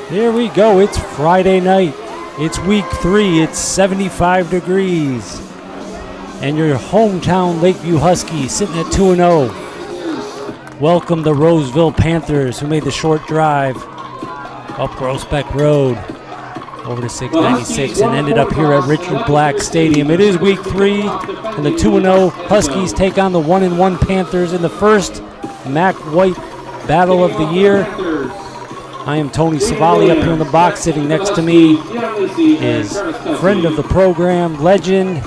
Here we go. It's Friday night. It's week 3. It's 75 degrees. And your hometown Lakeview Huskies sitting at 2-0. Welcome the Roseville Panthers, who made the short drive up Groesbeck Road over to 696 and ended up here at Richard Black Stadium. It is week 3, and the 2-0 Huskies take on the 1-1 Panthers in the first Mac White battle of the year. I am Tony Savali up here in the box. Sitting next to me is friend of the program, legend,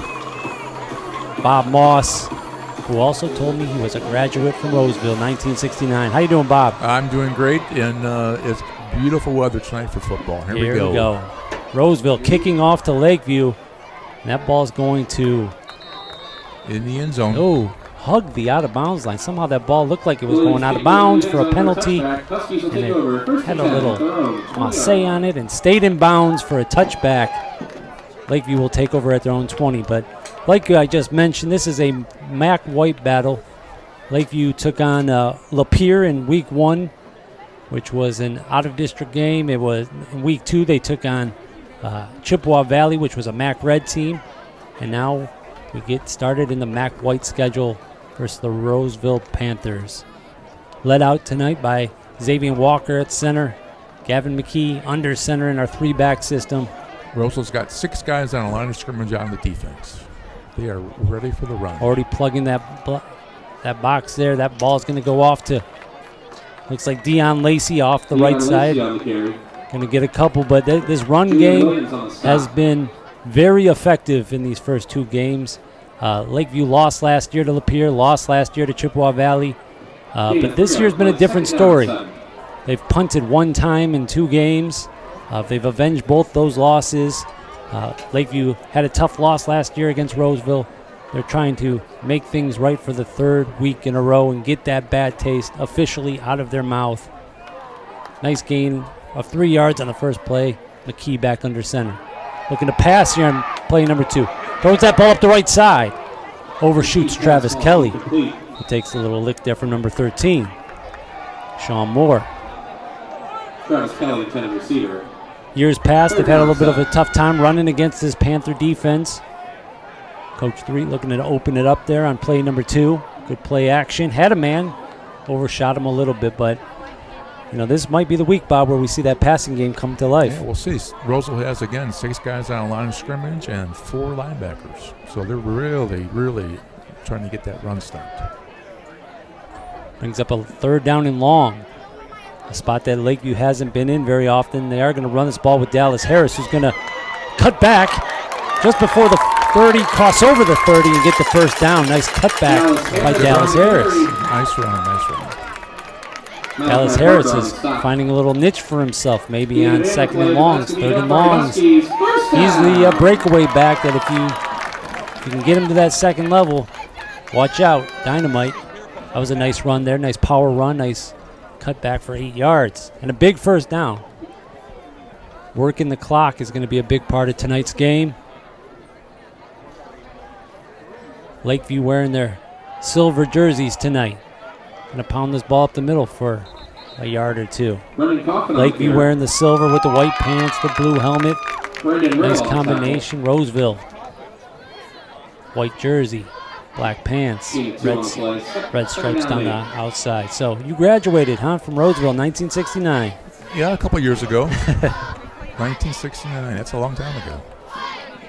Bob Moss, who also told me he was a graduate from Roseville, 1969. How you doing, Bob? I'm doing great, and it's beautiful weather tonight for football. Here we go. Roseville kicking off to Lakeview. And that ball's going to... in the end zone. Oh, hug the out-of-bounds line. Somehow that ball looked like it was going out of bounds for a penalty. And it had a little say on it and stayed in bounds for a touchback. Lakeview will take over at their own 20. But like I just mentioned, this is a Mac White battle. Lakeview took on Lapeer in week 1, which was an out-of-district game. It was in week 2 they took on Chippewa Valley, which was a Mac Red team. And now we get started in the Mac White schedule versus the Roseville Panthers. Led out tonight by Xavier Walker at center, Gavin McKee under center in our 3-back system. Roseville's got 6 guys on a line of scrimmage on the defense. They are ready for the run. Already plugging that box there. That ball's going to go off to, looks like Dion Lacey off the right side. Going to get a couple, but this run game has been very effective in these first 2 games. Lakeview lost last year to Lapeer, lost last year to Chippewa Valley. But this year's been a different story. They've punted 1 time in 2 games. They've avenged both those losses. Lakeview had a tough loss last year against Roseville. They're trying to make things right for the 3rd week in a row and get that bad taste officially out of their mouth. Nice gain of 3 yards on the first play. McKee back under center. Looking to pass here on play number 2. Throws that ball up the right side. Overshoots Travis Kelly. He takes a little lick there from number 13. Sean Moore. Travis Kelly, intended receiver. Years past, they've had a little bit of a tough time running against this Panther defense. Coach 3 looking to open it up there on play number 2. Good play action. Had a man. Overshot him a little bit, but you know, this might be the week, Bob, where we see that passing game come to life. Yeah, we'll see. Roseville has, again, 6 guys on a line of scrimmage and 4 linebackers. So they're really, really trying to get that run stopped. Brings up a 3rd down and long. A spot that Lakeview hasn't been in very often. They are going to run this ball with Dallas Harris, who's going to cut back just before the 30, cross over the 30 and get the first down. Nice cutback by Dallas Harris. Nice run. Dallas Harris is finding a little niche for himself, maybe on 2nd and longs, 3rd and longs. He's the breakaway back that if you can get him to that 2nd level, watch out, dynamite. That was a nice run there, nice power run, nice cut back for 8 yards, and a big first down. Working the clock is going to be a big part of tonight's game. Lakeview wearing their silver jerseys tonight. Going to pound this ball up the middle for a yard or 2. Lakeview wearing the silver with the white pants, the blue helmet. Nice combination. Roseville, white jersey, black pants, red stripes down the outside. So you graduated, huh, from Roseville, 1969? Yeah, a couple years ago. 1969. That's a long time ago.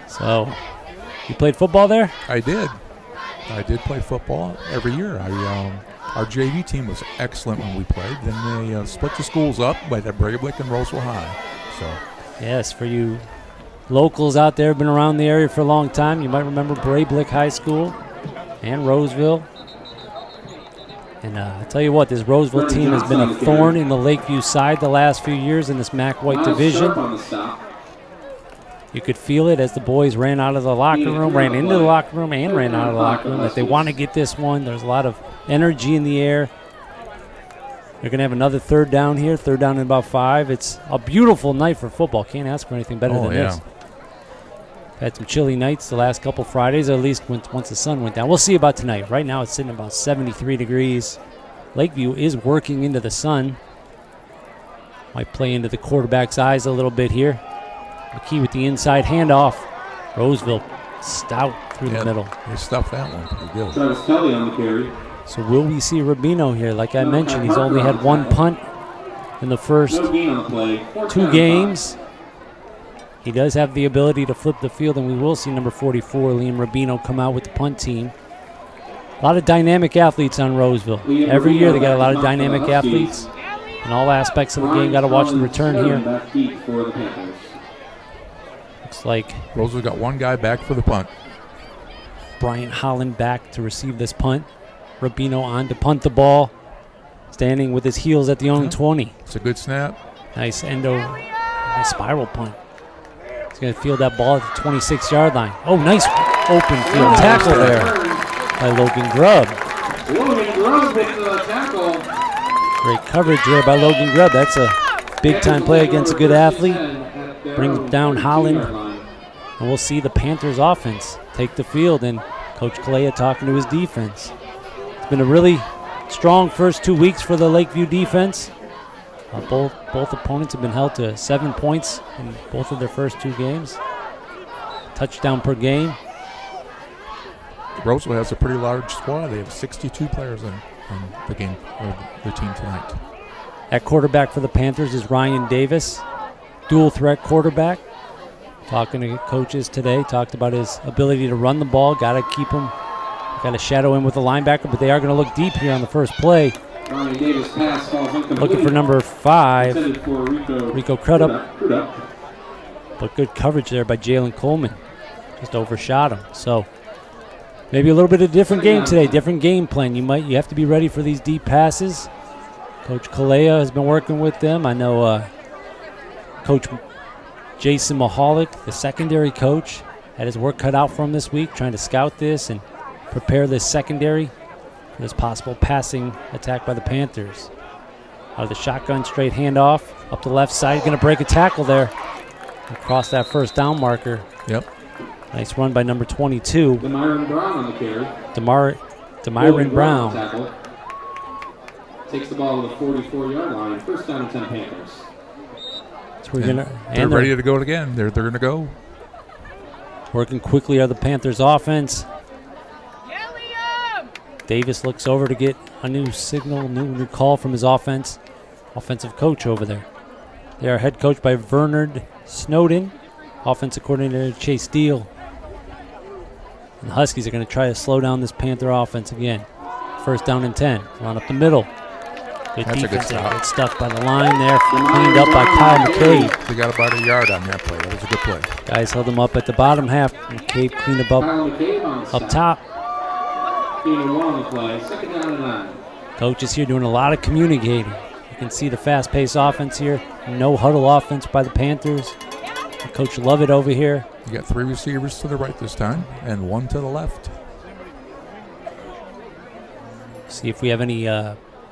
So you played football there? I did play football every year. Our JV team was excellent when we played. Then they split the schools up by Brablick and Roseville High. So yes, for you locals out there, been around the area for a long time, you might remember Brablick High School and Roseville. And I tell you what, this Roseville team has been a thorn in the Lakeview side the last few years in this Mac White division. You could feel it as the boys ran out of the locker room, ran into the locker room, and ran out of the locker room, that they want to get this one. There's a lot of energy in the air. They're going to have another 3rd down here, 3rd down in about 5. It's a beautiful night for football. Can't ask for anything better than this. Had some chilly nights the last couple Fridays, or at least once the sun went down. We'll see about tonight. Right now it's sitting about 73 degrees. Lakeview is working into the sun. Might play into the quarterback's eyes a little bit here. McKee with the inside handoff. Roseville stout through the middle. They stuffed that one pretty good. Travis Kelly on the carry. So will we see Rubino here? Like I mentioned, he's only had one punt in the first No gain on the play. 2 games. He does have the ability to flip the field, and we will see number 44, Liam Rubino, come out with the punt team. A lot of dynamic athletes on Roseville. Every year they got a lot of dynamic athletes. In all aspects of the game, got to watch the return here. Looks like Roseville got one guy back for the punt. Bryant Holland back to receive this punt. Rubino on to punt the ball. Standing with his heels at the own 20. It's a good snap. Nice nice spiral punt. He's going to field that ball at the 26-yard line. Oh, nice open field tackle there by Logan Grubb. Logan Grubb with the tackle. Great coverage there by Logan Grubb. That's a big-time play against a good athlete. Brings down Holland. And we'll see the Panthers offense take the field, and Coach Kalea talking to his defense. It's been a really strong first 2 weeks for the Lakeview defense. Both opponents have been held to 7 points in both of their first 2 games. Touchdown per game. Roseville has a pretty large squad. They have 62 players on the game, or the team tonight. At quarterback for the Panthers is Ryan Davis, dual threat quarterback. Talking to coaches today, talked about his ability to run the ball. Got to keep him, got to shadow him with a linebacker, but they are going to look deep here on the first play. Ryan Davis pass falls incomplete. Looking for number 5, Intended for Rico Crudup. But good coverage there by Jalen Coleman. Just overshot him. So maybe a little bit of a different game today, different game plan. You have to be ready for these deep passes. Coach Kalea has been working with them. I know Coach Jason Mahalik, the secondary coach, had his work cut out for him this week, trying to scout this and prepare this secondary for this possible passing attack by the Panthers. Out of the shotgun, straight handoff up the left side, going to break a tackle there across that first down marker. Yep. Nice run by number 22. Demyron Brown on the carry. Demyron Brown. Tackle. Takes the ball to the 44-yard line. First down and 10 Panthers. They're ready to go again. They're going to go. Working quickly are the Panthers offense. Davis looks over to get a new signal, new call from his offensive coach over there. They are head coached by Bernard Snowden, offensive coordinator Chase Steele. And the Huskies are going to try to slow down this Panther offense again. First down and 10. Run up the middle. Good That's defense a good there. stop. Good stuff by the line there. Cleaned up by Kyle McCabe. They got about a yard on that play. That was a good play. Guys held him up at the bottom half. McCabe cleaned him up top. On the play. Second down and 9. Coach is here doing a lot of communicating. You can see the fast-paced offense here. No huddle offense by the Panthers. Coach Lovett over here. You got 3 receivers to the right this time and 1 to the left. See if we have any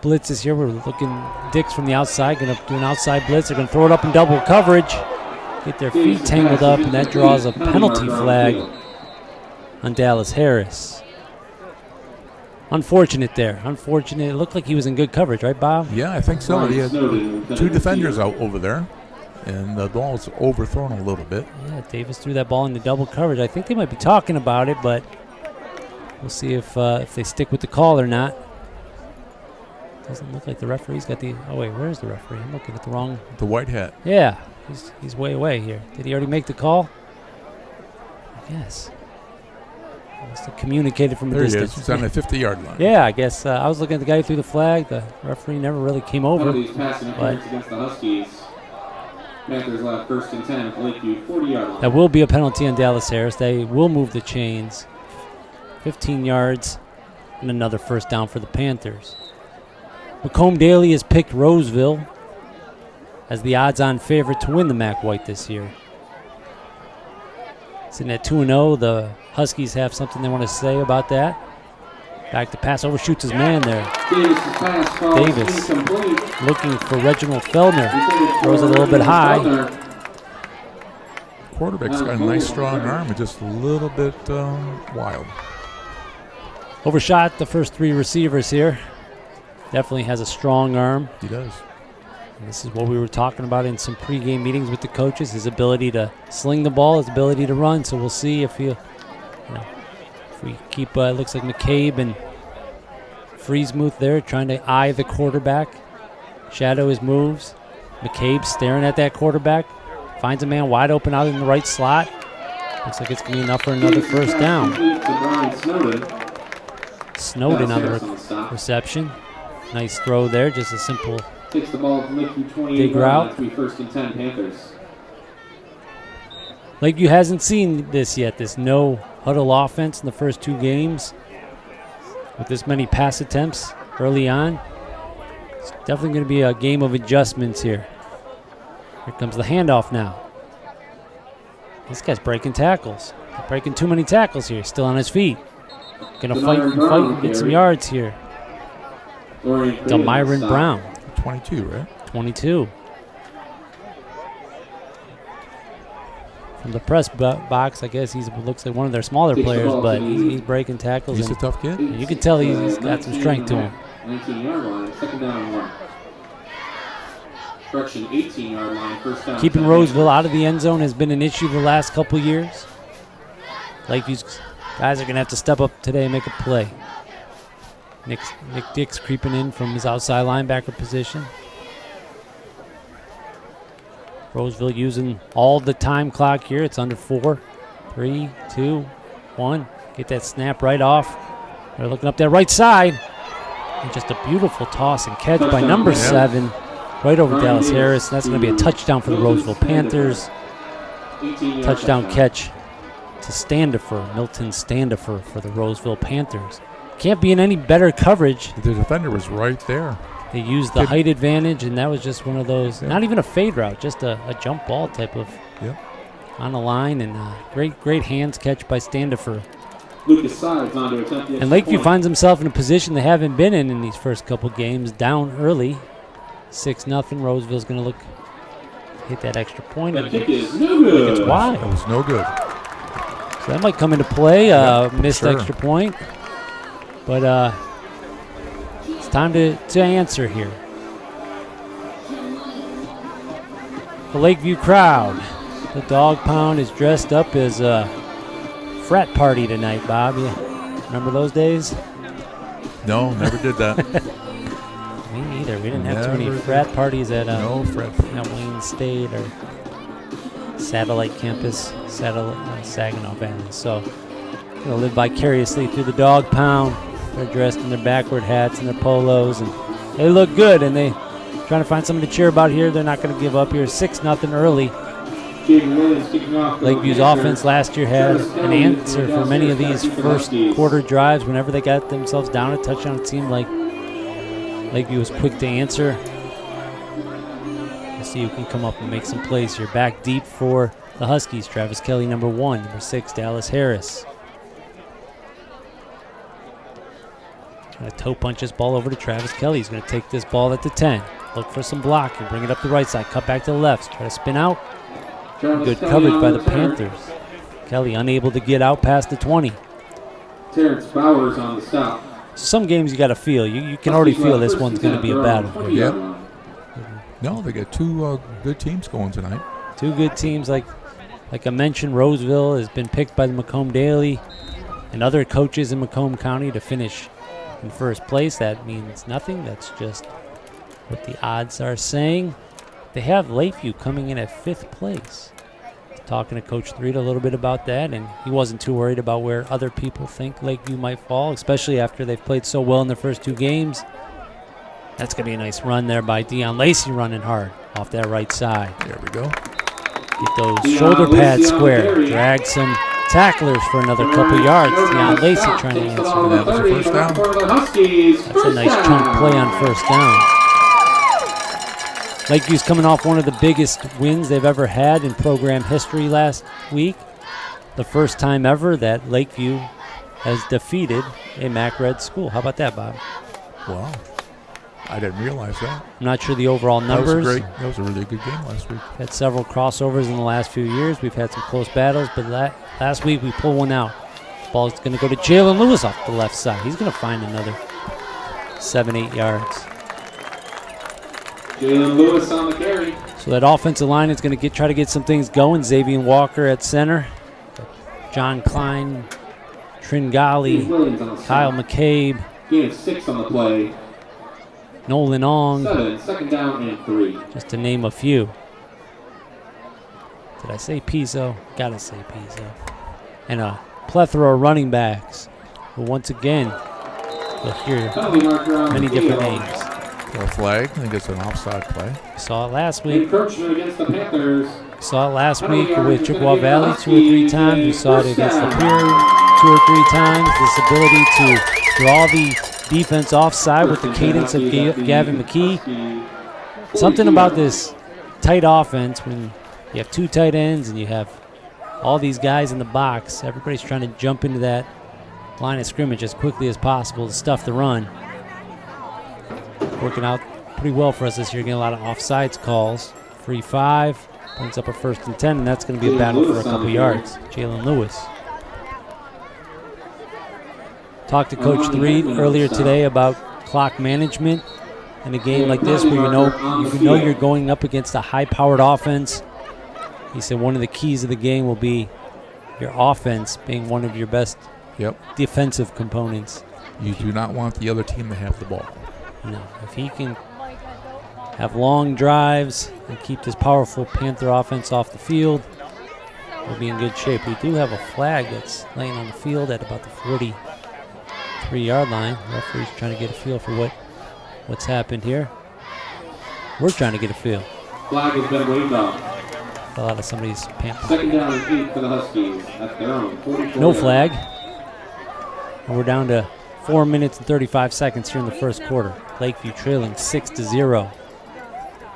blitzes here. We're looking Dix from the outside. Going to do an outside blitz. They're going to throw it up in double coverage. Get their feet tangled up, and that draws a penalty flag on Dallas Harris. Unfortunate there. Unfortunate. It looked like he was in good coverage, right, Bob? Yeah, I think so. He had 2 defenders out over there, and the ball's overthrown a little bit. Yeah, Davis threw that ball into double coverage. I think they might be talking about it, but we'll see if they stick with the call or not. Doesn't look like the referee's got the... Oh, wait, where's the referee? I'm looking at the wrong... The white hat. Yeah, he's way away here. Did he already make the call? Yes. Must have communicated from a There distance. he is. He's on the 50-yard line. Yeah, I guess I was looking at the guy who threw the flag. The referee never really came over. Passing interference against the Huskies. Panthers left first and 10 at the Lakeview 40-yard line. That will be a penalty on Dallas Harris. They will move the chains. 15 yards and another first down for the Panthers. Macomb Daly has picked Roseville as the odds-on favorite to win the MAC White this year. Sitting at 2-0, the Huskies have something they want to say about that. Back to pass, overshoots his man there. Davis looking for Reginald Feldner. Throws it a little bit high. Quarterback's got a nice strong arm, but just a little bit wild. Overshot the first 3 receivers here. Definitely has a strong arm. He does. And this is what we were talking about in some pregame meetings with the coaches, his ability to sling the ball, his ability to run. So we'll see if if we keep, it looks like McCabe and Friesmuth there trying to eye the quarterback, shadow his moves. McCabe staring at that quarterback, finds a man wide open out in the right slot. Looks like it's going to be enough for another first down. Snowden on the reception. Nice throw there, just a simple takes the ball from Lakeview 28 dig route. To be 1st and 10 Panthers. Lakeview hasn't seen this yet, this no huddle offense in the first 2 games. With this many pass attempts early on, it's definitely going to be a game of adjustments here. Here comes the handoff now. This guy's breaking tackles. Breaking too many tackles here. Still on his feet. Going to fight and get some yards here. Delmyron Brown. 22, right? 22. From the press box, I guess he looks like one of their smaller players, but he's breaking tackles. He's a tough kid. You can tell he's got some strength to him. 19-yard line, 2nd down and 1. Correction, 18-yard line, 1st down. Keeping Roseville out of the end zone has been an issue the last couple years. Lakeview's guys are going to have to step up today and make a play. Nick Dix creeping in from his outside linebacker position. Roseville using all the time clock here. It's under 4, 3, 2, 1. Get that snap right off. They're looking up that right side. And just a beautiful toss and catch by number 7. Right over Dallas Harris. That's going to be a touchdown for the Roseville Panthers. Touchdown catch to Standifer, Milton Standifer for the Roseville Panthers. Can't be in any better coverage. The defender was right there. They used the height advantage, and that was just one of those, not even a fade route, just a jump ball type of on the line, and great hands catch by Standifer. Lucas Sides on to attempt the And Lakeview finds himself in a position they haven't been in these first couple games, down early. 6-0. Roseville's going to hit that extra point. That kick is no good. It's wide. That was no good. So that might come into play. Missed extra point. But it's time to answer here. The Lakeview crowd. The Dog Pound is dressed up as a frat party tonight, Bob. You remember those days? No, never did that. Me neither. We didn't have too many frat parties at Wayne State or Satellite Campus, Saginaw Valley. So, gonna live vicariously through the Dog Pound. They're dressed in their backward hats and their polos, and they look good. And they trying to find something to cheer about here. They're not going to give up here. 6-0 early. Lakeview's offense last year had an answer for many of these first quarter drives. Whenever they got themselves down a touchdown, it seemed like Lakeview was quick to answer. Let's see who can come up and make some plays here. Back deep for the Huskies. Travis Kelly, number 1. Number 6, Dallas Harris. Trying to toe punch this ball over to Travis Kelly. He's going to take this ball at the 10. Look for some blocking. Bring it up the right side. Cut back to the left. Try to spin out. Good coverage by the Panthers. Kelly unable to get out past the 20. Terrence Bowers on the stop. Some games you got to feel. You can already feel this one's going to be a battle. Yep. No, they got 2 good teams going tonight. 2 good teams. Like I mentioned, Roseville has been picked by the Macomb Daily and other coaches in Macomb County to finish in first place. That means nothing. That's just what the odds are saying. They have Lakeview coming in at 5th place. Talking to Coach Threed a little bit about that, and he wasn't too worried about where other people think Lakeview might fall, especially after they've played so well in their first 2 games. That's going to be a nice run there by Deion Lacey, running hard off that right side. There we go. Get those shoulder pads square. Drag some tacklers for another couple yards. Deion Lacey trying to answer. That was a first down. That's a nice chunk play on first down. Lakeview's coming off one of the biggest wins they've ever had in program history last week. The first time ever that Lakeview has defeated a MAC Red school. How about that, Bob? Wow. I didn't realize that. I'm not sure the overall numbers. That was a really good game last week. Had several crossovers in the last few years. We've had some close battles, but last week we pulled one out. Ball's going to go to Jalen Lewis off the left side. He's going to find another 7-8 yards. Jalen Lewis on the carry. So that offensive line is going to try to get some things going. Xavier Walker at center. John Klein, Tringali, Kyle McCabe. Gain of 6 on the play. Nolan Ong. 7, second down and 3. Just to name a few. Did I say Pizzo? Gotta say Pizzo. And a plethora of running backs. But once again, you'll hear many different names. A flag. I think it's an offside play. We saw it last week. Encroachment against the Panthers. We saw it last week with Chippewa Valley 2 or 3 times. We saw it against Lapeer 2 or 3 times. This ability to draw the defense offside with the cadence of Gavin McKee. Something about this tight offense when you have 2 tight ends and you have all these guys in the box. Everybody's trying to jump into that line of scrimmage as quickly as possible to stuff the run. Working out pretty well for us this year. Getting a lot of offsides calls. Free 5. Brings up a 1st and 10, and that's going to be a battle for a couple yards. Jalen Lewis. Talked to Coach Threed earlier today about clock management in a game like this where you know you're going up against a high-powered offense. He said one of the keys of the game will be your offense being one of your best defensive components. You do not want the other team to have the ball. No, if he can have long drives and keep this powerful Panther offense off the field, we'll be in good shape. We do have a flag that's laying on the field at about the 43-yard line. The referee's trying to get a feel for what's happened here. We're trying to get a feel. Flag has been waved off. Fell out of somebody's pants. Second down and 8 for the Huskies at their own 44. No flag. And we're down to 4 minutes and 35 seconds here in the first quarter. Lakeview trailing 6-0.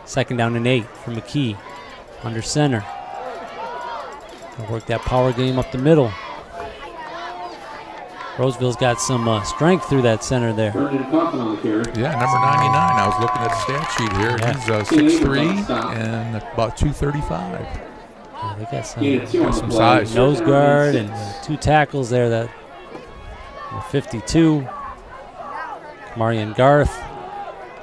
Second down and 8 for McKee under center. He'll work that power game up the middle. Roseville's got some strength through that center there. Yeah, number 99. I was looking at the stat sheet here. He's 6'3" and about 235. Yeah, they got some size. Nose guard and 2 tackles there. That 52. Marion Garth.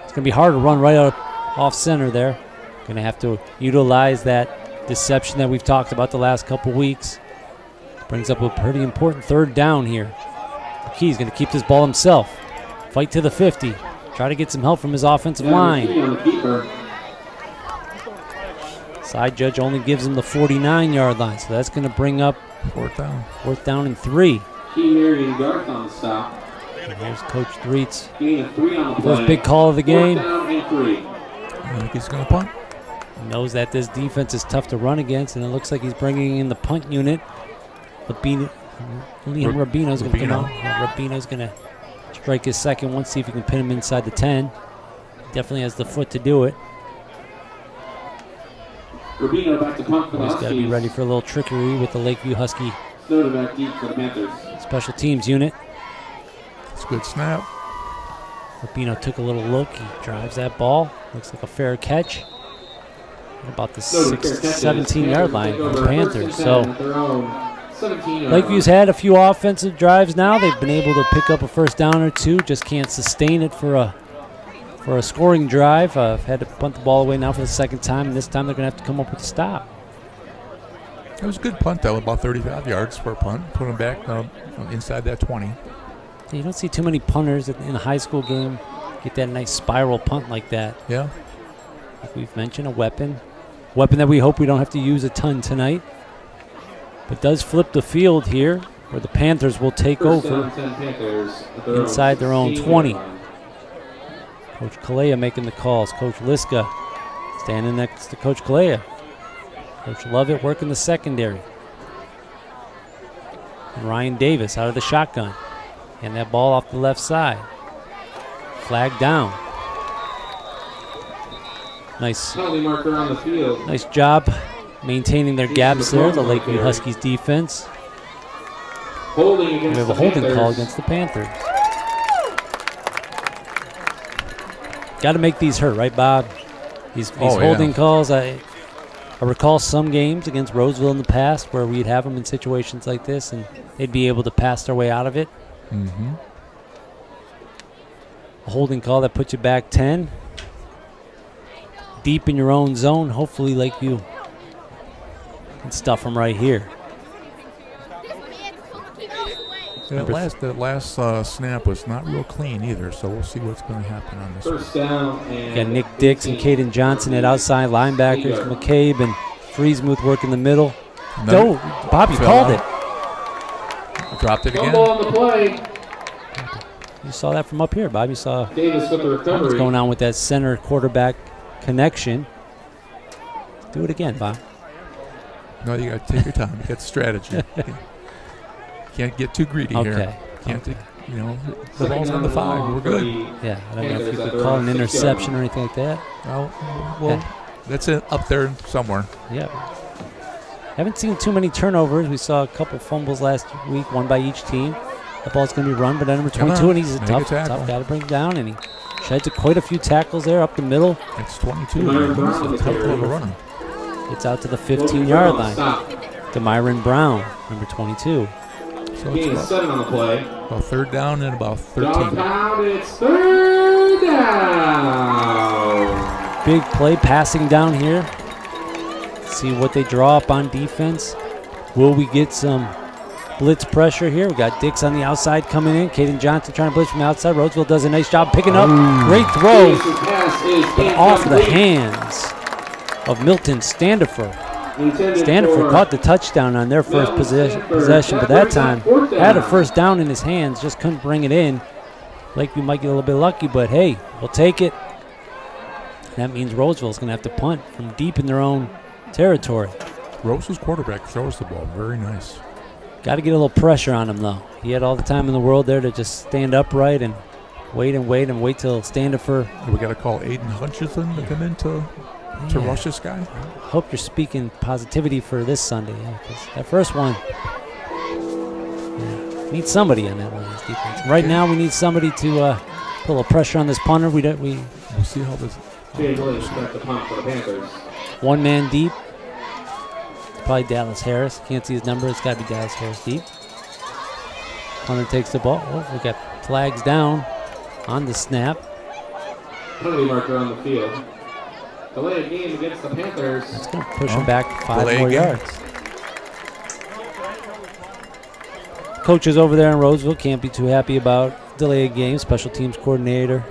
It's going to be hard to run right out off center there. Going to have to utilize that deception that we've talked about the last couple weeks. Brings up a pretty important 3rd down here. McKee's going to keep this ball himself. Fight to the 50. Try to get some help from his offensive line. Side judge only gives him the 49-yard line, so that's going to bring up 4th down. 4th down and 3. Marion Garth on the stop. And here's Coach Threet's first first big call of the game. I think he's going to punt. He knows that this defense is tough to run against, and it looks like he's bringing in the punt unit. Liam Rubino's going to come out. Rubino's going to strike his second one, see if he can pin him inside the 10. Definitely has the foot to do it. Rubino back to punt for the He's Huskies. got to be ready for a little trickery with the Lakeview Husky Back deep for the Panthers. special teams unit. It's a good snap. Rubino took a little look. He drives that ball. Looks like a fair catch. About the 17-yard line for the Panthers. So Lakeview's had a few offensive drives now. They've been able to pick up a 1st down or 2. Just can't sustain it for a scoring drive. Had to punt the ball away now for the 2nd time, and this time they're going to have to come up with a stop. It was a good punt, though, about 35 yards for a punt. Put him back inside that 20. You don't see too many punters in a high school game get that nice spiral punt like that. Yeah. Like we've mentioned, a weapon that we hope we don't have to use a ton tonight. But does flip the field here, where the Panthers will take over inside their own 20. Coach Kalea making the calls. Coach Liska standing next to Coach Kalea. Coach Lovett working the secondary. And Ryan Davis out of the shotgun. And that ball off the left side. Flag down. Nice marker on the field. Nice job maintaining their gaps there, the Lakeview Huskies defense. We have a holding call against the Panthers. Got to make these hurt, right, Bob? These holding calls. I recall some games against Roseville in the past where we'd have them in situations like this, and they'd be able to pass their way out of it. Mm-hmm. A holding call that puts you back 10. deep in your own zone. Hopefully Lakeview can stuff them right here. That last snap was not real clean either, so we'll see what's going to happen on this First one. down and Got Nick Dix and Caden Johnson at outside linebackers. McCabe and Friesmuth work in the middle. Another- Bobby fell called out. Dropped it again. fumble on the play. You saw that from up here, Bob. You saw Davis with the what's recovery. going on with that center quarterback connection. Do it again, Bob. No, you got to take your time. You got the strategy. Can't get too greedy here. Okay. Can't Okay. you know, the ball's on the 5. We're good. Yeah, I don't know if you could call an interception or anything like that. Well, that's it up there somewhere. Yeah. Haven't seen too many turnovers. We saw a couple fumbles last week, one by each team. The ball's going to be run, but at number 22, and he's a Make tough tackle. guy to bring down, and he sheds quite a few tackles there up the middle. It's 22. Myron He's Brown a with the tough carry. little runner. Gets out to the 15-yard line. Stop. To Myron Brown, number 22. So Gain of it's 7 on the play. about 3rd down and about 13. Dog pound, it's 3rd down. Big play passing down here. See what they draw up on defense. Will we get some blitz pressure here? We got Dix on the outside coming in. Caden Johnson trying to blitz from the outside. Roseville does a nice job picking up. Great throw, Davis's pass is but off the incomplete. hands of Milton Standifer. Intended Standifer for caught the touchdown on their first possession, but that time had a first down in his hands, just couldn't bring it in. Lakeview might get a little bit lucky, but hey, we'll take it. That means Roseville's going to have to punt from deep in their own territory. Rose's quarterback throws the ball very nice. Got to get a little pressure on him, though. He had all the time in the world there to just stand upright and wait till Standifer. We got to call Aiden Hutchinson to come in to rush this guy. Hope you're speaking positivity for this Sunday, because that first one, need somebody on that Lions defense. Right now, we need somebody to put a little pressure on this punter. We'll see how this. Jay Williams got the punt for the Panthers. One man deep. It's probably Dallas Harris. Can't see his number. It's got to be Dallas Harris deep. Punter takes the ball. Oh, we got flags down on the snap. Penalty marker on the field. Delay game against the Panthers. That's going to push him back 5 delay more game. yards. Coaches over there in Roseville can't be too happy about delay of game. Special teams coordinator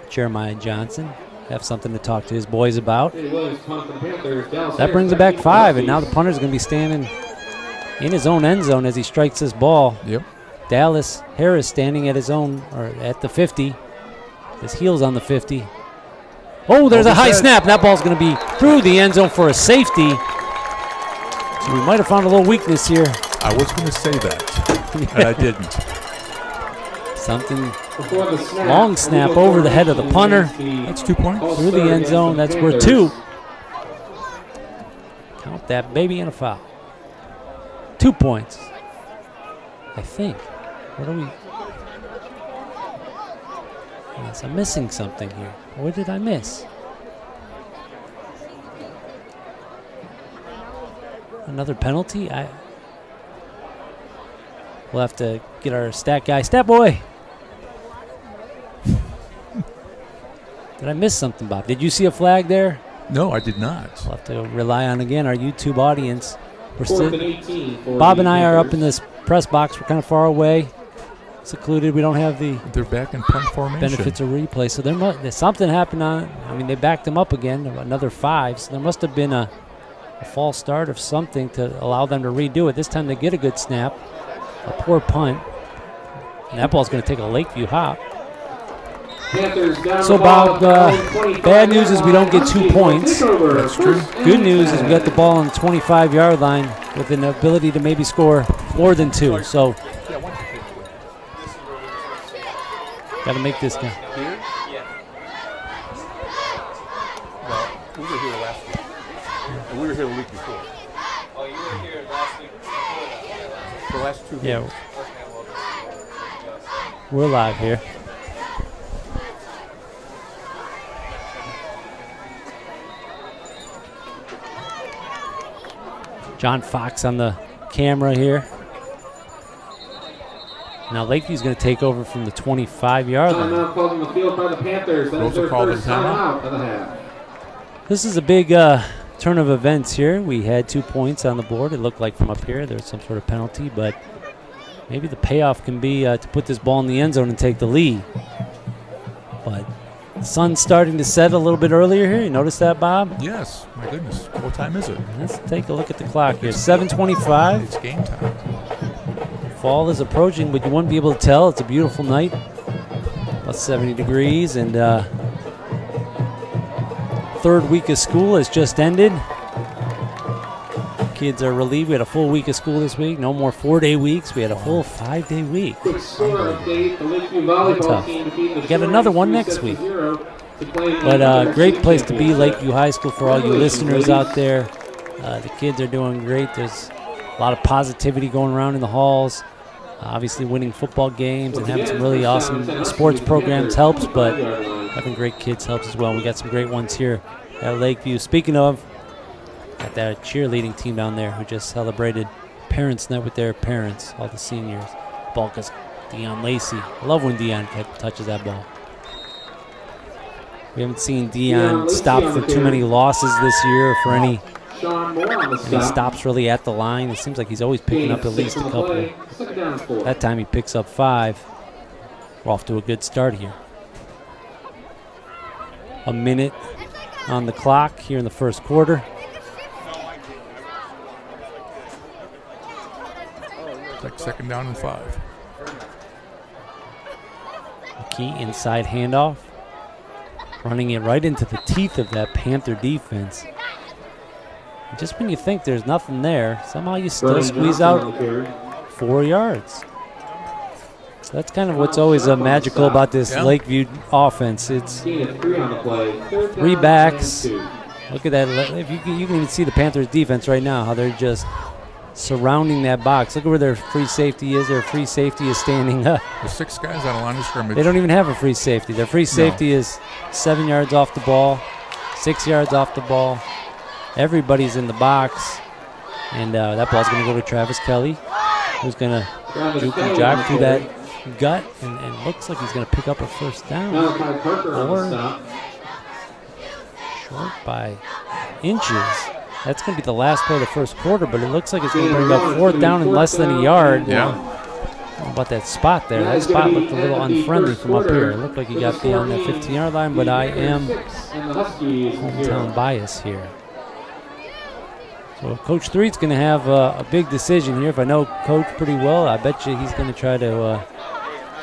Jeremiah Johnson have something to talk to his boys about. Jay Williams punt for the Panthers. Dallas That brings it back 5, and now the punter's going to be standing in his own end zone as he strikes this ball. Yep. Dallas Harris standing at his own, or at the 50. His heels on the 50. Oh, there's a high snap. That ball's going to be through the end zone for a safety. So we might have found a little weakness here. I was going to say that, and I didn't. Something Before the snap, long snap over the head of the punter. That's 2 points. Through the end zone. That's worth 2. Count that baby and a foul. 2 points. I think. What are we? Yes, I'm missing something here. What did I miss? Another penalty? We'll have to get our stat guy. Stat boy! Did I miss something, Bob? Did you see a flag there? No, I did not. We'll have to rely on, again, our YouTube audience. We're 4th and 18 for Bob the and I are up Panthers. in this press box. We're kind of far away, secluded. We don't have the They're back in punt formation. benefits of replay. So there's something happened on. I mean, they backed them up again, another 5. So there must have been a false start of something to allow them to redo it. This time they get a good snap, a poor punt, and that ball's going to take a Lakeview hop. Panthers down So, the ball Bob, at the 25 bad news is we don't get Huskies 2 points. take over. That's true. First and Good news is we got the 10. ball on the 25-yard line with an ability to maybe score more than 2. So, got to make this count. Here? Well, we were here last week. And we were here the week before. Oh, you were here last week. The last 2 Yeah, games. we're live here. John Fox on the camera here. Now Lakeview's going to take over from the 25-yard line. Timeout called on the field by the Panthers. That's Those are their called in first timeout? timeout of the half. This is a big turn of events here. We had 2 points on the board. It looked like from up here there's some sort of penalty, but maybe the payoff can be to put this ball in the end zone and take the lead. But the sun's starting to set a little bit earlier here. You notice that, Bob? Yes. My goodness. What time is it? Let's take a look at the clock here. 7:25. It's game time. Fall is approaching, but you wouldn't be able to tell. It's a beautiful night. About 70 degrees, and third week of school has just ended. Kids are relieved. We had a full week of school this week. No more 4-day weeks. We had a full 5-day week. Quick score update. The Lakeview volleyball Tough. team defeated the We got another one next week. But great place to be, Lakeview High School, for all you listeners out there. The kids are doing great. There's a lot of positivity going around in the halls. Obviously winning football games and having some really awesome sports programs helps, but having great kids helps as well. We got some great ones here at Lakeview. Speaking of, got that cheerleading team down there who just celebrated Parents' Night with their parents, all the seniors. Ball goes Dion Lacey. I love when Dion touches that ball. We haven't seen Dion stop for too many losses this year, or for any stops really at the line. It seems like he's always picking up at least a couple. That time he picks up 5. We're off to a good start here. A minute on the clock here in the first quarter. It's like 2nd down and 5. McKee inside handoff. Running it right into the teeth of that Panther defense. And just when you think there's nothing there, somehow you still squeeze out 4 yards. So that's kind of what's always magical about this Lakeview offense. It's 3 backs. Look at that. If you can even see the Panthers defense right now, how they're just surrounding that box. Look at where their free safety is. Their free safety is standing up. The 6 guys on a line of scrimmage. They don't even have a free safety. Their free safety is 7 yards off the ball, 6 yards off the ball. Everybody's in the box. And that ball's going to go to Travis Kelly, who's going to juke and jog through that gut, and looks like he's going to pick up a first down. Or short by inches. That's going to be the last play of the first quarter, but it looks like it's going to bring up 4th down in less than a yard. Yeah. I don't know about that spot there. That spot looked a little unfriendly from up here. It looked like he got beyond that 15-yard line, but I am hometown bias here. So Coach Threet's going to have a big decision here. If I know Coach pretty well, I bet you he's going to try to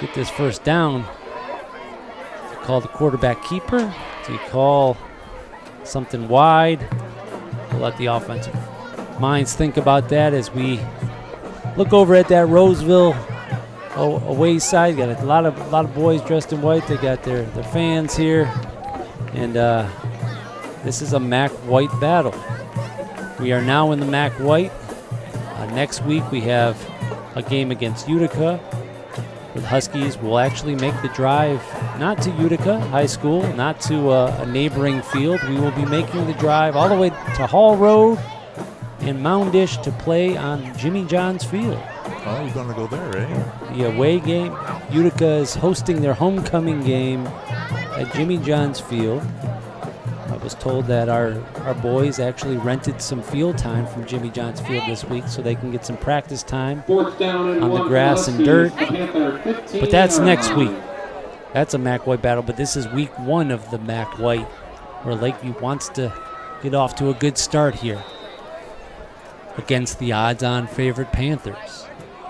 get this first down. Do you call the quarterback keeper? Do you call something wide? We'll let the offensive minds think about that as we look over at that Roseville away side. Got a lot of boys dressed in white. They got their fans here, and this is a MAC white battle. We are now in the MAC white. Next week we have a game against Utica. The Huskies will actually make the drive not to Utica High School, not to a neighboring field. We will be making the drive all the way to Hall Road and Moundish to play on Jimmy John's Field. Oh, you're going to go there, eh? The away game. Utica is hosting their homecoming game at Jimmy John's Field. I was told that our boys actually rented some field time from Jimmy John's Field this week so they can get some practice time on the grass and dirt. But that's next week. That's a MAC white battle, but this is week 1 of the MAC white, where Lakeview wants to get off to a good start here against the odds-on favorite Panthers.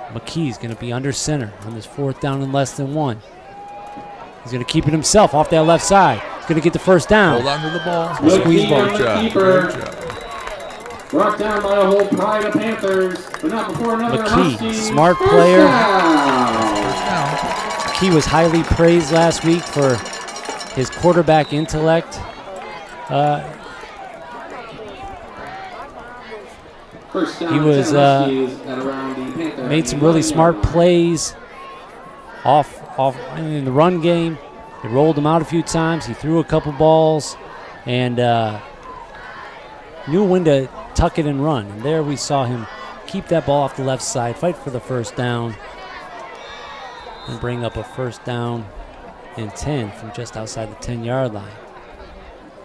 McKee's going to be under center on this 4th down and less than 1. He's going to keep it himself off that left side. He's going to get the first down. Hold on to the ball. Squeeze ball. Good job. Brought down by a whole pride of Panthers, but not before another McKee, Huskies. smart First player. down. McKee was highly praised last week for his quarterback intellect. First down, He was 10 Huskies at around the Panther made some really 9 smart yard line. plays off in the run game. He rolled him out a few times. He threw a couple balls and knew when to tuck it and run. And there we saw him keep that ball off the left side, fight for the first down, and bring up a first down and 10 from just outside the 10-yard line.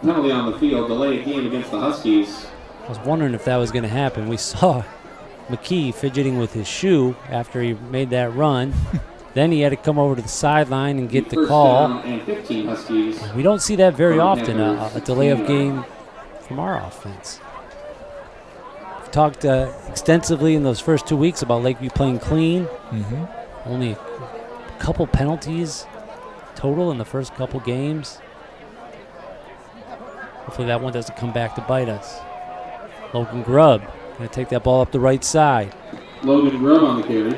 penalty on the field, delay a game against the Huskies. I was wondering if that was going to happen. We saw McKee fidgeting with his shoe after he made that run. Then he had to come over to the sideline and get the First call. down and 15 Huskies. We don't see that very From often, a Panthers. delay of game from our offense. We've talked extensively in those first 2 weeks about Lakeview playing clean. Only a couple penalties total in the first couple games. Hopefully that one doesn't come back to bite us. Logan Grubb going to take that ball up the right side. Logan Grubb on the carry.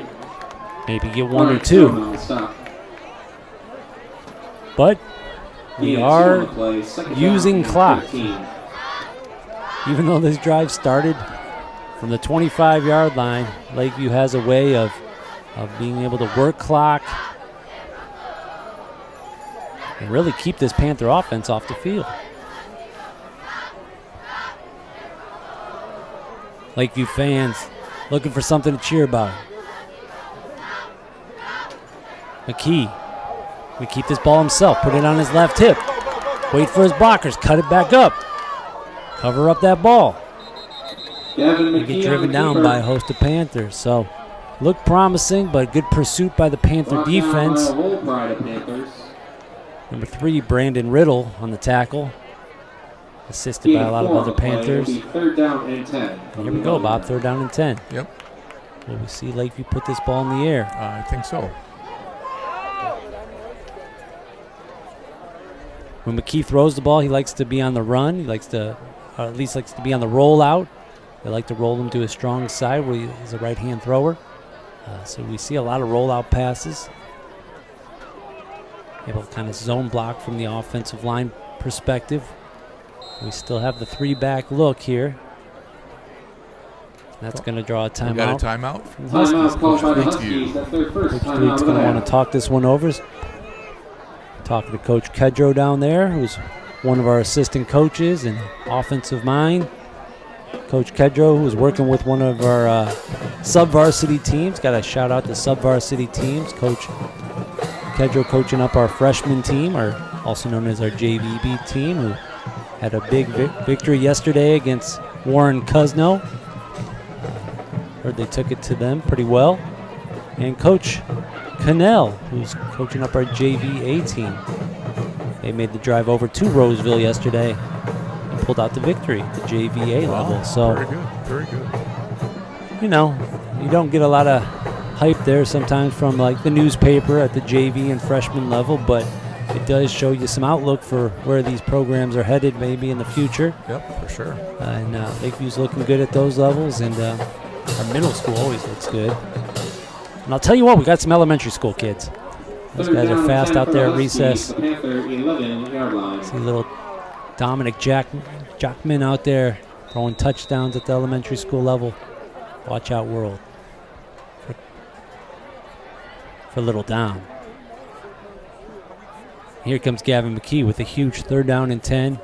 Maybe get one or two. Stop. But we Gain of 2 are on the play. Second down using and clock. 13. Even though this drive started from the 25-yard line, Lakeview has a way of being able to work clock and really keep this Panther offense off the field. Lakeview fans looking for something to cheer about. McKee will keep this ball himself, put it on his left hip, wait for his blockers, cut it back up, cover up that ball. Gavin They McKee get on driven the down keeper. by a host of Panthers. So look promising, but good pursuit by the Panther Brought down by defense. a whole pride of Panthers. Number 3, Brandon Riddle on the tackle, assisted by a lot of other Panthers. It'll be 3rd down and 10. And here we go, Bob, 3rd down and 10. Yep, Will we see Lakeview put this ball in the air? I think so. When McKee throws the ball, he likes to be on the run. He likes to, or at least likes to be on the rollout. They like to roll him to his strong side where he's a right-hand thrower. So we see a lot of rollout passes. Able to kind of zone block from the offensive line perspective. We still have the 3-back look here. That's going to draw a We got timeout. a timeout. from the Huskies. Timeout called by the Coach Huskies. That's their first Coach timeout Fleet's of going the to want half. to talk this one over. Talking to Coach Kedro down there, who's one of our assistant coaches and offensive mind. Coach Kedro, who's working with one of our sub-varsity teams. Got a shout out to sub-varsity teams. Coach Kedro coaching up our freshman team, or also known as our JVB team, who had a big victory yesterday against Warren Cuzno. Heard they took it to them pretty well. And Coach Cannell, who's coaching up our JVA team. They made the drive over to Roseville yesterday and pulled out the victory at the JVA level. So, Very good, very good. you know, you don't get a lot of hype there sometimes from like the newspaper at the JV and freshman level, but it does show you some outlook for where these programs are headed maybe in the future. Yep, for sure. And Lakeview's looking good at those levels, and our middle school always looks good. And I'll tell you what, we got some elementary school kids. Those guys are fast out there at recess. The Panther 11-yard line. See little Dominic Jackman out there throwing touchdowns at the elementary school level. Watch out, world. For little Dom. Here comes Gavin McKee with a huge 3rd down and 10.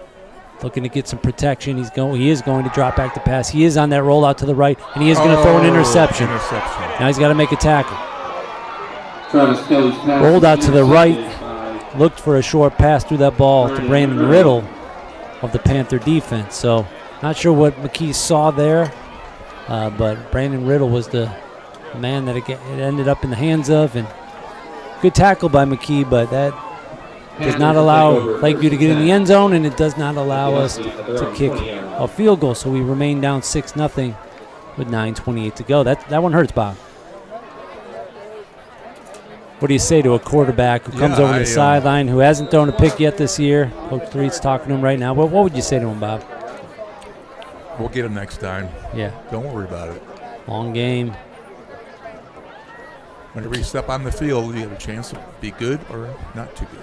Looking to get some protection. He is going to drop back to pass. He is on that rollout to the right, and he is going to throw an interception. Now he's got to make a tackle. Travis Kelly's pass Rolled out to the right. intercepted by Looked for a short pass through that ball to Brandon Riddle of the Panther defense. So not sure what McKee saw there, but Brandon Riddle was the man that it ended up in the hands of. And good tackle by McKee, but that does not allow Lakeview to get in the end zone, and it does not allow us to kick a field goal. So we remain down 6-0 with 9:28 to go. That one hurts, Bob. What do you say to a quarterback who comes over the sideline, who hasn't thrown a pick yet this year? Coach Threet's talking to him right now. What would you say to him, Bob? We'll get him next time. Yeah, Don't worry about it. long game. Whenever you step on the field, you have a chance to be good or not too good.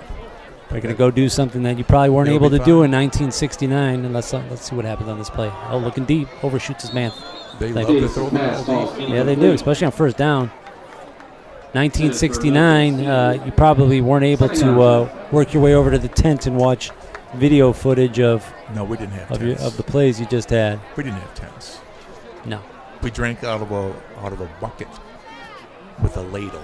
They're going to go do something that you probably weren't They'll able be to do fine. in 1969. And let's see what happens on this play. Oh, looking deep, overshoots his man. They Like- love to throw the ball deep. Yeah, they do, especially on 1st down. 1969, you probably weren't able to work your way over to the tent and watch video footage of No, we didn't have tents. the plays you just had. We didn't have tents. No. We drank out of a bucket with a ladle.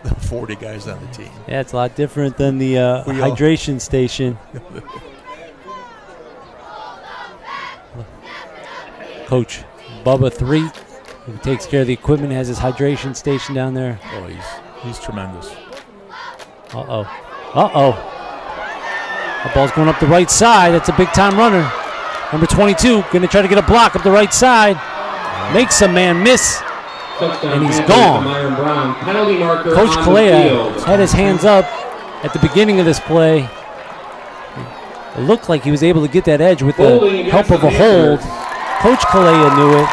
the 40 guys on the team. Yeah, it's a lot different than the hydration station. Coach Bubba 3, who takes care of the equipment, has his hydration station down there. Oh, he's tremendous. Uh-oh. That ball's going up the right side. That's a big-time runner. Number 22, going to try to get a block up the right side. Makes a man miss, and he's gone. Coach Kalea had his hands up at the beginning of this play. It looked like he was able to get that edge with the help of a hold. Coach Kalea knew it.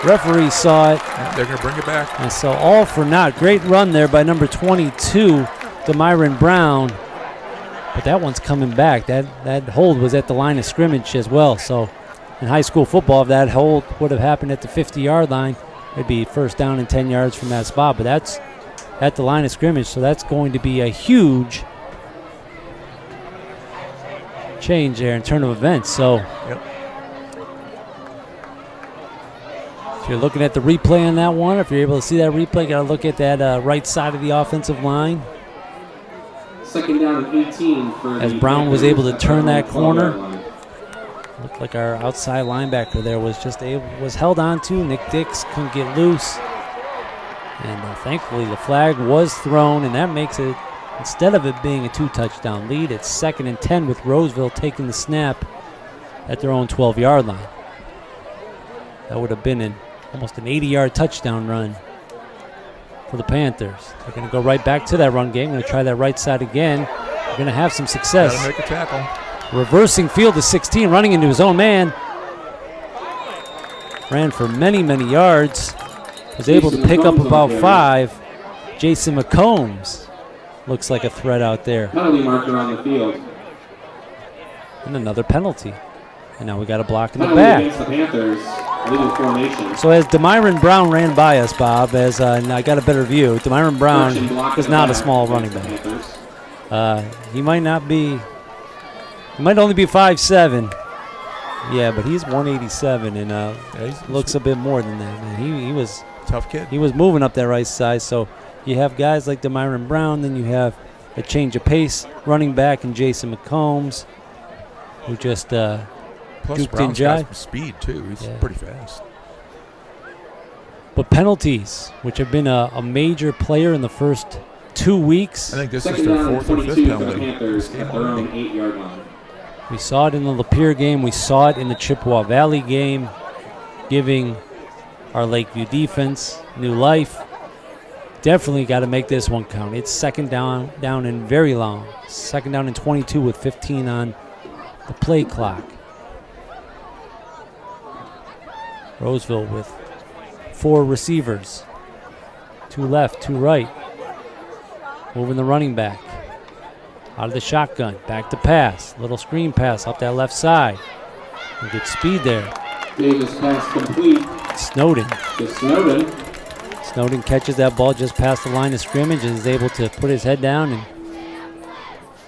Referee saw it. They're going to bring it back. And so all for naught. Great run there by number 22, Demyron Brown. But that one's coming back. That hold was at the line of scrimmage as well. So in high school football, if that hold would have happened at the 50-yard line, it'd be first down and 10 yards from that spot. But that's at the line of scrimmage, so that's going to be a huge change there in turn of events. So if you're looking at the replay on that one, if you're able to see that replay, got to look at that right side of the offensive line. Second down and 18 for as Brown was able to turn that corner. Looked like our outside linebacker there was held on to. Nick Dix couldn't get loose. And thankfully the flag was thrown, and that makes it, instead of it being a 2-touchdown lead, it's 2nd and 10 with Roseville taking the snap at their own 12-yard line. That would have been almost an 80-yard touchdown run for the Panthers. They're going to go right back to that run game. Going to try that right side again. They're going to have some success. Got to make a tackle. Reversing field to 16, running into his own man. Ran for many, many yards. Was able to pick up about 5. Jason McCombs looks like a threat out there. Penalty marker on the field. And another penalty. And now we got a block in the back. Against the Panthers. Legal formation. So as Demyron Brown ran by us, Bob, and I got a better view, Demyron Brown is not a small running back. He might not be, he might only be 5'7". Yeah, but he's 187 and looks a bit more than that. Man, he was tough kid. He was moving up that right side. So you have guys like Demyron Brown, then you have a change of pace running back and Jason McCombs, who just plus Brown's got some speed too. He's pretty fast. But penalties, which have been a major player in the first 2 weeks. I think this is their 4th or 5th penalty. Panthers at their own 8-yard line. We saw it in the Lapeer game. We saw it in the Chippewa Valley game, giving our Lakeview defense new life. Definitely got to make this one count. It's 2nd down and very long. 2nd down and 22 with 15 on the play clock. Roseville with 4 receivers. 2 left, 2 right. Moving the running back. Out of the shotgun. Back to pass. Little screen pass up that left side. And good speed there. Davis pass complete. Snowden. To Snowden. Snowden catches that ball just past the line of scrimmage and is able to put his head down and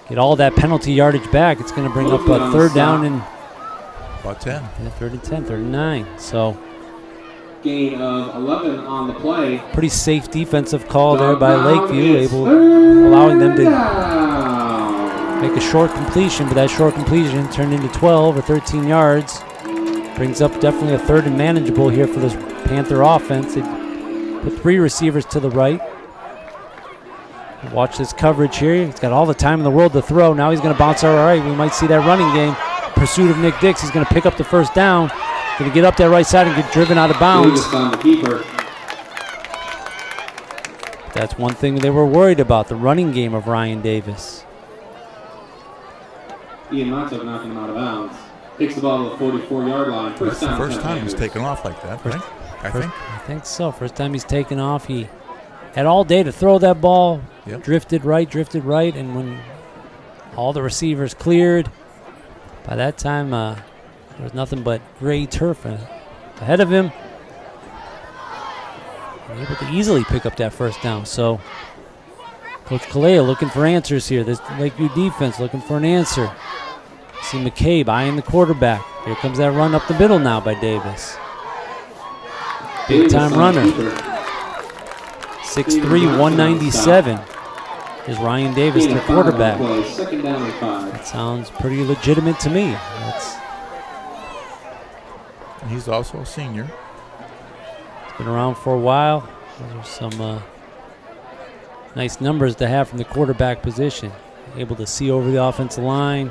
get all that penalty yardage back. It's going to bring up a 3rd down and about 10. Yeah, 3rd and 10, 3rd and 9. So gain of 11 on the play. Pretty safe defensive call there by Lakeview, allowing them to make a short completion, but that short completion turned into 12 or 13 yards. Brings up definitely a 3rd and manageable here for this Panther offense. They put 3 receivers to the right. Watch this coverage here. He's got all the time in the world to throw. Now he's going to bounce all right. We might see that running game. Pursuit of Nick Dix. He's going to pick up the 1st down. Going to get up that right side and get driven out of bounds. That's one thing they were worried about, the running game of Ryan Davis. Ian Montauk knocking him out of bounds. Takes the ball to the 44-yard line. That's the first time he's taken off like that, right? I think so. First time he's taken off. He had all day to throw that ball. Yep. Drifted right, and when all the receivers cleared, by that time there was nothing but gray turf ahead of him. Able to easily pick up that 1st down. So Coach Kalea looking for answers here. This Lakeview defense looking for an answer. See McCabe eyeing the quarterback. Here comes that run up the middle now by Davis. Big time runner. 6'3", 197 is Ryan Davis, the quarterback. Second down and 5. That sounds pretty legitimate to me. He's also a senior. He's been around for a while. Those are some nice numbers to have from the quarterback position. Able to see over the offensive line.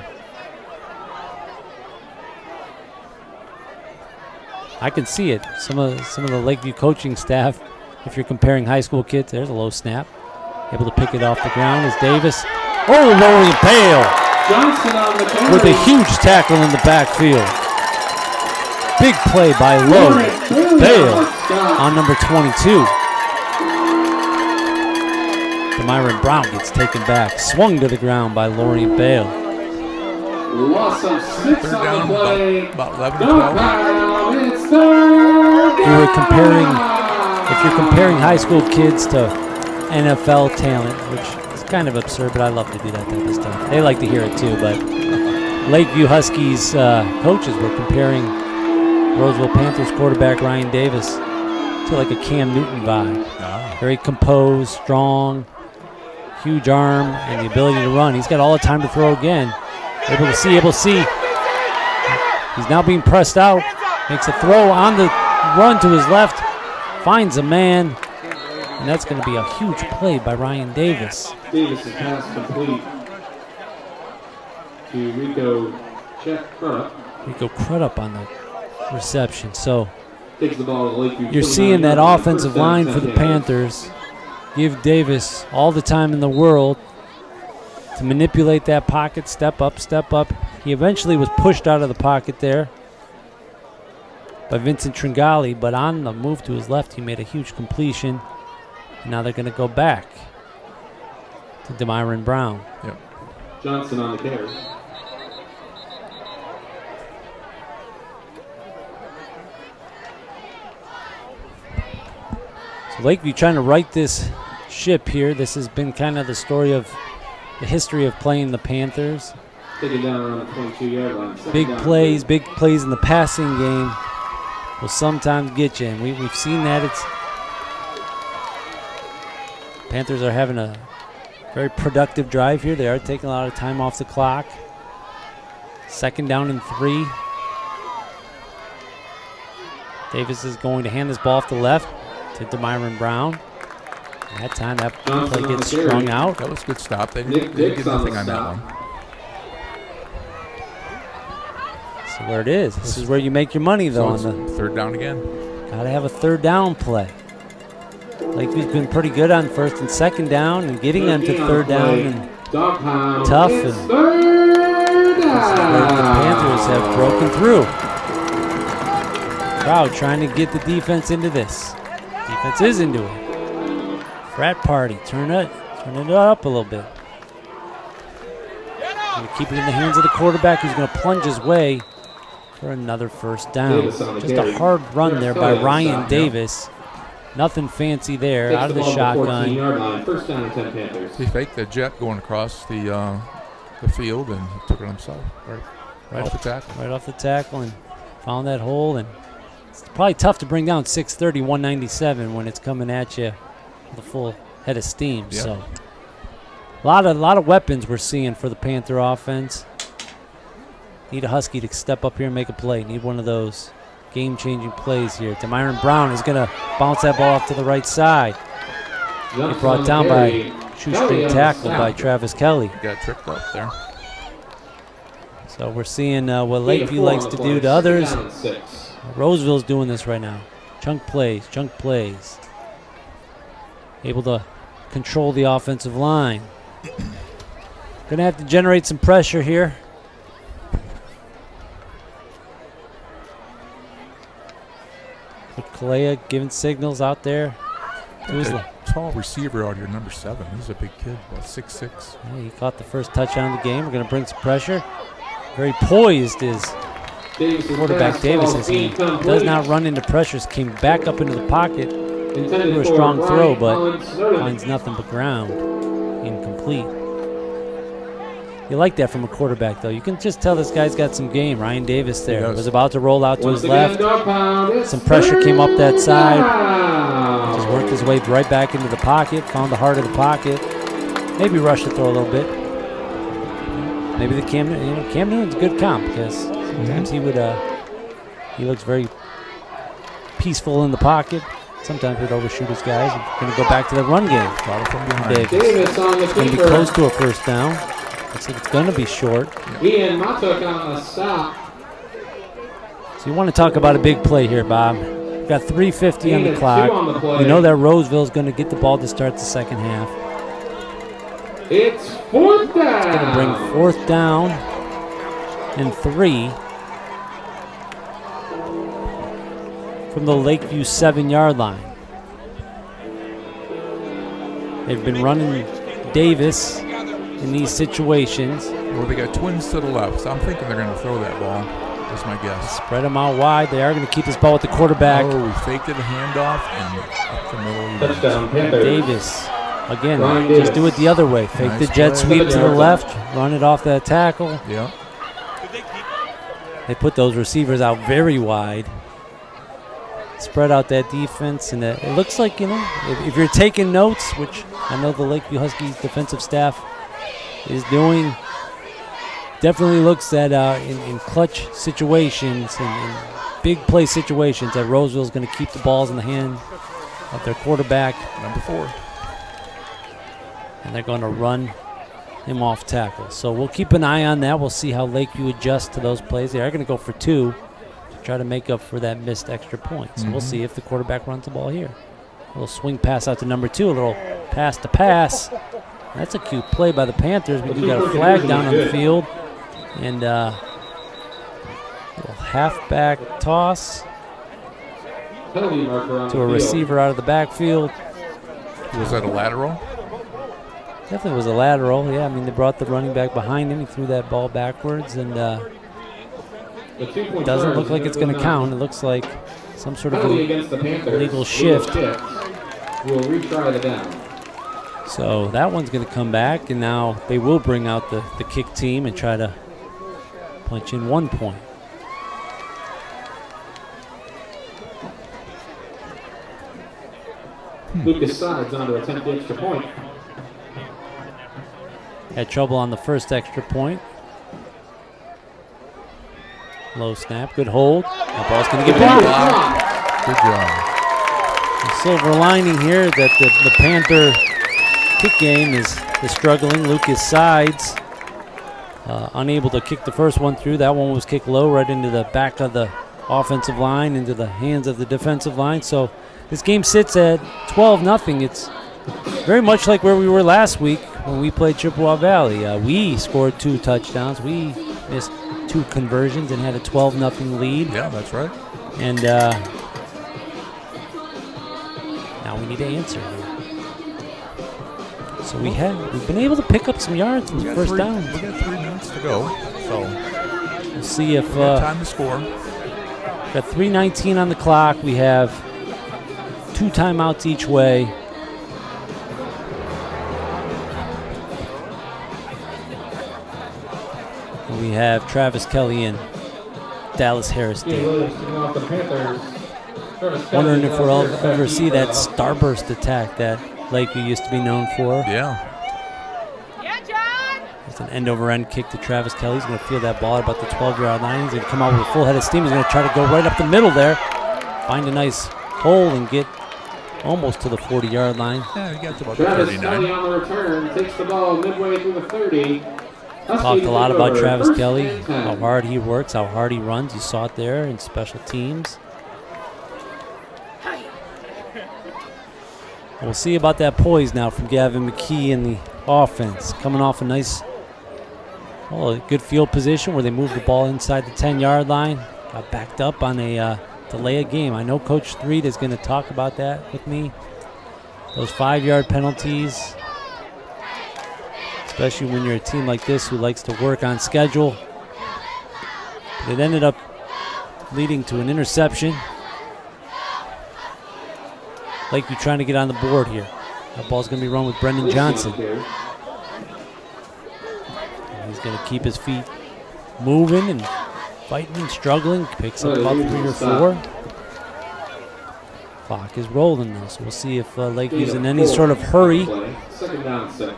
I can see it. Some of the Lakeview coaching staff, if you're comparing high school kids, there's a low snap. Able to pick it off the ground is Davis. Oh, Lorian Bale Johnson on the carry. with a huge tackle in the backfield. Big play by Lorian Bale on number 22. Demyron Brown gets taken back. Swung to the ground by Lorian Bale. Loss of 6 Third on down, the play. about 11 or No 12. foul. It's third You were down. if you're comparing high school kids to NFL talent, which is kind of absurd, but I love to do that type of stuff. They like to hear it too, but Lakeview Huskies coaches were comparing Roseville Panthers quarterback Ryan Davis to like a Cam Newton vibe. Very composed, strong, huge arm, and the ability to run. He's got all the time to throw again. Able to see. He's now being pressed out. Makes a throw on the run to his left. Finds a man. And that's going to be a huge play by Ryan Davis. Davis' pass complete to Rico Crudup. Rico Crudup on the reception. So Takes the ball to Lakeview. you're seeing that offensive line for the Panthers give Davis all the time in the world to manipulate that pocket, step up. He eventually was pushed out of the pocket there by Vincent Tringali, but on the move to his left, he made a huge completion. Now they're going to go back to Demyron Brown. Yep. Johnson on the carry. So Lakeview trying to right this ship here. This has been kind of the story of the history of playing the Panthers. Taking down around the 22-yard line. Big plays in the passing game will sometimes get you, and we've seen that. Panthers are having a very productive drive here. They are taking a lot of time off the clock. 2nd down and 3. Davis is going to hand this ball off the left to Demyron Brown. That time that play gets strung out. That was a good stop. They didn't get nothing on that one. So where it is. This is where you make your money, though. So On the third down again. gotta have a 3rd down play. Lakeview's been pretty good on 1st and 2nd down and getting them to 3rd down and tough. And this is where the Panthers have broken through. Crowd trying to get the defense into this. Defense is into it. Frat party. Turn it up a little bit. Gonna keep it in the hands of the quarterback, who's going to plunge his way for another 1st down. Just a hard run there by Ryan Davis. Nothing fancy there. Out of the shotgun. 1st down and 10 Panthers. He faked the jet going across the field and he took it himself. Right off the tackle. Right off the tackle and found that hole. And it's probably tough to bring down 630, 197 when it's coming at you with a full head of steam. Yep. So a lot of weapons we're seeing for the Panther offense. Need a Husky to step up here and make a play. Need one of those game-changing plays here. Demyron Brown is going to bounce that ball off to the right side. Get brought down by shoestring tackle by Travis Kelly. Got tricked up there. So we're seeing what Lakeview likes to do to others. Roseville's doing this right now. Chunk plays. Able to control the offensive line. Going to have to generate some pressure here. With Kalea giving signals out there. To his Tall receiver out here, number 7. He's a big kid, about 6'6". Yeah, he caught the first touchdown of the game. We're going to bring some pressure. Very poised is quarterback Davis as he does not run into pressures. Came back up into the pocket. Threw a strong throw, but finds nothing but ground. Incomplete. You like that from a quarterback, though. You can just tell this guy's got some game. Ryan Davis there He does. was about to roll out to Once his again, left. dog pound, it's Some pressure came up that side. down. Just worked his way right back into the pocket, found the heart of the pocket. Maybe rushed the throw a little bit. Maybe the Cam Newton's a good comp because sometimes he looks very peaceful in the pocket. Sometimes he'd overshoot his guys. Going to go back to the run game. Follow from behind. Davis on the It's going to be keeper. close to a first down. Looks like it's going to be short. Ian Matuk on the stop. So you want to talk about a big play here, Bob. We've got 3:50 on the Two clock. on the play. We know that Roseville's going to get the ball to start the second half. It's fourth down. Going to bring fourth down and 3 from the Lakeview 7-yard line. They've been running Davis in these situations. Well, they got twins to the left, so I'm thinking they're going to throw that ball. That's my guess. Spread them out wide. They are going to keep this ball with the quarterback. Oh, he faked it a handoff and up the middle. he went. Touchdown Panthers. Davis. Again, Ryan just Davis. do it the other way. Fake Nice the jet play. sweep to the 7 yards. left, run it off that tackle. Yeah. They put those receivers out very wide. Spread out that defense, and it looks like, if you're taking notes, which I know the Lakeview Huskies defensive staff is doing, definitely looks at in clutch situations and big play situations that Roseville's going to keep the balls in the hand of their quarterback, Number 4. and they're going to run him off tackle. So we'll keep an eye on that. We'll see how Lakeview adjusts to those plays. They are going to go for 2 to try to make up for that missed extra point. So we'll see if the quarterback runs the ball here. A little swing pass out to number 2, a little pass to pass. That's a cute play by the Panthers. We do got a flag down on the field. And a little halfback toss Penalty marker on to the a field. receiver out of the backfield. Was that a lateral? Definitely was a lateral. Yeah, I mean, they brought the running back behind him. He threw that ball backwards, and The 2-point doesn't charge look like it's going to was count. It looks like some sort of penalty a, against the Panthers. illegal shift. We'll retry the down. so that one's going to come back, and now they will bring out the kick team and try to punch in 1 point. Lucas Sides on to attempt the extra point. Had trouble on the first extra point. Low snap, good hold. That ball's going to get blocked. Good job. The silver lining here that the Panther kick game is struggling. Lucas Sides unable to kick the first one through. That one was kicked low right into the back of the offensive line, into the hands of the defensive line. So this game sits at 12-0. It's very much like where we were last week when we played Chippewa Valley. We scored 2 touchdowns. We missed 2 conversions and had a 12-0 lead. Yeah, that's right. And now we need to answer here. So we've been able to pick up some yards in the first down. We got 3 minutes to go, so We'll see if we got time to score. got 3:19 on the clock. We have 2 timeouts each way. And we have Travis Kelly and Dallas Harris Ian Day. Williams kicking off the Panthers. Travis Kelly Wondering if now we'll steps back ever see that deep. starburst attack that Lakeview used to be known for. Yeah. It's an end-over-end kick to Travis Kelly. He's going to field that ball at about the 12-yard line. He's going to come out with a full head of steam. He's going to try to go right up the middle there, find a nice hole, and get almost to the 40-yard line. Yeah, he got to about Travis 39. Kelly on the return takes the ball midway through the 30. Talked a lot about Travis First Kelly, and 10. how hard he works, how hard he runs. You saw it there in special teams. We'll see about that poise now from Gavin McKee in the offense. Coming off a good field position where they moved the ball inside the 10-yard line. Got backed up on a delay of game. I know Coach Threed is going to talk about that with me. Those 5-yard penalties, especially when you're a team like this who likes to work on schedule. It ended up leading to an interception. Lakeview trying to get on the board here. That ball's going to be run with Brendan Johnson. He's going to keep his feet moving and fighting and struggling. Picks up about 3 or 4. Clock is rolling now, so we'll see if Lakeview's in any sort of hurry. Second down, 6.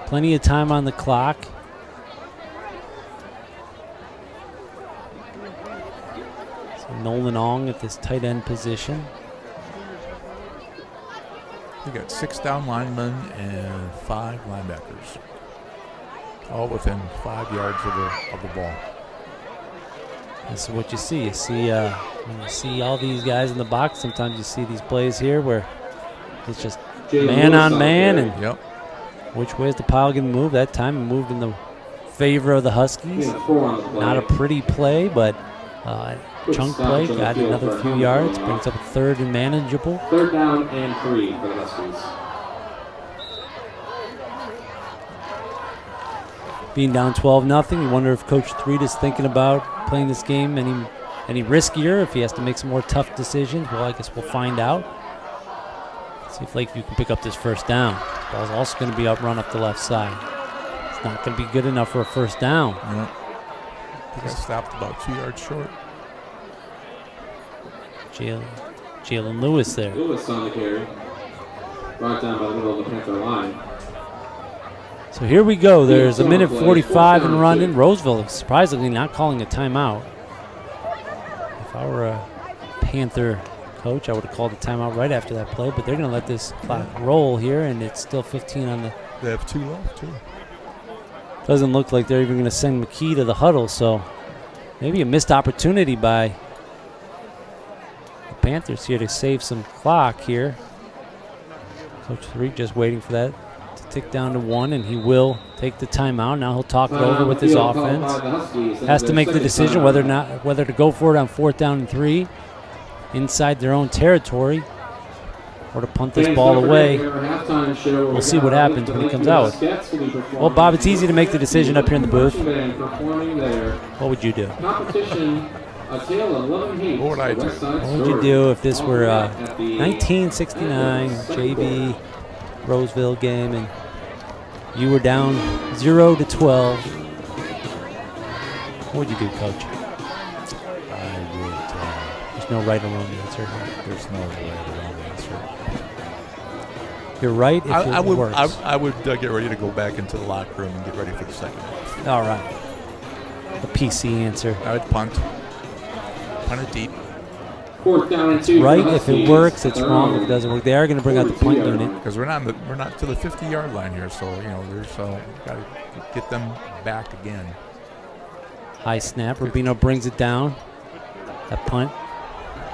Plenty of time on the clock. So Nolan Ong at this tight end position. We got 6 down linemen and 5 linebackers, all within 5 yards of the ball. This is what you see. When you see all these guys in the box, sometimes you see these plays here where it's just man on man, and which way is the pile going to move? That time it moved in the favor of the Huskies. Not a pretty play, but chunk play, got another few yards, brings up a 3rd and manageable. 3rd down and 3 for the Huskies. Being down 12-0, you wonder if Coach Threed is thinking about playing this game any riskier, if he has to make some more tough decisions. Well, I guess we'll find out. See if Lakeview can pick up this 1st down. Ball's also going to be outrun up the left side. It's not going to be good enough for a 1st down. Yep. He got stopped about 2 yards short. Jalen Lewis there. Lewis on the carry. Brought down by the middle of the Panther line. So here we go. There's a minute 45 and running. Roseville surprisingly not calling a timeout. If I were a Panther coach, I would have called a timeout right after that play, but they're going to let this clock roll here, and it's still 15 on the... They have 2 left, too. Doesn't look like they're even going to send McKee to the huddle, so maybe a missed opportunity by the Panthers here to save some clock here. Coach Threed just waiting for that to tick down to 1, and he will take the timeout. Now he'll talk it over with his offense. Has to make the decision whether to go for it on 4th down and 3 inside their own territory, or to punt this ball away. We'll see what happens when he comes out. Well, Bob, it's easy to make the decision up here in the booth. What would you do? What would I do? What would you do if this were a 1969 JV Roseville game and you were down 0-12? What would you do, Coach? I would. There's no right or wrong answer. There's no right or wrong answer. You're right if I it would. works. I would get ready to go back into the locker room and get ready for the second half. All right. A PC answer. I would punt it deep. 4th down and 2. It's right if it works. It's wrong if it doesn't work. They are going to bring out the punt unit Because we're not to the 50-yard line here, so there's got to get them back again. High snap. Rubino brings it down. That punt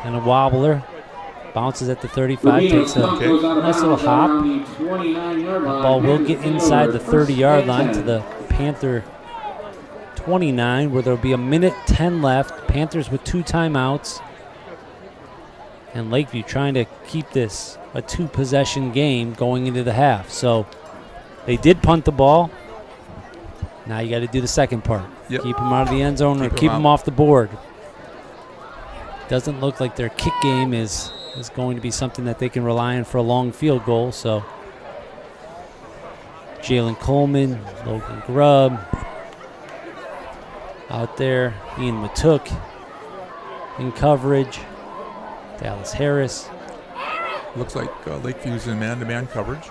and a wobbler. Bounces at the 35. Takes a nice little hop. The ball will get inside the 30-yard line to the Panther 29, where there'll be a minute 10 left. Panthers with 2 timeouts. And Lakeview trying to keep this a 2-possession game going into the half. So they did punt the ball. Now you got to do the second part. Yep. Keep them out of the end zone or keep them off the board. Doesn't look like their kick game is going to be something that they can rely on for a long field goal. So Jalen Coleman, Logan Grubb out there. Ian Matook in coverage. Dallas Harris. Looks like Lakeview's in man-to-man coverage.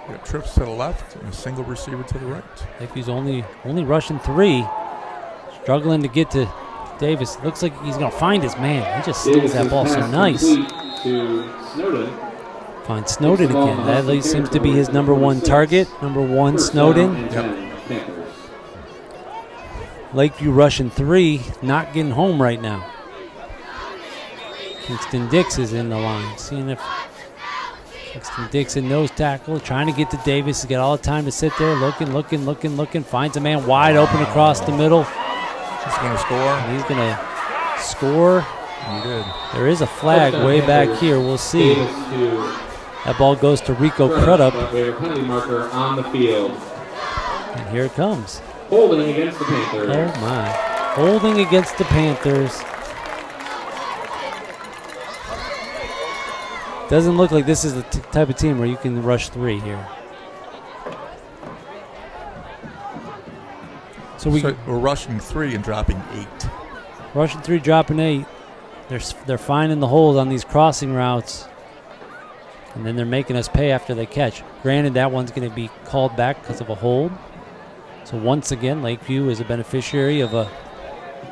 We got trips to the left and a single receiver to the right. Lakeviews only rushing 3. Struggling to get to Davis. Looks like he's going to find his man. He just steals that ball so nice. Finds Snowden again. That at least seems to be his number 1 target. Number 1, Snowden. Yep. Lakeview rushing 3, not getting home right now. Kingston Dix is in the line. Seeing if Kingston Dix in nose tackle, trying to get to Davis. He's got all the time to sit there, looking. Finds a man wide open across the middle. He's going to score. He's going to score. He did. There is a flag way back here. We'll see. That ball goes to Rico Crudup. Penalty marker on the field. And here it comes. Holding against the Panthers. Oh, my. Holding against the Panthers. Doesn't look like this is the type of team where you can rush 3 here. So we're rushing 3 and dropping 8. Rushing 3, dropping 8. They're finding the holes on these crossing routes, and then they're making us pay after they catch. Granted, that one's going to be called back because of a hold. So once again, Lakeview is a beneficiary of a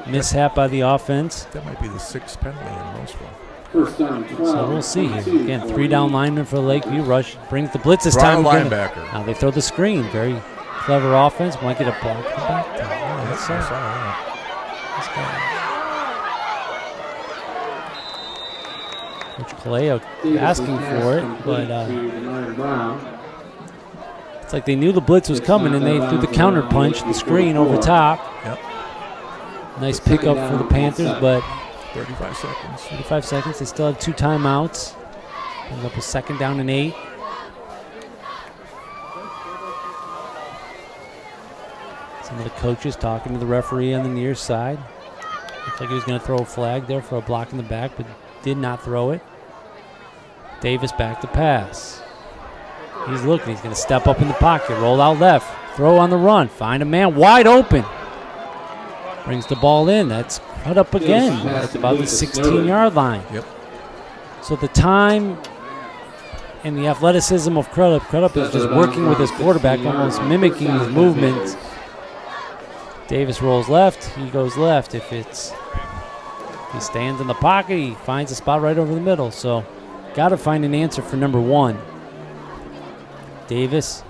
mishap by the offense. That might be the 6th penalty in Roseville. First down, 12. So we'll see here. Again, 3 down linemen for Lakeview. Rush brings the blitz this time. Linebacker. Now they throw the screen. Very clever offense. Might get a block. Coach Kaleo asking for it, but it's like they knew the blitz was coming and they threw the counter punch, the screen over top. Yep. Nice pickup for the Panthers, but 35 seconds. 35 seconds. They still have 2 timeouts. Brings up a 2nd down and 8. Some of the coaches talking to the referee on the near side. Looks like he was going to throw a flag there for a block in the back, but did not throw it. Davis back to pass. He's looking. He's going to step up in the pocket, roll out left, throw on the run, find a man wide open. Brings the ball in. That's cut up again. That's about the 16-yard line. Yep. So the time and the athleticism of Crudup. Crudup is just working with his quarterback, almost mimicking his movements. Davis rolls left. He goes left. If he stands in the pocket, he finds a spot right over the middle. So got to find an answer for number 1. Davis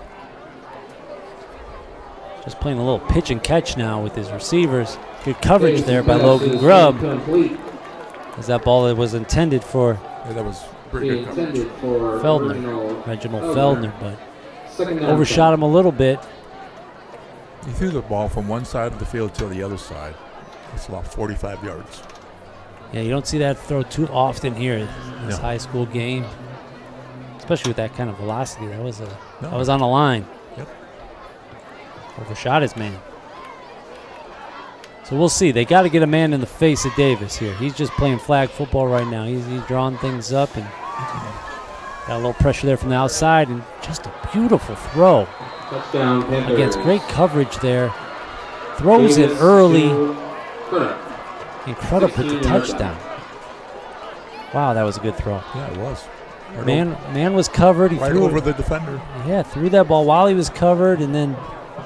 just playing a little pitch and catch now with his receivers. Good coverage there by Logan Grubb. As that ball was intended for that was pretty good coverage. Reginald Feldner, but overshot him a little bit. He threw the ball from one side of the field to the other side. It's about 45 yards. Yeah, you don't see that throw too often here in this high school game, especially with that kind of velocity. That was on the line. Yep. Overshot his man. So we'll see. They got to get a man in the face of Davis here. He's just playing flag football right now. He's drawing things up and got a little pressure there from the outside, and just a beautiful throw. Touchdown, Panthers. Against great coverage there. Throws it early. Incredible with the touchdown. Wow, that was a good throw. Yeah, it was. Man was covered. He threw over the defender. Yeah, threw that ball while he was covered, and then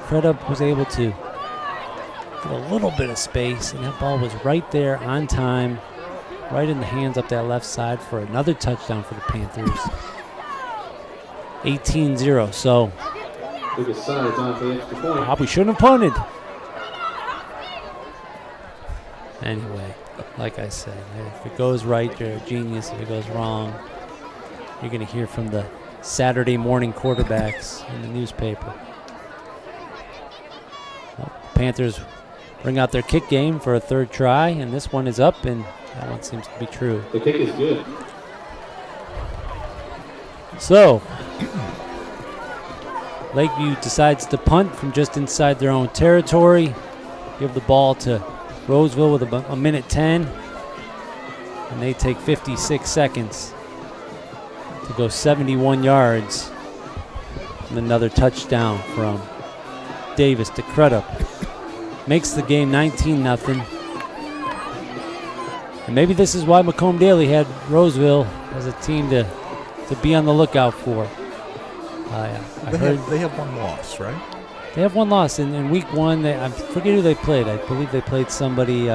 Crudup was able to get a little bit of space, and that ball was right there on time, right in the hands up that left side for another touchdown for the Panthers. 18-0. So we shouldn't have punted. Anyway, like I said, if it goes right, you're a genius. If it goes wrong, you're going to hear from the Saturday morning quarterbacks in the newspaper. Well, Panthers bring out their kick game for a 3rd try, and this one is up, and that one seems to be true. The kick is good. So, Lakeview decides to punt from just inside their own territory, give the ball to Roseville with about a minute 10, and they take 56 seconds to go 71 yards, and another touchdown from Davis to Crudup. Makes the game 19-0. And maybe this is why Macomb Daly had Roseville as a team to be on the lookout for. They have one loss, right? They have one loss in week 1. I forget who they played. I believe they played somebody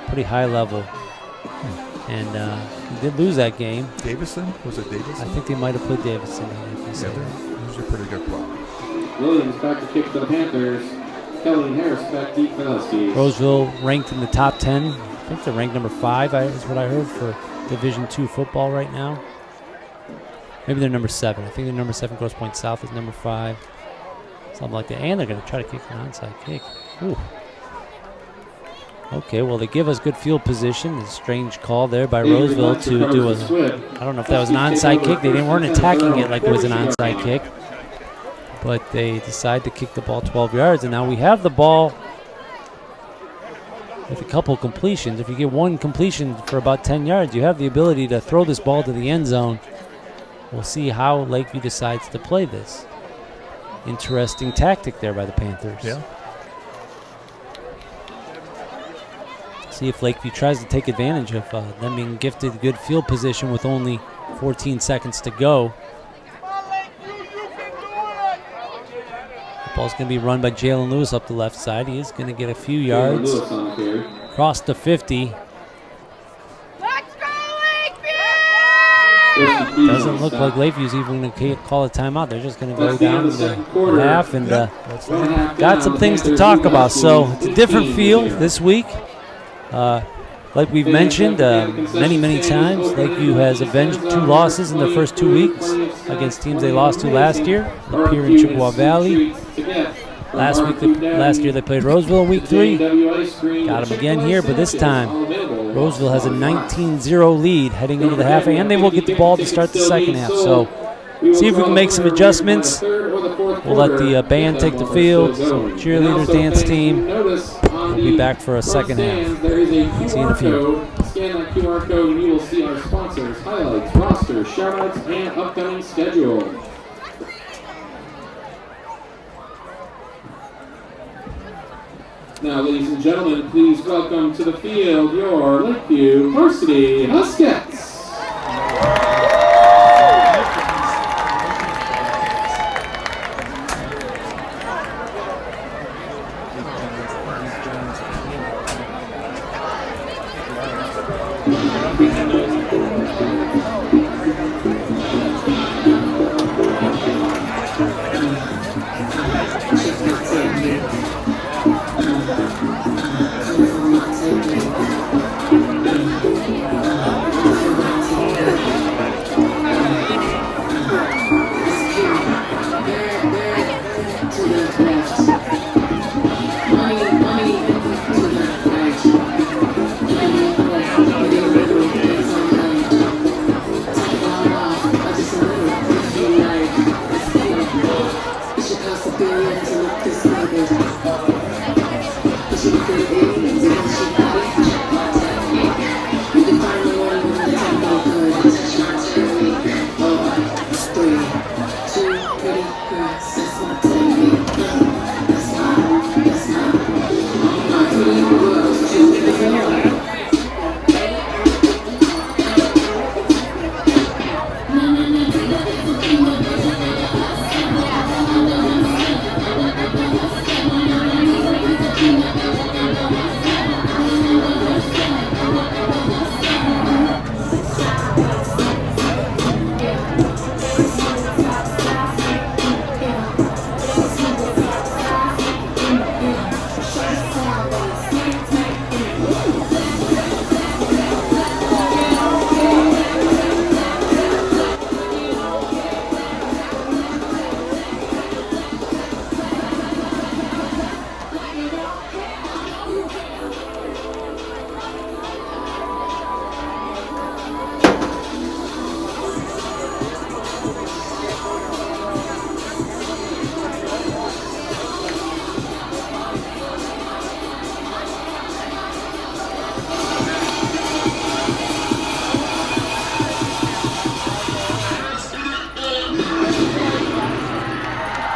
pretty high level, and they did lose that game. Davison? Was it Davison? I think they might have played Davison. They're usually pretty good club. Williams back to kick for the Panthers. Kelly and Harris back deep for the Huskies. Roseville ranked in the top 10. I think they're ranked number 5. Is what I heard for Division II football right now. Maybe they're number 7. I think they're number 7. Grosse Pointe South is number 5. Something like that. And they're going to try to kick an onside kick. Ooh. Okay, well, they give us good field position. A strange call there by Roseville to do a, I don't know if that was an onside kick. They weren't attacking it like it was an onside kick. But they decide to kick the ball 12 yards, and now we have the ball with a couple completions. If you get one completion for about 10 yards, you have the ability to throw this ball to the end zone. We'll see how Lakeview decides to play this. Interesting tactic there by the Panthers. Yeah. See if Lakeview tries to take advantage of them being gifted good field position with only 14 seconds to go. The ball's going to be run by Jalen Lewis up the left side. He is going to get a few yards. Across the 50. Doesn't look like Lakeview's even going to call a timeout. They're just going to go down to the half and got some things to talk about. So it's a different feel this week. Like we've mentioned many times, Lakeview has avenged 2 losses in the first 2 weeks against teams they lost to last year, Lapeer and Chippewa Valley. Last year they played Roseville week 3. Got them again here, but this time Roseville has a 19-0 lead heading into the half, and they will get the ball to start the second half. So see if we can make some adjustments. We'll let the band take the field, so cheerleaders, dance team. We'll be back for a second half. See you in a few. Scan that QR code and you will see our sponsors, highlights, roster, shoutouts, and upcoming schedule. Now, ladies and gentlemen, please welcome to the field your Lakeview Varsity Huskies.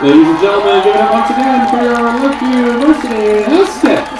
Ladies and gentlemen, give it up once again for your Lakeview Varsity Huskies.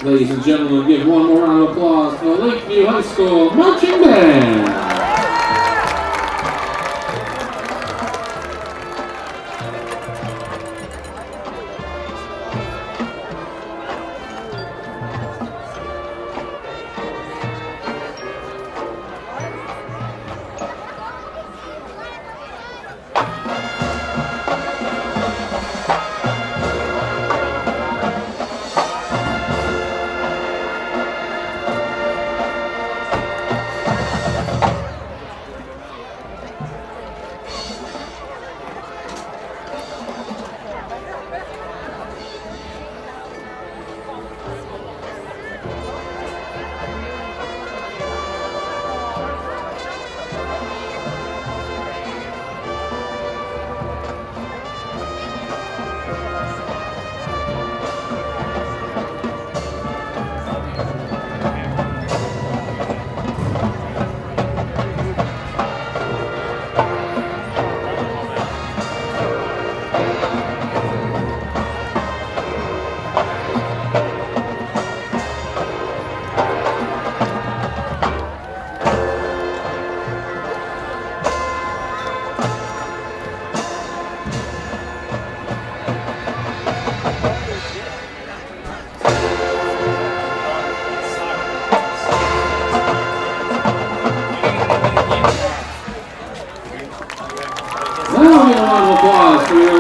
Ladies and gentlemen, give one more round of applause to the Lakeview High School Marching Band.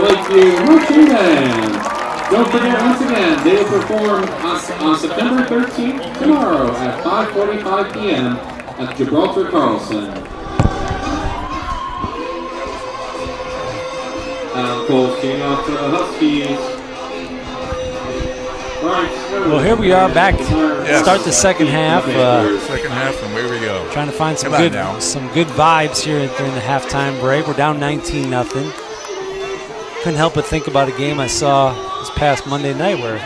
Lakeview Marching Band. Don't forget, once again, they will perform on September 13th, tomorrow at 5:45 p.m. at Gibraltar Carlson. Alan Cole's team off to the Huskies. Well, here we are back to start the second half. Second half, and away we go. Trying to find some good vibes here during the halftime break. We're down 19-0. Couldn't help but think about a game I saw this past Monday night where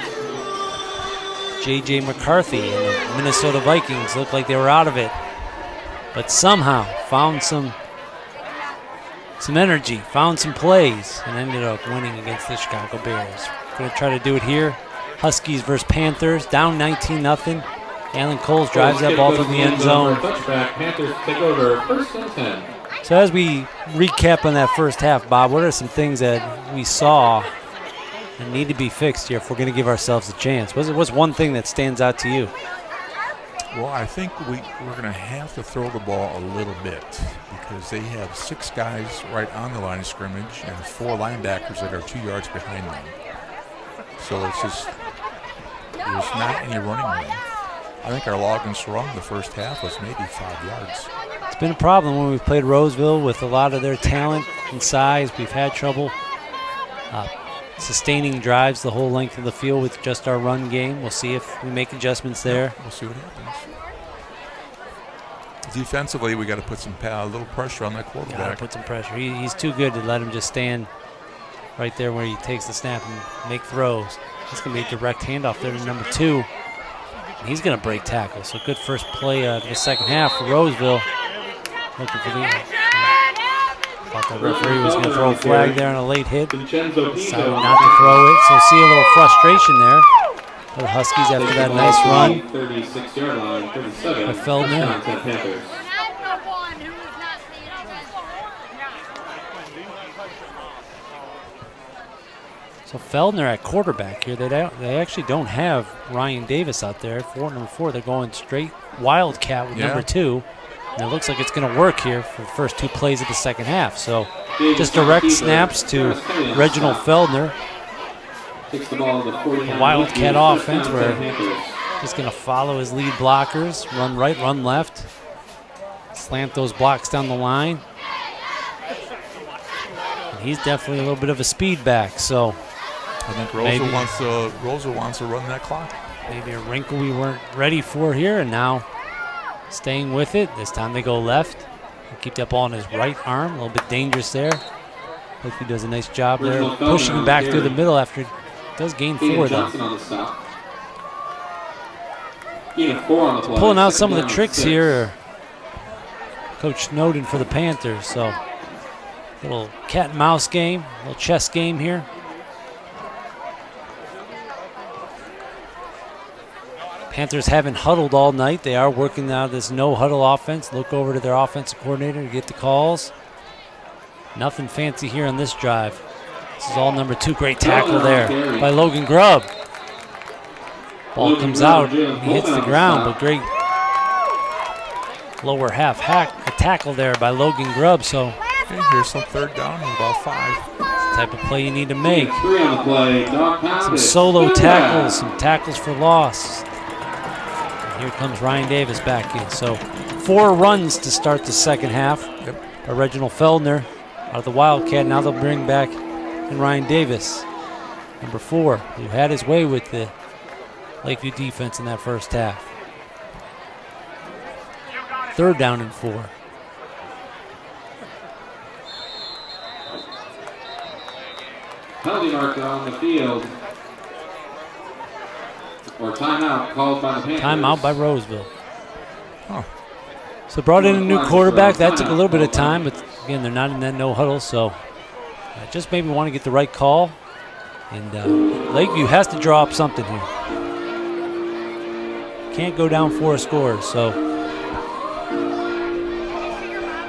J.J. McCarthy and the Minnesota Vikings looked like they were out of it, but somehow found some energy, found some plays, and ended up winning against the Chicago Bears. Going to try to do it here. Huskies versus Panthers, down 19-0. Alan Coles drives that ball from the end zone. Panthers take over, 1st and 10. So as we recap on that first half, Bob, what are some things that we saw that need to be fixed here if we're going to give ourselves a chance? What's one thing that stands out to you? Well, I think we're going to have to throw the ball a little bit because they have 6 guys right on the line of scrimmage and 4 linebackers that are 2 yards behind them. So it's just, there's not any running room. I think our log and run the first half was maybe 5 yards. It's been a problem when we've played Roseville with a lot of their talent and size. We've had trouble sustaining drives the whole length of the field with just our run game. We'll see if we make adjustments there. We'll see what happens. Defensively, we got to put a little pressure on that quarterback. Got to put some pressure. He's too good to let him just stand right there where he takes the snap and make throws. It's going to be a direct handoff there to number 2. And he's going to break tackle. So good first play of the second half for Roseville. Looking for the thought the referee was going to throw a flag there on a late hit. Decided not to throw it. So see a little frustration there. The Huskies after that nice run 36-yard line, 37. by Feldner. Panthers. So Feldner at quarterback here. They actually don't have Ryan Davis out there. Number 4, they're going straight Wildcat with number 2. And it looks like it's going to work here for the first 2 plays of the second half. So just direct snaps to Reginald Feldner. The Wildcat offense where he's going to follow his lead blockers, run right, run left, slant those blocks down the line. And he's definitely a little bit of a speed back. So I think Rosa wants to run that clock. Maybe a wrinkle we weren't ready for here, and now staying with it. This time they go left. He'll keep that ball on his right arm. A little bit dangerous there. Hope he does a nice job there, pushing him back through the middle after he does gain 4 though. Pulling out some of the tricks here, Coach Snowden for the Panthers. So little cat and mouse game, little chess game here. Panthers haven't huddled all night. They are working out this no-huddle offense. Look over to their offensive coordinator to get the calls. Nothing fancy here on this drive. This is all number 2. Great tackle there by Logan Grubb. Ball comes out. He hits the ground, but great lower half tackle there by Logan Grubb. So here's some third down and about 5. Type of play you need to make. Some solo tackles, some tackles for loss. Here comes Ryan Davis back in. So 4 runs to start the second half by Reginald Feldner out of the Wildcat. Now they'll bring back in Ryan Davis, number 4, who had his way with the Lakeview defense in that first half. 3rd down and 4. Penalty marker on the field. Or timeout called by the Panthers. Timeout by Roseville. So brought in a new quarterback. That took a little bit of time, but again, they're not in that no huddle, so just maybe want to get the right call. And Lakeview has to draw up something here. Can't go down 4 scores, so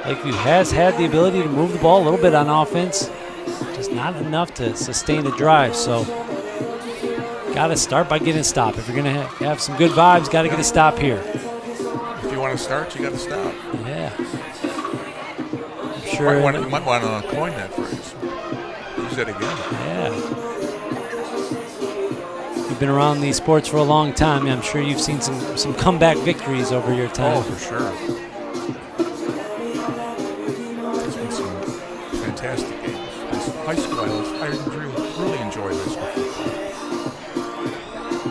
Lakeview has had the ability to move the ball a little bit on offense, just not enough to sustain a drive. So got to start by getting a stop. If you're going to have some good vibes, got to get a stop here. If you want to start, you got to stop. Yeah. I'm sure. You might want to coin that phrase. use that again. Yeah. You've been around these sports for a long time. I'm sure you've seen some comeback victories over your time. Oh, for sure. There's been some fantastic games. High school, I really enjoy this.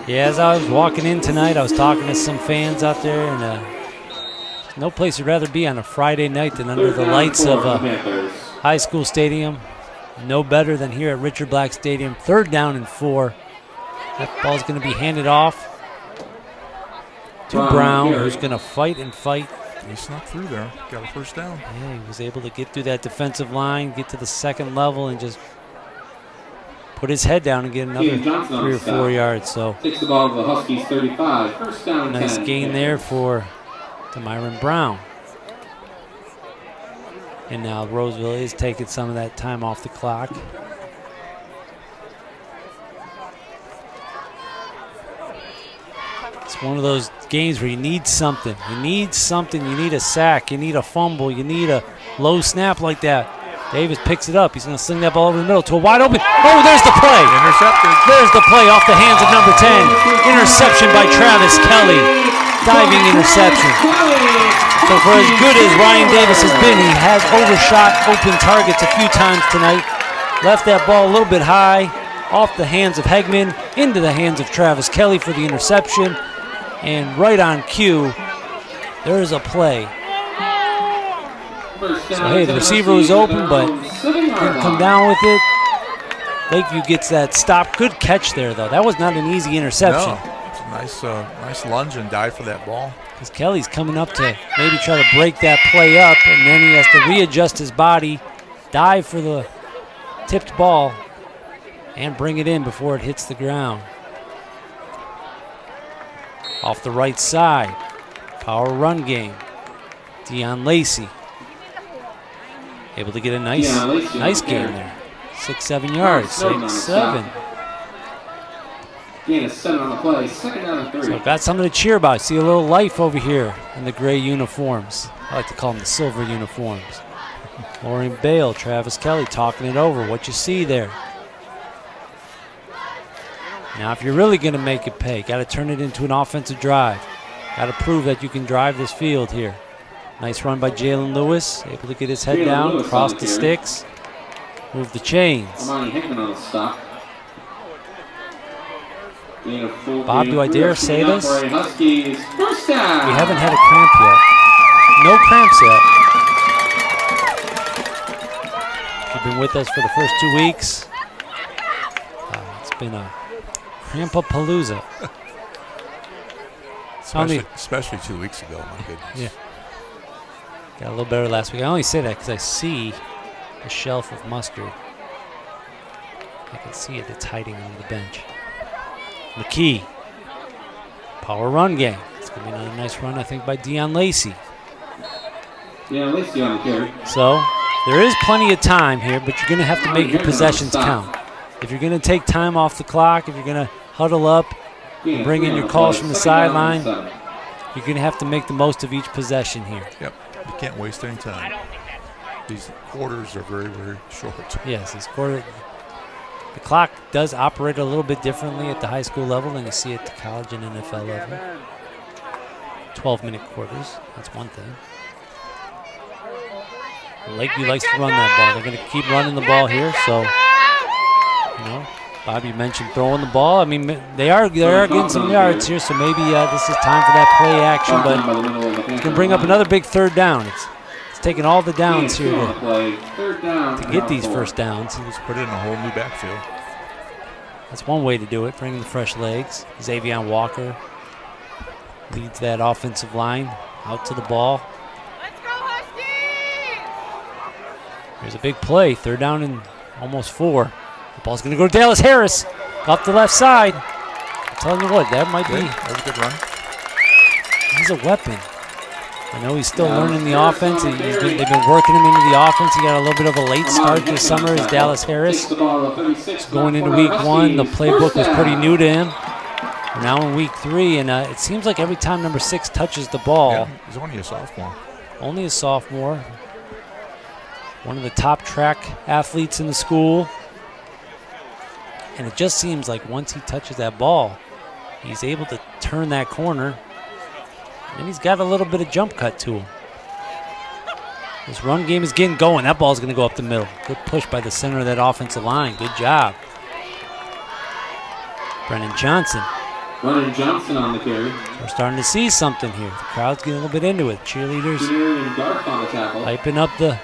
Yeah, as I was walking in tonight, I was talking to some fans out there, and no place would rather be on a Friday night than under the lights of a high school stadium. No better than here at Richard Black Stadium. 3rd down and 4. That ball's going to be handed off to Brown, who's going to fight and fight. He snuck through there. Got a first down. Yeah, he was able to get through that defensive line, get to the 2nd level, and just put his head down and get another 3 or 4 yards. So takes the ball to the Huskies 35. First down. Nice gain there for Myron Brown. And now Roseville is taking some of that time off the clock. It's one of those games where you need something. You need something. You need a sack. You need a fumble. You need a low snap like that. Davis picks it up. He's going to sling that ball over the middle to a wide open. Oh, there's the play. Intercepted. There's the play off the hands of number 10. Interception by Travis Kelly. Diving interception. So for as good as Ryan Davis has been, he has overshot open targets a few times tonight. Left that ball a little bit high, off the hands of Hegman, into the hands of Travis Kelly for the interception. And right on cue, there is a play. So hey, the receiver was open, but couldn't come down with it. Lakeview gets that stop. Good catch there, though. That was not an easy interception. No, it's a nice lunge and dive for that ball. Because Kelly's coming up to maybe try to break that play up, and then he has to readjust his body, dive for the tipped ball, and bring it in before it hits the ground. Off the right side, power run game. Deion Lacey able to get a nice game there. 6-7 yards. 6-7. Gain of 7 on the play. 2nd down and 3. So got something to cheer about. See a little life over here in the gray uniforms. I like to call them the silver uniforms. Maureen Bale, Travis Kelly talking it over. What you see there. Now, if you're really going to make it pay, got to turn it into an offensive drive. Got to prove that you can drive this field here. Nice run by Jalen Lewis, able to get his head down, cross the sticks, move the chains. Armani Hickman on the stop. Bob, do I dare say this? Huskies, first down. We haven't had a cramp yet. No cramps yet. You've been with us for the first 2 weeks. It's been a crampapalooza. Especially 2 weeks ago, my goodness. Yeah. Got a little better last week. I only say that because I see a shelf of mustard. I can see it. It's hiding under the bench. McKee. Power run game. It's going to be another nice run, I think, by Deion Lacey. Deion Lacey on the carry. So there is plenty of time here, but you're going to have to make your possessions count. If you're going to take time off the clock, if you're going to huddle up and bring in your calls from the sideline, you're going to have to make the most of each possession here. Yep. You can't waste any time. These quarters are very, very short. Yes, these quarters. The clock does operate a little bit differently at the high school level than you see at the college and NFL level. 12-minute quarters, that's one thing. Lakeview likes to run that ball. They're going to keep running the ball here, so, you know, Bobby mentioned throwing the ball. I mean, they are getting some yards here, so maybe this is time for that play action, but it's going to bring up another big 3rd down. It's taking all the downs here to get these first downs. Let's put it in a whole new backfield. That's one way to do it, bringing the fresh legs. Xavier Walker leads that offensive line out to the ball. Let's go, Huskies! There's a big play, 3rd down and almost 4. The ball's going to go to Dallas Harris off the left side. I'm telling you what, that might be. That was a good run. He's a weapon. I know he's still learning the offense. They've been working him into the offense. He got a little bit of a late start this summer as Dallas Harris. Going into week 1, the playbook was pretty new to him. We're now in week 3, and it seems like every time number 6 touches the ball. Yeah, he's only a sophomore. Only a sophomore. One of the top track athletes in the school. And it just seems like once he touches that ball, he's able to turn that corner. And he's got a little bit of jump cut to him. This run game is getting going. That ball's going to go up the middle. Good push by the center of that offensive line. Good job. Brennan Johnson. Brennan Johnson on the carry. We're starting to see something here. The crowd's getting a little bit into it. Cheerleaders And Garth on the tackle. hyping up the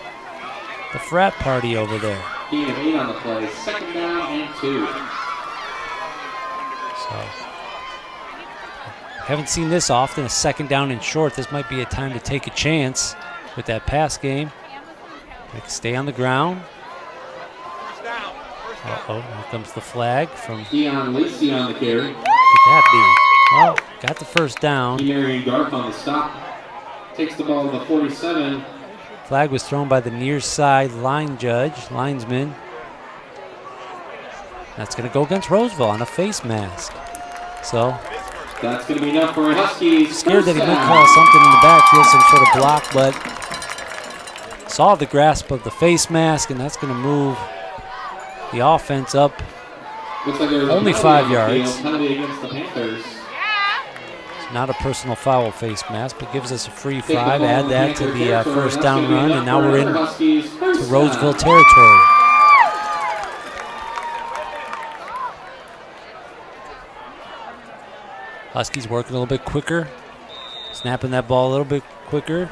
frat party over there. Gain of 8 on the play. 2nd down and 2. So, haven't seen this often. A 2nd down and short. This might be a time to take a chance with that pass game. They can stay on the ground. Uh-oh, here comes the flag from Dion Lacey on the carry. Could that be? Well, got the 1st down. And Garth on the stop. Takes the ball to the 47. Flag was thrown by the near side linesman. That's going to go against Roseville on a face mask. So, That's going to be enough for a Huskies. scared that he might down. call something in the backfield, some sort of block, but saw the grasp of the face mask, and that's going to move the offense up. Looks like there's Only a 5 penalty on the yards. field, penalty against the Panthers. It's not a personal foul face mask, but gives us a free Take the 5. ball Add in that Panther to the territory. 1st That's down gonna be run, enough and now for we're another in Huskies to first Roseville down. territory. Huskies working a little bit quicker, snapping that ball a little bit quicker,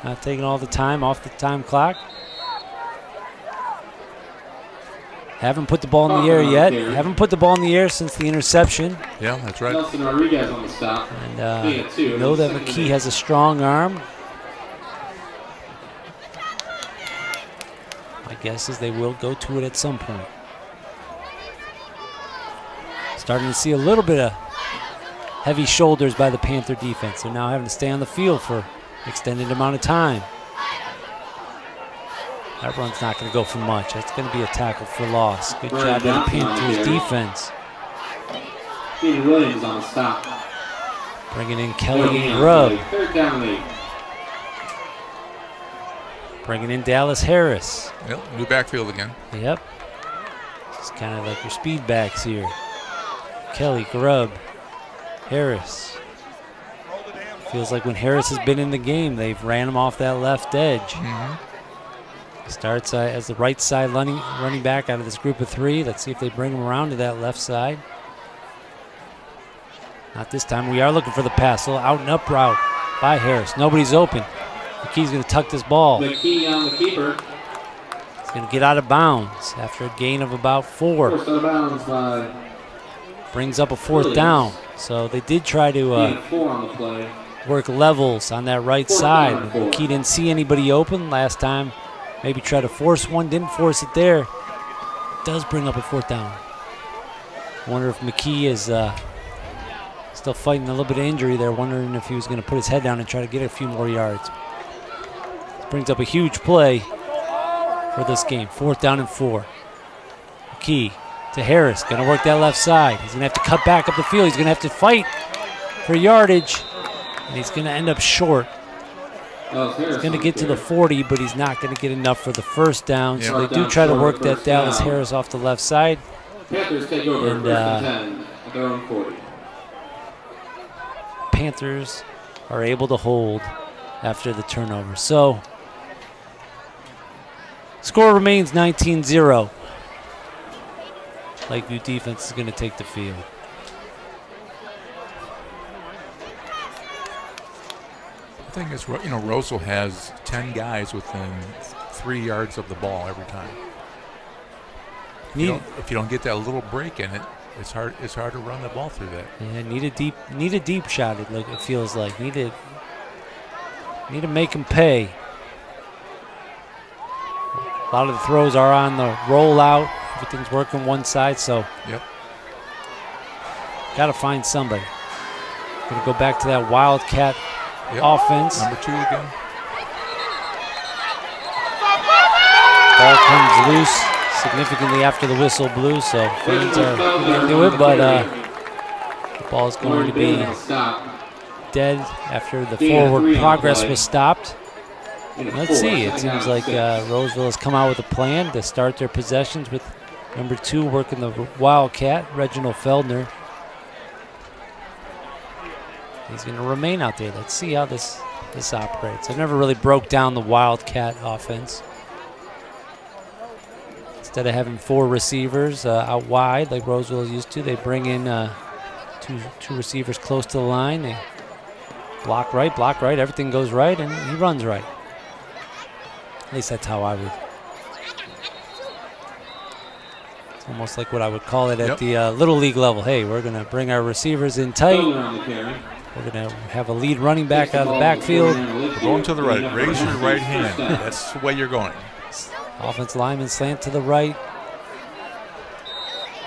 not taking all the time off the time clock. Haven't put the ball in the air yet. Haven't put the ball in the air since the interception. Yeah, that's right. Nelson Rodriguez on the stop. And you know that McKee has a strong arm. My guess is they will go to it at some point. Starting to see a little bit of heavy shoulders by the Panther defense. They're now having to stay on the field for an extended amount of time. That run's not going to go for much. That's going to be a tackle for loss. Good job by the Panthers defense. Dean Williams on the stop. Bringing in Kelly and Grubb. 3rd down lead. Bringing in Dallas Harris. Yep, new backfield again. Yep. It's kind of like your speed backs here. Kelly, Grubb, Harris. Feels like when Harris has been in the game, they've ran him off that left edge. Starts as the right side running back out of this group of 3. Let's see if they bring him around to that left side. Not this time. We are looking for the pass. A little out and up route by Harris. Nobody's open. McKee's going to tuck this ball. McKee on the keeper. He's going to get out of bounds after a gain of about 4. Forced out of bounds by Brings up a 4th down. So they did try to Gain of 4 on the play. work levels on that right 4th side. down and 4. McKee didn't see anybody open last time. Maybe try to force one, didn't force it there. Does bring up a 4th down. Wonder if McKee is still fighting a little bit of injury there, wondering if he was going to put his head down and try to get a few more yards. Brings up a huge play for this game. 4th down and 4. McKee to Harris, going to work that left side. He's going to have to cut back up the field. He's going to have to fight for yardage, and he's going to end up short. He's going to get to the 40, but he's not going to get enough for the 1st down. Yeah. So they do try to work that Dallas Harris off the left side. Panthers take over. And, 1st and 10 at their own 40. Panthers are able to hold after the turnover. So score remains 19-0. Lakeview defense is going to take the field. The thing is, Roseville has 10 guys within 3 yards of the ball every time. If you don't get that little break in it, it's hard to run the ball through that. Yeah, need a deep shot. It feels like need to make him pay. A lot of the throws are on the rollout. Everything's working one side, so Yep. got to find somebody. Going to go back to that Wildcat offense. Number 2 again. Ball comes loose significantly after the whistle blew, so fans are into it, but the ball is going to be dead after the forward progress was stopped. Let's see. It seems like Roseville has come out with a plan to start their possessions with Number 2 working the Wildcat, Reginald Feldner. He's going to remain out there. Let's see how this operates. I never really broke down the Wildcat offense. Instead of having 4 receivers out wide like Roseville used to, they bring in two receivers close to the line. They block right, everything goes right, and he runs right. At least that's how I would. It's almost like what I would call it at the Little League level. Hey, we're going to bring our receivers in tight. We're going to have a lead running back out of the backfield. We're going to the right. Raise your right hand. That's the way you're going. Offensive lineman slant to the right.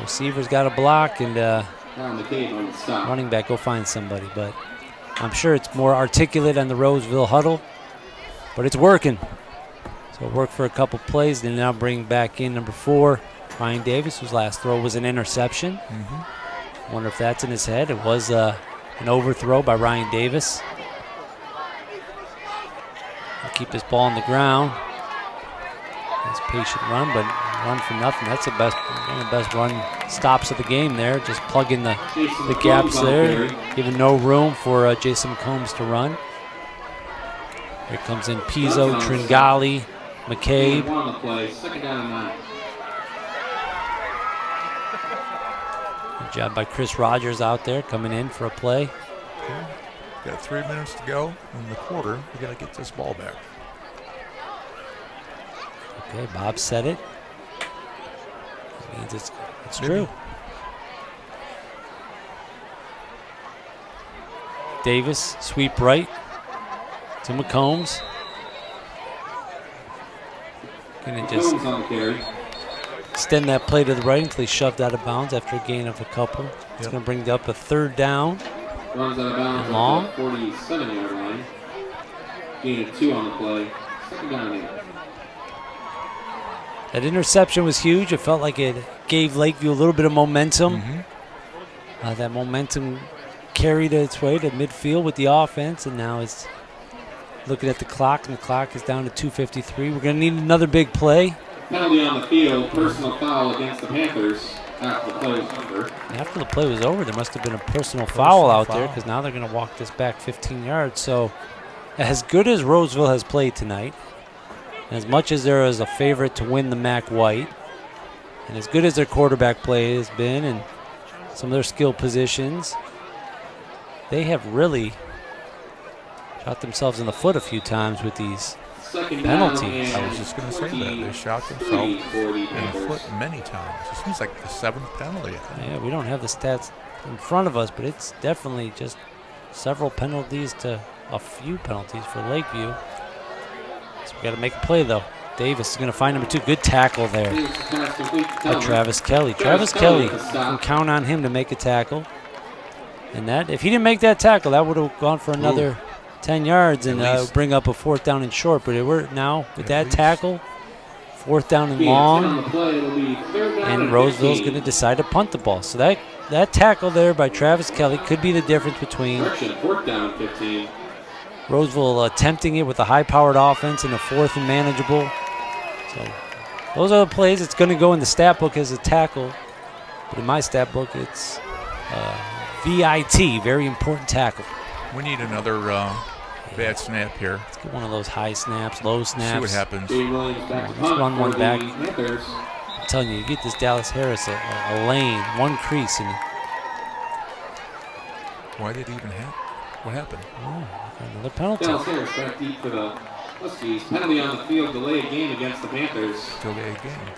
Receiver's got a block, and running back go find somebody. But I'm sure it's more articulate on the Roseville huddle. But it's working. So it worked for a couple plays. Then now bring back in number 4, Ryan Davis, whose last throw was an interception. Wonder if that's in his head. It was an overthrow by Ryan Davis. He'll keep this ball on the ground. Nice patient run, but run for nothing. That's one of the best run stops of the game there. Just plugging the gaps there, giving no room for Jason Combs to run. Here comes in Pizzo, Tringali, McCabe. Good job by Chris Rogers out there coming in for a play. Got 3 minutes to go in the quarter. We got to get this ball back. Okay, Bob said it. That means it's true. Davis, sweep right to McCombs. Gonna just extend that play to the right until he's shoved out of bounds after a gain of a couple. It's gonna bring up a 3rd down. Runs out of bounds long. at the 47-yard line. Gain of 2 on the play. 2nd down and 8. That interception was huge. It felt like it gave Lakeview a little bit of momentum. That momentum carried its way to midfield with the offense, and now it's looking at the clock, and the clock is down to 2:53. We're going to need another big play. Penalty on the field, personal foul against the Panthers after the play was over. After the play was over, there must have been a personal foul out there, because now they're going to walk this back 15 yards. So as good as Roseville has played tonight, as much as they're as a favorite to win the MAC White, and as good as their quarterback play has been and some of their skill positions, they have really shot themselves in the foot a few times with these penalties. I was just going to say that. They shot themselves in the foot many times. It seems like the 7th penalty. Yeah, we don't have the stats in front of us, but it's definitely just several penalties to a few penalties for Lakeview. So we got to make a play, though. Davis is going to find number 2. Good tackle there by Travis Kelly. Travis Kelly, you can count on him to make a tackle. And that, if he didn't make that tackle, that would have gone for another 10 yards and bring up a 4th down and short. But we're now with that tackle, 4th down and long, and Roseville's going to decide to punt the ball. So that tackle there by Travis Kelly could be the difference between Roseville attempting it with a high-powered offense in a 4th and manageable. So those are the plays. It's going to go in the stat book as a tackle, but in my stat book, it's VIT, very important tackle. We need another bad snap here. Let's get one of those high snaps, low snaps. See what happens. Let's run one back. I'm telling you, you get this Dallas Harris a lane, one crease, and why did it even happen? What happened? Oh, another penalty. Dallas Harris back deep for the Huskies. Penalty on the field, delay a game against the Panthers. Delay a game.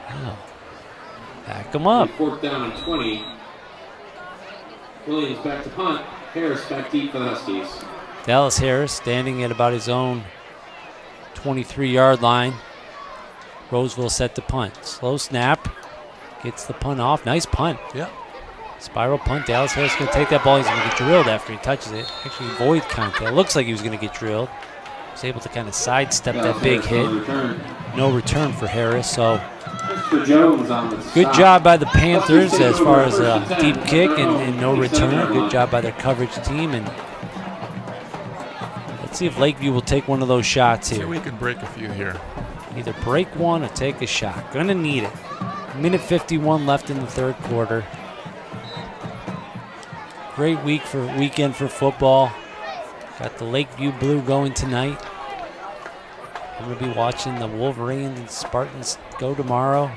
Wow. Back them up. 4th down and 20. Williams back to punt. Harris back deep for the Huskies. Dallas Harris standing at about his own 23-yard line. Roseville set to punt. Slow snap. Gets the punt off. Nice punt. Yeah. Spiral punt. Dallas Harris going to take that ball. He's going to get drilled after he touches it. Actually, void contact. It looks like he was going to get drilled. Was able to kind of sidestep that big hit. No return for Harris. So good job by the Panthers as far as a deep kick and no return. Good job by their coverage team. And let's see if Lakeview will take one of those shots See here. if we can break a few here. Either break one or take a shot. Gonna need it. Minute 51 left in the third quarter. Great weekend for football. Got the Lakeview Blue going tonight. I'm gonna be watching the Wolverines and Spartans go tomorrow.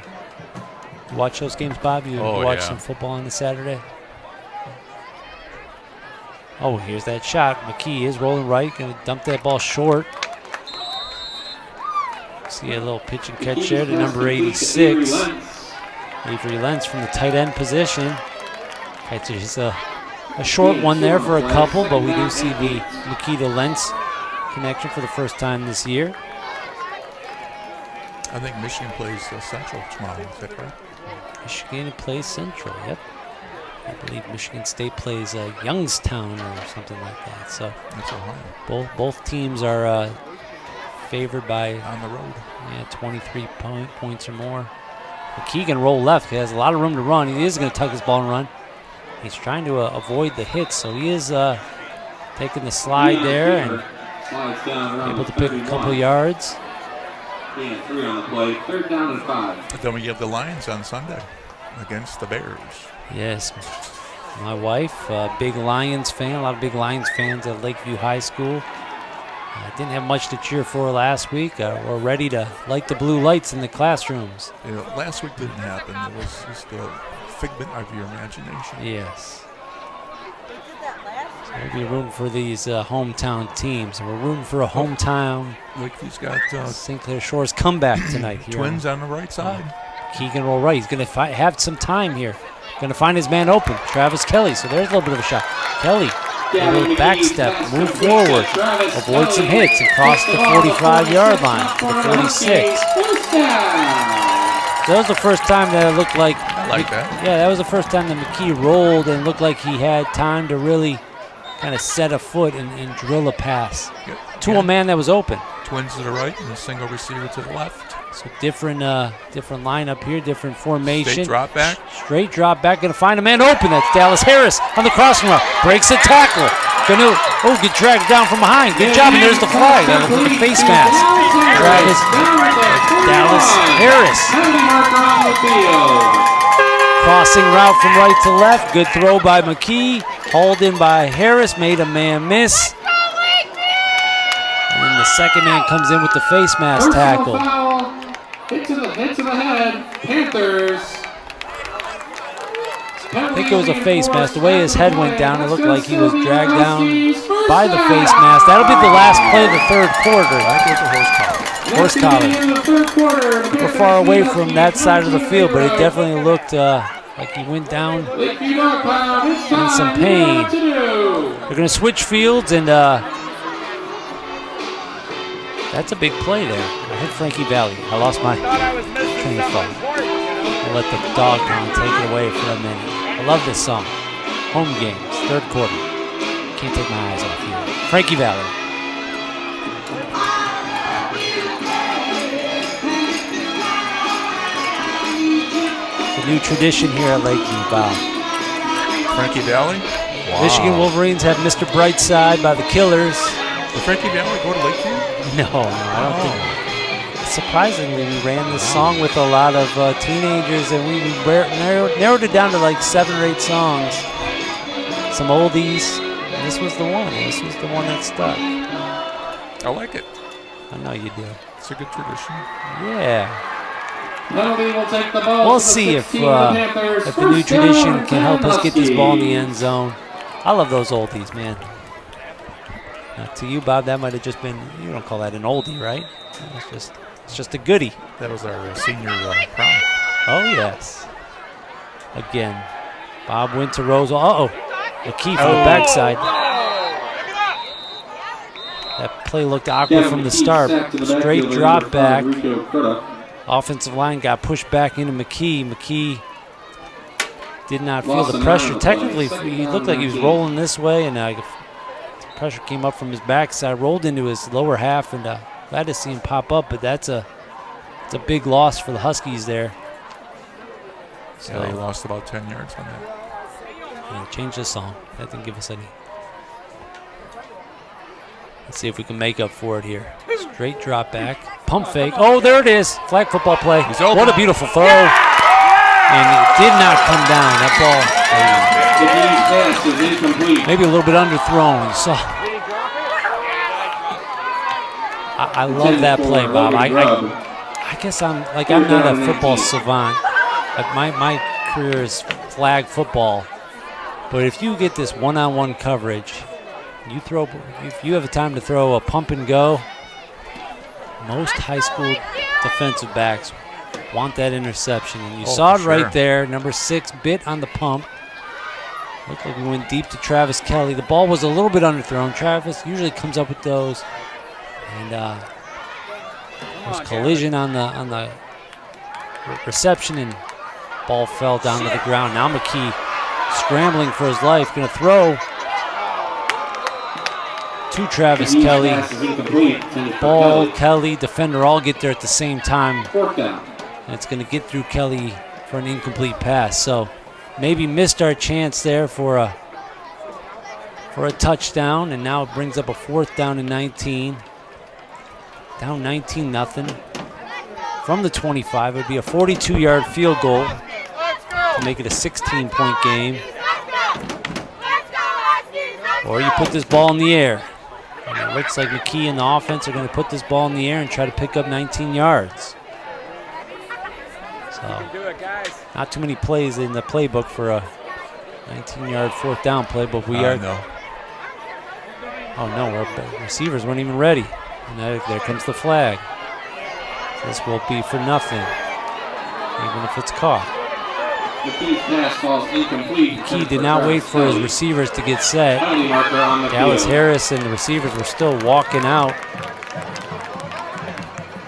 You watch those games, Bob? You watch some football on the Saturday? Oh, here's that shot. McKee is rolling right, gonna dump that ball short. See a little pitch and catch there to number 86. Avery Lentz from the tight end position. Catches a short one there for a couple, but we do see the McKee to Lentz connection for the first time this year. I think Michigan plays Central tomorrow. Is that correct? Michigan plays Central, yep. I believe Michigan State plays Youngstown or something like that. So that's Ohio. Both teams are favored by on the road. Yeah, 23 points or more. McKee can roll left. He has a lot of room to run. He is going to tuck his ball and run. He's trying to avoid the hits, so he is taking the slide there and able to pick a couple yards. 3 on the play. 3rd down and 5. But then we have the Lions on Sunday against the Bears. Yes. My wife, big Lions fan, a lot of big Lions fans at Lakeview High School. Didn't have much to cheer for last week. We're ready to light the blue lights in the classrooms. You know, last week didn't happen. It was just a figment of your imagination. Yes. So we'll be rooting for these hometown teams. We're rooting for a hometown. Lakeview's got St. Clair Shores comeback tonight here. Twins on the right side. Keegan roll right. He's going to have some time here. Going to find his man open, Travis Kelly. So there's a little bit of a shot. Kelly, a little back step, move forward, avoid some hits, and cross the 45-yard line to the 46. That was the first time that it looked like. I like that. Yeah, that was the first time that McKee rolled and looked like he had time to really kind of set a foot and drill a pass to a man that was open. Twins to the right and a single receiver to the left. So different lineup here, different formation. Straight drop back. Straight drop back, gonna find a man open. That's Dallas Harris on the crossing route. Breaks a tackle. Gonna get dragged down from behind. Good job, and there's the flag. That looks like a face mask. Dallas Harris. Crossing route from right to left. Good throw by McKee. Hauled in by Harris. Made a man miss. And then the second man comes in with the face mask tackle. Hit to the head. Panthers. I think it was a face mask. The way his head went down, it looked like he was dragged down by the face mask. That'll be the last play of the third quarter. That was a horse collar. We're far away from that side of the field, but it definitely looked like he went down in some pain. They're going to switch fields, and that's a big play there. I hit Frankie Valley. I lost my train of thought. I'll let the dog pound take it away for a minute. I love this song. Home games, third quarter. Can't take my eyes off you. Frankie Valley. It's a new tradition here at Lakeview, Bob. Frankie Valley? Wow. Michigan Wolverines have Mr. Brightside by the Killers. Did Frankie Valley go to Lakeview? No, I don't think. Surprisingly, we ran this song with a lot of teenagers, and we narrowed it down to like 7 or 8 songs. Some oldies. And this was the one. This was the one that stuck. I like it. I know you do. It's a good tradition. Yeah. Will take the ball. We'll see if the new tradition can help us get this ball in the end zone. I love those oldies, man. To you, Bob, that might have just been, you don't call that an oldie, right? It's just a goodie. That was our senior prom. Oh, yes. Again, Bob went to Rose. Uh-oh. McKee from the backside. That play looked awkward from the start. Straight drop back. Offensive line got pushed back into McKee. McKee did not feel the pressure. Technically, he looked like he was rolling this way, and pressure came up from his backside, rolled into his lower half, and glad to see him pop up, but it's a big loss for the Huskies there. So yeah, they lost about 10 yards on that. Yeah, change the song. That didn't give us any. Let's see if we can make up for it here. Straight drop back. pump fake. Oh, there it is. Flag football play. He's open. What a beautiful throw. And it did not come down. That The pass is incomplete. ball maybe a little bit underthrown. So I love that play, Bob. I guess I'm not a football savant. My career is flag football. But if you get this one-on-one coverage, if you have a time to throw a pump and go, most high school defensive backs want that interception. And you saw it right there. Number 6 bit on the pump. Looked like we went deep to Travis Kelly. The ball was a little bit underthrown. Travis usually comes up with those. And there was collision on the reception, and ball fell down to the ground. Now McKee scrambling for his life, going to throw to Travis Kelly. Ball, Kelly, defender all get there at the same time. And it's going to get through Kelly for an incomplete pass. So maybe missed our chance there for a touchdown, and now it brings up a 4th down and 19. Down 19-0. From the 25, it would be a 42-yard field goal to make it a 16-point game. Or you put this ball in the air. And it looks like McKee and the offense are going to put this ball in the air and try to pick up 19 yards. So, not too many plays in the playbook for a 19-yard 4th down play, but we are. No. Oh no, our receivers weren't even ready. And there comes the flag. This will be for nothing, even if it's caught. McKee's pass falls incomplete. McKee did not wait for his receivers to get set. Dallas Harris and the receivers were still walking out.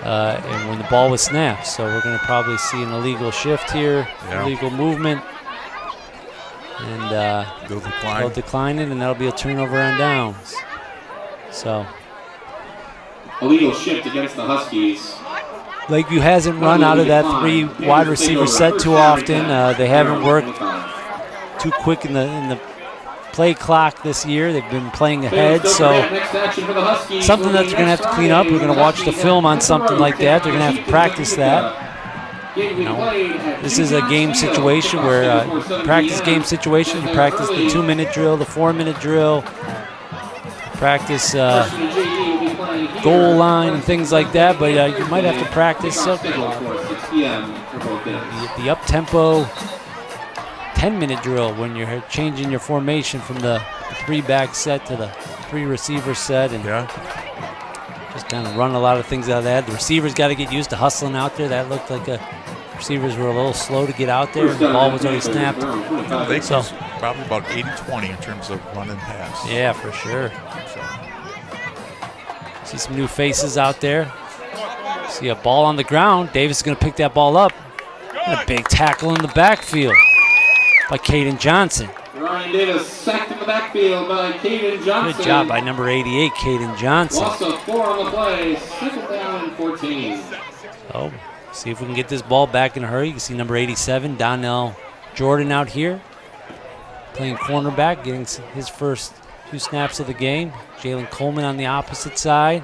And when the ball was snapped, so we're going to probably see an illegal shift here, illegal movement, and they'll decline it, and that'll be a turnover on downs. So illegal shift against the Huskies. Lakeview hasn't run out of that 3 wide receiver set too often. They haven't worked too quick in the play clock this year. They've been playing ahead, so something that they're going to have to clean up. We're going to watch the film on something like that. They're going to have to practice that. You know, this is a game situation where practice game situation. You practice the 2-minute drill, the 4-minute drill, practice goal line and things like that. But you might have to practice the up-tempo 10-minute drill when you're changing your formation from the 3-back set to the 3-receiver set, and just kind of run a lot of things out of that. The receivers got to get used to hustling out there. That looked like receivers were a little slow to get out there. The ball was already snapped. So probably about 80-20 in terms of run and pass. Yeah, for sure. See some new faces out there. See a ball on the ground. Davis is going to pick that ball up. And a big tackle in the backfield by Caden Johnson. Ryan Davis sacked in the backfield by Caden Johnson. Good job by number 88, Caden Johnson. Loss of 4 on the play, 2nd down and 14. So, see if we can get this ball back in a hurry. You can see number 87, Donnell Jordan out here, playing cornerback, getting his first 2 snaps of the game. Jalen Coleman on the opposite side.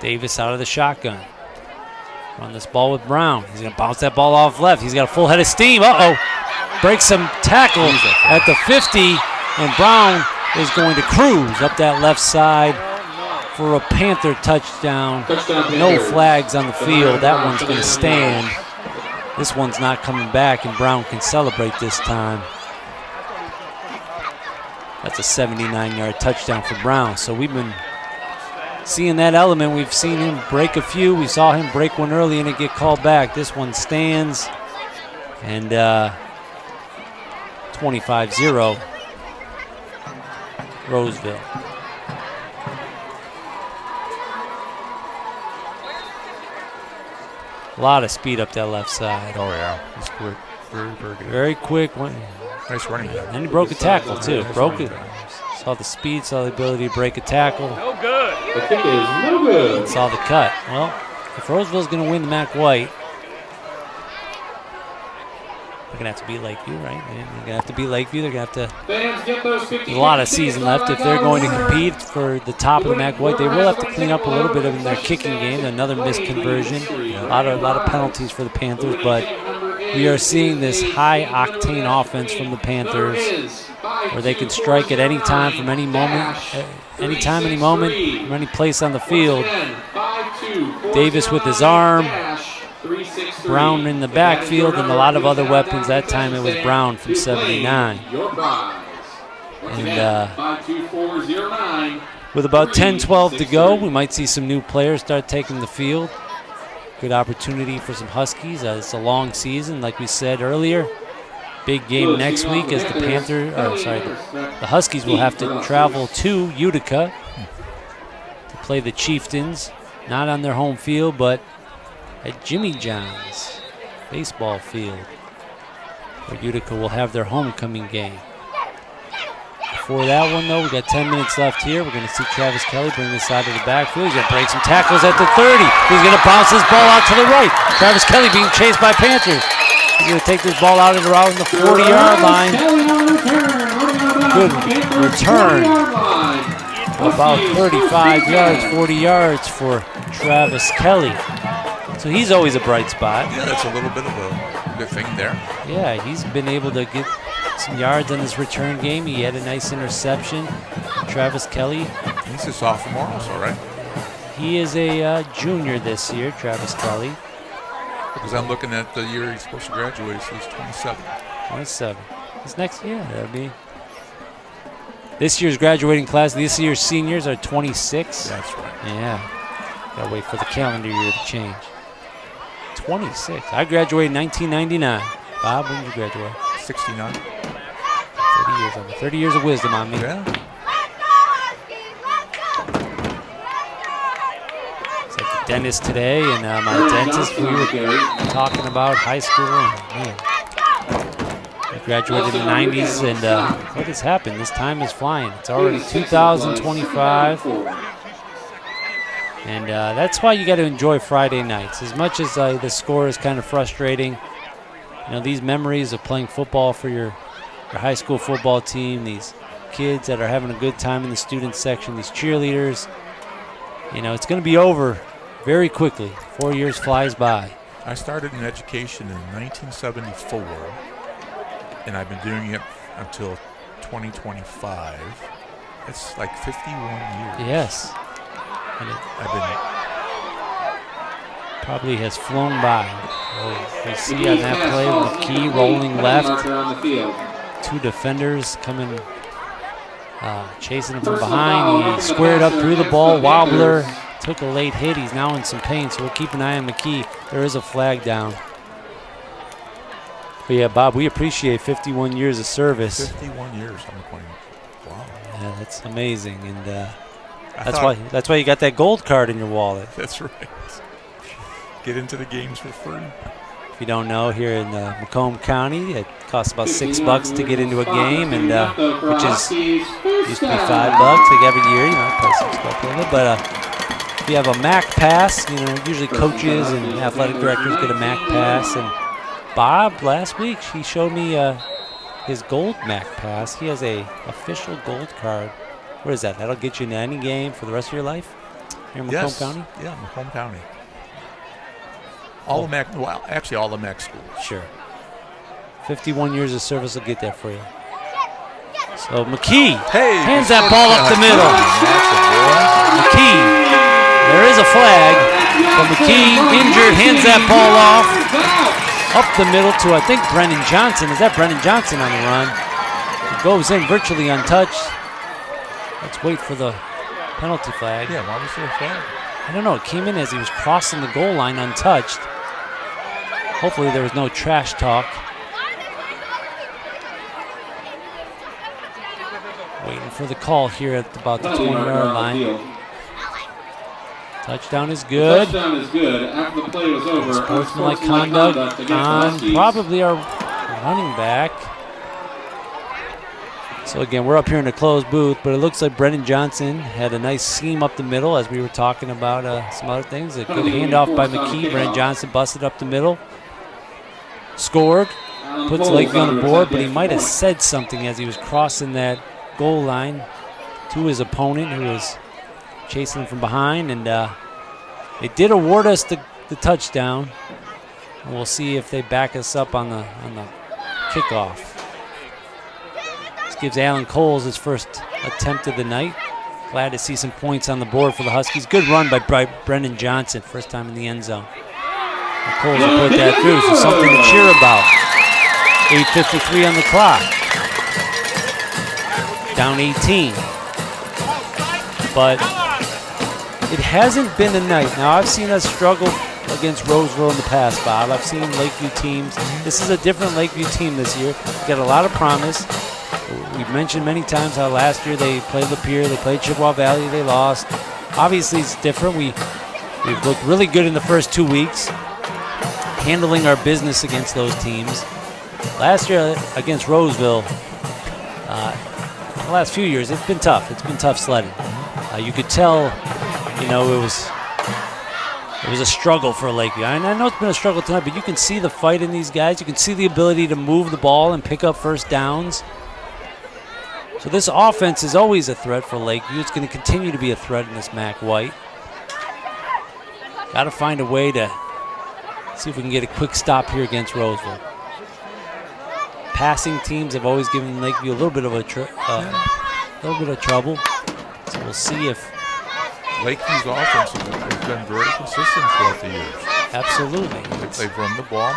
Davis out of the shotgun. Run this ball with Brown. He's going to bounce that ball off left. He's got a full head of steam. Uh-oh. Breaks some tackle at the 50, and Brown is going to cruise up that left side for a Panther touchdown. No flags on the field. That one's going to stand. This one's not coming back, and Brown can celebrate this time. That's a 79-yard touchdown for Brown. So we've been seeing that element. We've seen him break a few. We saw him break one early and it get called back. This one stands, and 25-0 Roseville. A lot of speed up that left side. Oh, yeah. He's quick. Very, very good. Very quick. Nice running. And he broke a tackle, too. Broke it. Saw the speed, saw the ability to break a tackle. No good. The kick is no good. And saw the cut. Well, if Roseville's going to win the MAC White, They're going to have to beat Lakeview, right? They're going to have to beat Lakeview. They're going to have to. Fans, get those 50 There's a lot of season left. If they're going to compete for the top of the MAC White, they will have to clean up a little bit in their kicking game. Another missed conversion. A lot of penalties for the Panthers, but we are seeing this high-octane offense from the Panthers where they can strike at any time from any moment, from any place on the field. Davis with his arm, Brown in the backfield, and a lot of other weapons. That time it was Brown from 79. And with about 10-12 to go, we might see some new players start taking the field. Good opportunity for some Huskies. It's a long season, like we said earlier. Big game next week as the Huskies will have to travel to Utica to play the Chieftains, not on their home field, but at Jimmy John's baseball field, where Utica will have their homecoming game. Before that one, though, we got 10 minutes left here. We're going to see Travis Kelly bring this out of the backfield. He's going to break some tackles at the 30. He's going to bounce this ball out to the right. Travis Kelly being chased by Panthers. He's going to take this ball out and around the 40-yard line. Good return. About 35 yards, 40 yards for Travis Kelly. So he's always a bright spot. Yeah, that's a little bit of a good thing there. Yeah, he's been able to get some yards in this return game. He had a nice interception. Travis Kelly. He's a sophomore also, right? He is a junior this year, Travis Kelly. Because I'm looking at the year he's supposed to graduate, so he's 27. 27. This next year, that'll be. This year's graduating class, this year's seniors are 26. That's right. Yeah. Gotta wait for the calendar year to change. 26. I graduated in 1999. Bob, when did you graduate? 69. 30 years on me. 30 years of wisdom on me. Yeah. It's like the dentist today, and my dentist, we were talking about high school. And, man, I graduated in the 90s, and what has happened? This time is flying. It's already 2025. And that's why you got to enjoy Friday nights. As much as the score is kind of frustrating, you know, these memories of playing football for your high school football team, these kids that are having a good time in the student section, these cheerleaders, you know, it's going to be over very quickly. 4 years flies by. I started in education in 1974, and I've been doing it until 2025. It's like 51 years. Yes. And it I've been probably has flown by. We see on that play McKee rolling left. Two defenders coming, chasing him from behind. He squared up through the ball. Wobbler took a late hit. He's now in some pain, so we'll keep an eye on McKee. There is a flag down. But yeah, Bob, we appreciate 51 years of service. 51 years on the point. Wow. Yeah, that's amazing, and that's why you got that gold card in your wallet. That's right. Get into the games for free. If you don't know, here in Macomb County, it costs about $6 to get into a game, and which is used to be $5 like every year. You know, pay $6 a little. But if you have a MAC pass, you know, usually coaches and athletic directors get a MAC pass. And Bob last week he showed me his gold MAC pass. He has a official gold card. What is that? That'll get you into any game for the rest of your life here in Macomb County? Yeah, Macomb County. All the MAC, well, actually all the MAC schools. Sure. 51 years of service will get that for you. So McKee hands that ball up the middle. McKee, there is a flag, but McKee injured, hands that ball off up the middle to, I think, Brennan Johnson. Is that Brennan Johnson on the run? It goes in virtually untouched. Let's wait for the penalty flag. Yeah, why was there a flag? I don't know. It came in as he was crossing the goal line untouched. Hopefully there was no trash talk. Waiting for the call here at about the 20-yard line. Touchdown is good. Touchdown is good. After the play was over, sportsmanlike conduct on probably our running back. So again, we're up here in the closed booth, but it looks like Brennan Johnson had a nice seam up the middle as we were talking about some other things. A good handoff by McKee. Brennan Johnson busted up the middle. Scored. puts Lakeview on the board, but he might have said something as he was crossing that goal line to his opponent who was chasing him from behind, and they did award us the touchdown. And we'll see if they back us up on the kickoff. This gives Alan Coles his first attempt of the night. Glad to see some points on the board for the Huskies. Good run by Brendan Johnson, first time in the end zone. And Coles will put that through, so something to cheer about. 8:53 on the clock. Down 18. But it hasn't been a night. Now, I've seen us struggle against Roseville in the past, Bob. I've seen Lakeview teams. This is a different Lakeview team this year. We've got a lot of promise. We've mentioned many times how last year they played Lapeer, they played Chippewa Valley, they lost. Obviously, it's different. We've looked really good in the first 2 weeks, handling our business against those teams. Last year against Roseville, the last few years, it's been tough. It's been tough sledding. You could tell, it was a struggle for Lakeview. And I know it's been a struggle tonight, but you can see the fight in these guys. You can see the ability to move the ball and pick up first downs. So this offense is always a threat for Lakeview. It's going to continue to be a threat in this MAC White. Got to find a way to see if we can get a quick stop here against Roseville. Passing teams have always given Lakeview a little bit of trouble. So we'll see if Lakeview's offense has been very consistent throughout the years. Absolutely. They've run the ball,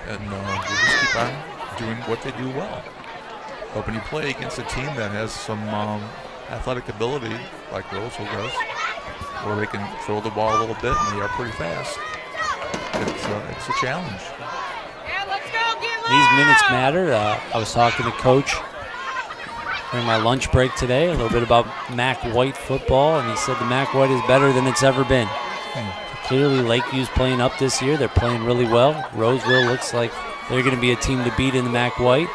and they just keep on doing what they do well. But when you play against a team that has some athletic ability, like Roseville does, where they can throw the ball a little bit and they are pretty fast, it's a challenge. These minutes matter. I was talking to Coach during my lunch break today, a little bit about MAC White football, and he said the MAC White is better than it's ever been. Clearly, Lakeview's playing up this year. They're playing really well. Roseville looks like they're going to be a team to beat in the MAC White.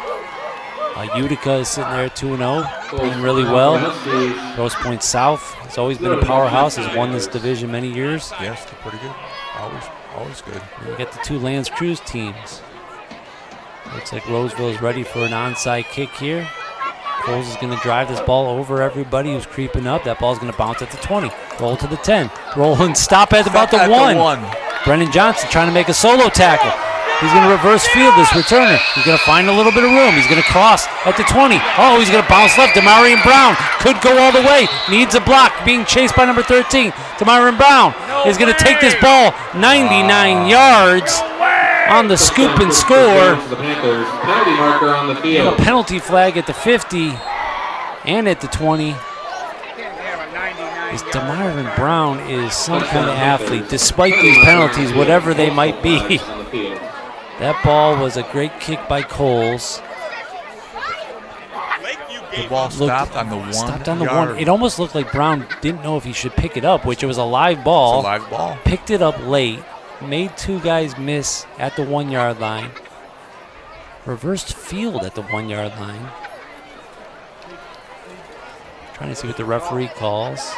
Utica is sitting there at 2-0, playing really well. Grosse Pointe South has always been a powerhouse, has won this division many years. Yes, they're pretty good. Always good. And we got the two Lance Cruz teams. Looks like Roseville is ready for an onside kick here. Coles is going to drive this ball over everybody who's creeping up. That ball's going to bounce at the 20. Roll to the 10. Roll and stop at about the 1. Brendan Johnson trying to make a solo tackle. He's going to reverse field this returner. He's going to find a little bit of room. He's going to cross at the 20. Oh, he's going to bounce left. Demarion Brown could go all the way. Needs a block. Being chased by number 13. Demarion Brown is going to take this ball 99 yards on the scoop and score. A penalty flag at the 50 and at the 20. This Demarion Brown is some kind of athlete, despite these penalties, whatever they might be. That ball was a great kick by Coles. The ball stopped on the 1 Stopped on the yard. 1. It almost looked like Brown didn't know if he should pick it up, which it was a live ball. It's a live ball. Picked it up late. Made two guys miss at the 1 yard line. Reversed field at the 1 yard line. Trying to see what the referee calls.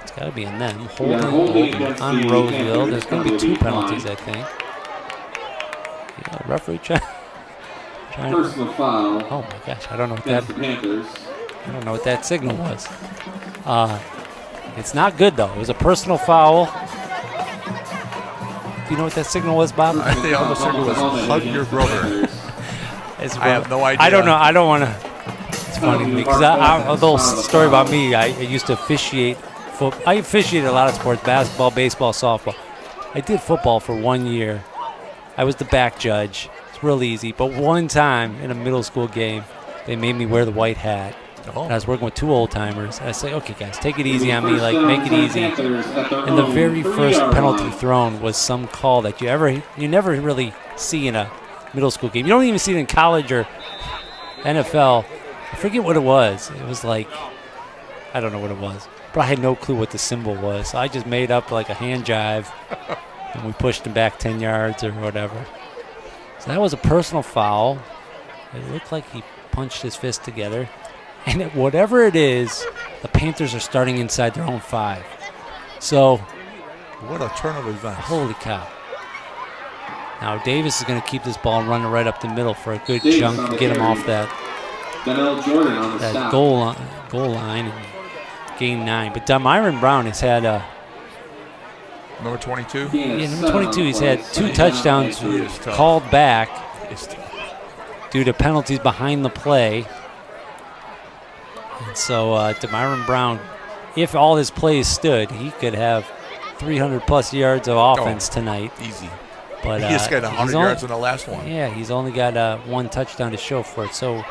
It's got to be on them. Holding on Roseville. There's going to be 2 penalties, I think. Yeah, referee trying. Personal foul. Oh my gosh, I don't know what that. I don't know what that signal was. It's not good though. It was a personal foul. Do you know what that signal was, Bob? I think almost said it was hug your brother. I have no idea. I don't know. I don't want to. It's funny to me because a little story about me. I used to officiate football. I officiated a lot of sports: basketball, baseball, softball. I did football for 1 year. I was the back judge. It's real easy. But one time in a middle school game, they made me wear the white hat. And I was working with 2 old timers. I said, "Okay, guys, take it easy on me. Like, make it easy." And the very first penalty thrown was some call that you never really see in a middle school game. You don't even see it in college or NFL. I forget what it was. It was like, I don't know what it was. But I had no clue what the symbol was. So I just made up like a hand jive. And we pushed him back 10 yards or whatever. So that was a personal foul. It looked like he punched his fist together. And whatever it is, the Panthers are starting inside their own 5. So, what a turn of events. Holy cow. Now Davis is going to keep this ball running right up the middle for a good chunk to get him off that goal line and gain 9. But Myron Brown has had Number 22? Yeah, number 22. He's had 2 touchdowns called back due to penalties behind the play. And so Myron Brown, if all his plays stood, he could have 300-plus yards of offense tonight. Easy. But he just got 100 yards in the last one. Yeah, he's only got 1 touchdown to show for it. So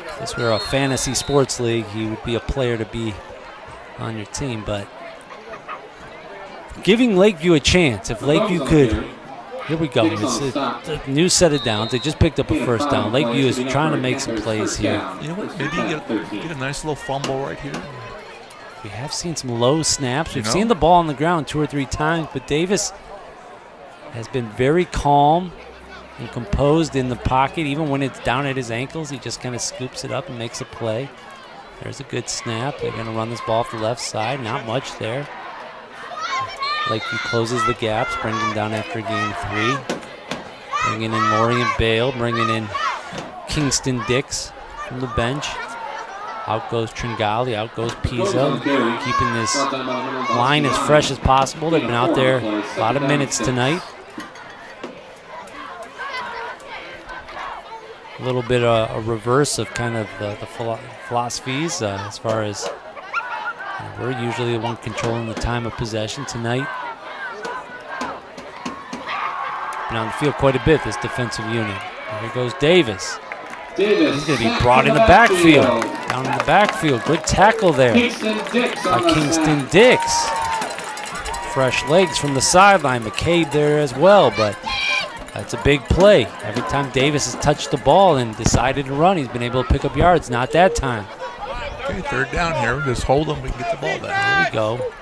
if this were a fantasy sports league, he would be a player to be on your team. But giving Lakeview a chance. If Lakeview could, here we go. It's a new set of downs. They just picked up a first down. Lakeview is trying to make some plays here. You know what? Maybe get a nice little fumble right here. We have seen some low snaps. We've seen the ball on the ground 2 or 3 times, but Davis has been very calm and composed in the pocket. Even when it's down at his ankles, he just kind of scoops it up and makes a play. There's a good snap. They're going to run this ball off the left side. Not much there. Lakeview closes the gaps, brings him down after gain 3. Bringing in Lorian Bale, bringing in Kingston Dix from the bench. Out goes Tringali, out goes Pizzo, keeping this line as fresh as possible. They've been out there a lot of minutes tonight. A little bit of a reverse of kind of the philosophies as far as we're usually the one controlling the time of possession tonight. Been on the field quite a bit, this defensive unit. And here goes Davis. He's going to be brought in the backfield. Down in the backfield. Good tackle there by Kingston Dix. Fresh legs from the sideline. McCabe there as well, but that's a big play. Every time Davis has touched the ball and decided to run, he's been able to pick up yards. Not that time. Okay, 3rd down here. Just hold them. We can get the ball back. There we go.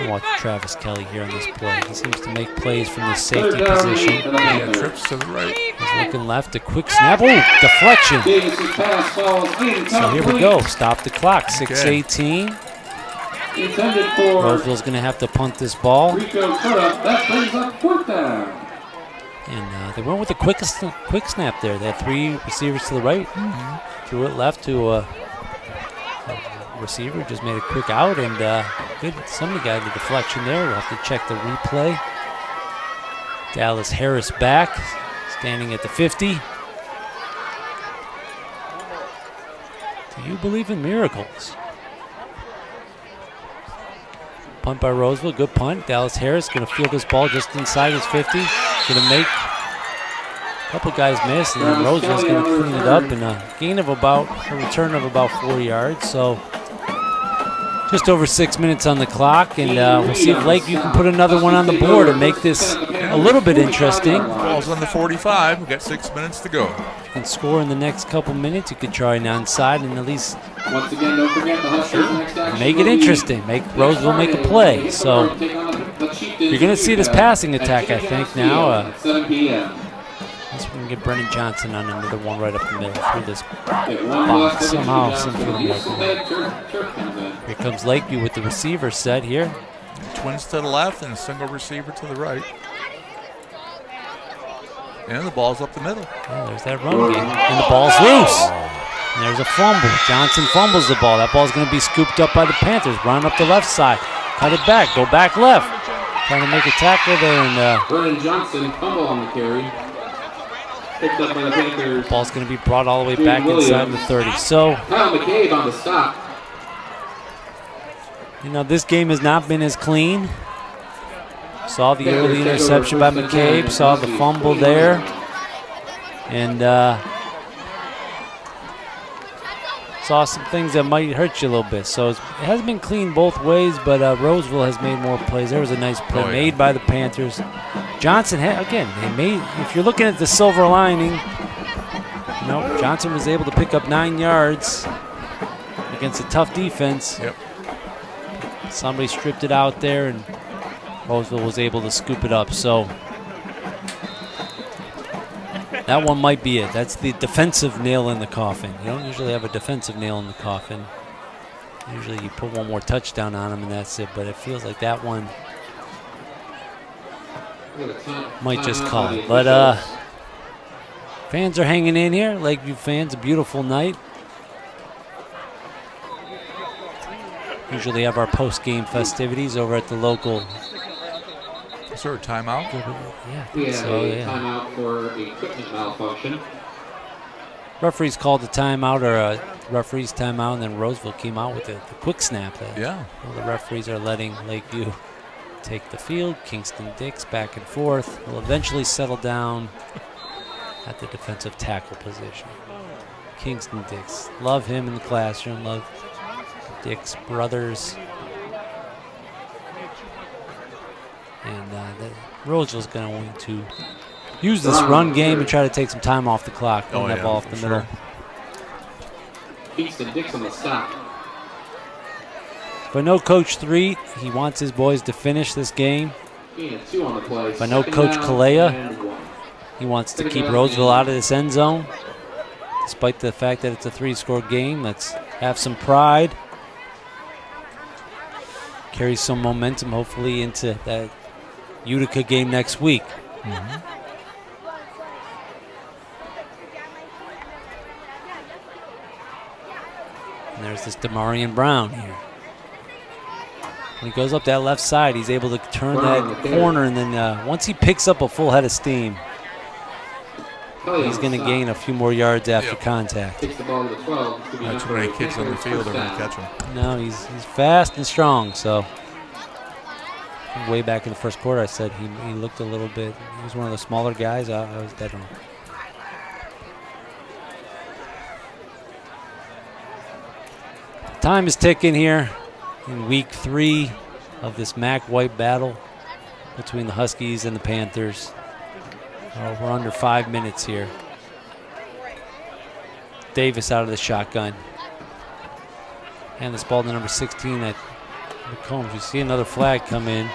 Watch Travis Kelly here on this play. He seems to make plays from the safety position. Yeah, trips to the right. He's looking left, a quick snap. Oh, deflection. So here we go. Stop the clock. 6:18. Roseville's going to have to punt this ball. And they went with a quick snap there. They had 3 receivers to the right. Threw it left to a receiver, just made a quick out, and good. Somebody got the deflection there. We'll have to check the replay. Dallas Harris back, standing at the 50. Do you believe in miracles? Punt by Roseville, good punt. Dallas Harris going to field this ball just inside his 50. Going to make a couple guys miss, and then Roseville's going to clean it up, and a return of about 4 yards. So just over 6 minutes on the clock, and we'll see if Lakeview can put another one on the board and make this a little bit interesting. Ball's on the 45. We've got 6 minutes to go. You can score in the next couple minutes. You could try an onside and at least Once again, don't forget the Huskies next action make it interesting. Make Roseville make a play. So you're going to see this passing attack, I think, now. 7 p.m. Let's we can get Brennan Johnson on another one right up the middle through this box. Somehow, here comes Lakeview with the receiver set here. Twins to the left and a single receiver to the right. And the ball's up the middle. Oh, there's that run game. And the ball's loose. And there's a fumble. Johnson fumbles the ball. That ball's going to be scooped up by the Panthers. Run up the left side. Cut it back. Go back left. Trying to make a tackle there. And Brennan Johnson fumble on the carry. Picked up by the Panthers. Ball's going to be brought all the way back inside the 30. So, Kyle McCabe on the stop. you know, this game has not been as clean. Saw the early interception by McCabe. Saw the fumble there. And saw some things that might hurt you a little bit. So it hasn't been clean both ways, but Roseville has made more plays. There was a nice play made by the Panthers. Johnson, if you're looking at the silver lining, you know, Johnson was able to pick up 9 yards against a tough defense. Yep. Somebody stripped it out there, and Roseville was able to scoop it up. So that one might be it. That's the defensive nail in the coffin. You don't usually have a defensive nail in the coffin. Usually you put one more touchdown on them and that's it. But it feels like that one might just call it. But fans are hanging in here. Lakeview fans, a beautiful night. Usually have our post-game festivities over at the local. Is there a timeout? Yeah, I think We have so, a yeah. timeout for equipment malfunction. Referees called the timeout, or a referee's timeout, and then Roseville came out with the quick snap. Yeah. Well, the referees are letting Lakeview take the field. Kingston Dix back and forth. Will eventually settle down at the defensive tackle position. Kingston Dix. Love him in the classroom. Love the Dix brothers. And Roseville's going to use this run game and try to take some time off the clock. Run that ball off the middle. Kingston Dix on the stop. If I know Coach Threet, he wants his boys to finish this game. Gain of 2 on the play. If I know Second Coach down Kalea, and 1. he wants to Second keep down Roseville and out of this end zone. Despite the fact that it's a 3-score game, let's have some pride. Carry some momentum, hopefully, into that Utica game next week. Mm-hmm. And there's this Demarion Brown here. When he goes up that left side, he's able to turn that corner, and then once he picks up a full head of steam, he's going to gain a few more yards after contact. Takes the ball to the 12. Not too many kids on the field are going to catch him. No, he's fast and strong. So way back in the first quarter, I said he looked a little bit. He was one of the smaller guys. I was dead wrong. Time is ticking here in week 3 of this MAC White battle between the Huskies and the Panthers. We're under 5 minutes here. Davis out of the shotgun. And this ball to number 16 at McCombs. You see another flag come in.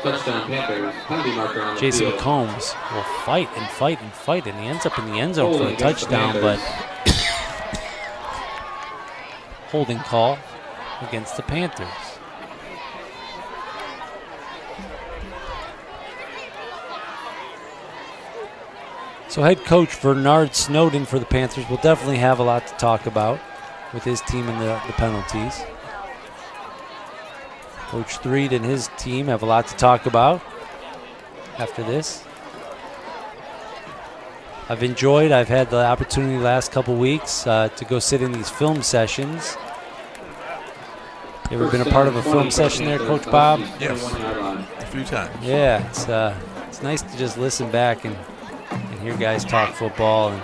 Touchdown Panthers. Penalty marker on the Jason field. McCombs will fight and fight and fight, and he ends up in the end zone for a Holding against the touchdown, but Panthers. holding call against the Panthers. So head coach Bernard Snowden for the Panthers will definitely have a lot to talk about with his team and the penalties. Coach Threet and his team have a lot to talk about after this. I've had the opportunity the last couple weeks to go sit in these film sessions. You ever been a part of a film session there, Coach Bob? Yes, a few times. Yeah, it's nice to just listen back and hear guys talk football. And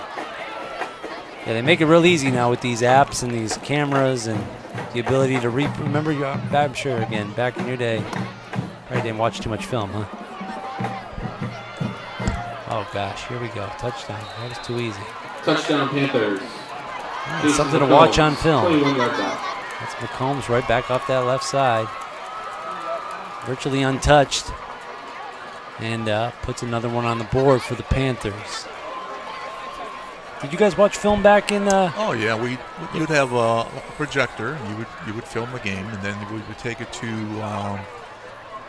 yeah, they make it real easy now with these apps and these cameras and the ability to remember. I'm sure again back in your day, probably didn't watch too much film, huh? Oh gosh, here we go, touchdown. That was too easy. Touchdown Panthers. Something to watch on film. 21 yards out. That's McCombs right back off that left side, virtually untouched, and puts another one on the board for the Panthers. Did you guys watch film back in? Oh yeah, you'd have a projector. You would film the game, and then we would take it to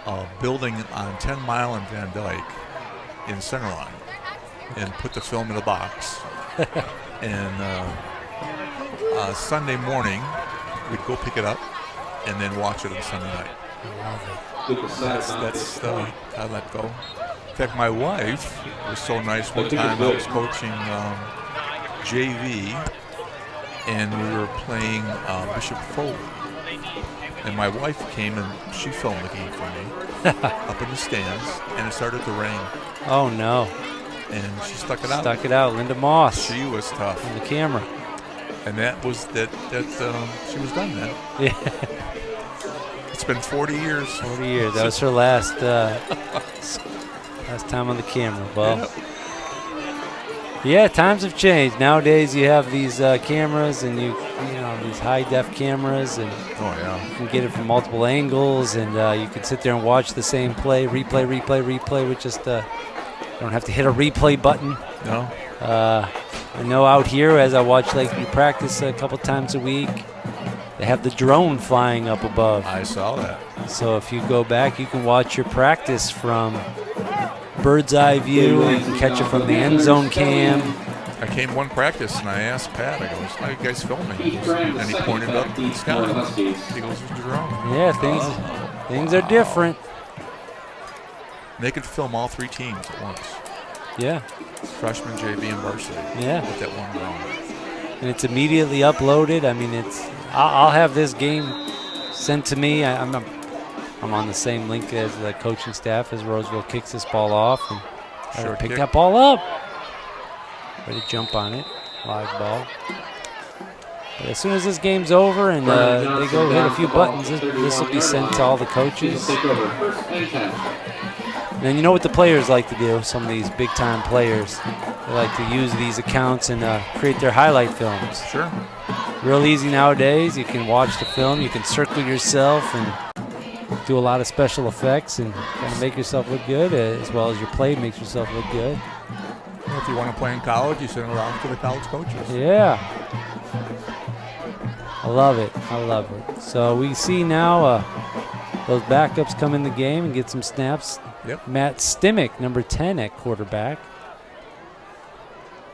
a building on 10 Mile and Van Dyke in Centerline, and put the film in a box. And Sunday morning, we'd go pick it up, and then watch it on Sunday night. I love it. That's how that go. In fact, my wife was so nice. One time I was coaching JV, and we were playing Bishop Foley. And my wife came and she filmed the game for me up in the stands, and it started to rain. Oh no! And she stuck it out. Stuck it out, Linda Moss. She was tough. On the camera. And that was that. She was done then. Yeah. It's been 40 years. 40 years. That was her last time on the camera. Well, yeah, times have changed. Nowadays, you have these cameras, and you know these high-def cameras, and you can get it from multiple angles, and you can sit there and watch the same play, replay, with just you don't have to hit a replay button. No. I know out here, as I watch you practice a couple times a week, They have the drone flying up above. I saw that. So if you go back, you can watch your practice from bird's eye view. You can catch it from the end zone cam. I came one practice and I asked Pat, I goes, how you guys filming? And he pointed up to the sky. He goes, it's a drone. Yeah, things are different. They could film all 3 teams at once. Yeah. Freshman, JV, and varsity. Yeah. With that one drone. And it's immediately uploaded. I mean, I'll have this game sent to me. I'm on the same link as the coaching staff as Roseville kicks this ball off. And Sure pick kick. that ball up. Ready to jump on it. Live ball. But as soon as this game's over and they go hit a few buttons, this will be sent to all the coaches. And then you know what the players like to do, some of these big-time players. They like to use these accounts and create their highlight films. Sure. Real easy nowadays. You can watch the film, you can circle yourself and do a lot of special effects and kind of make yourself look good, as well as your play makes yourself look good. If you want to play in college, you send it off to the college coaches. Yeah. I love it. I love it. So we see now those backups come in the game and get some snaps. Yep. Matt Stimmick, number 10 at quarterback.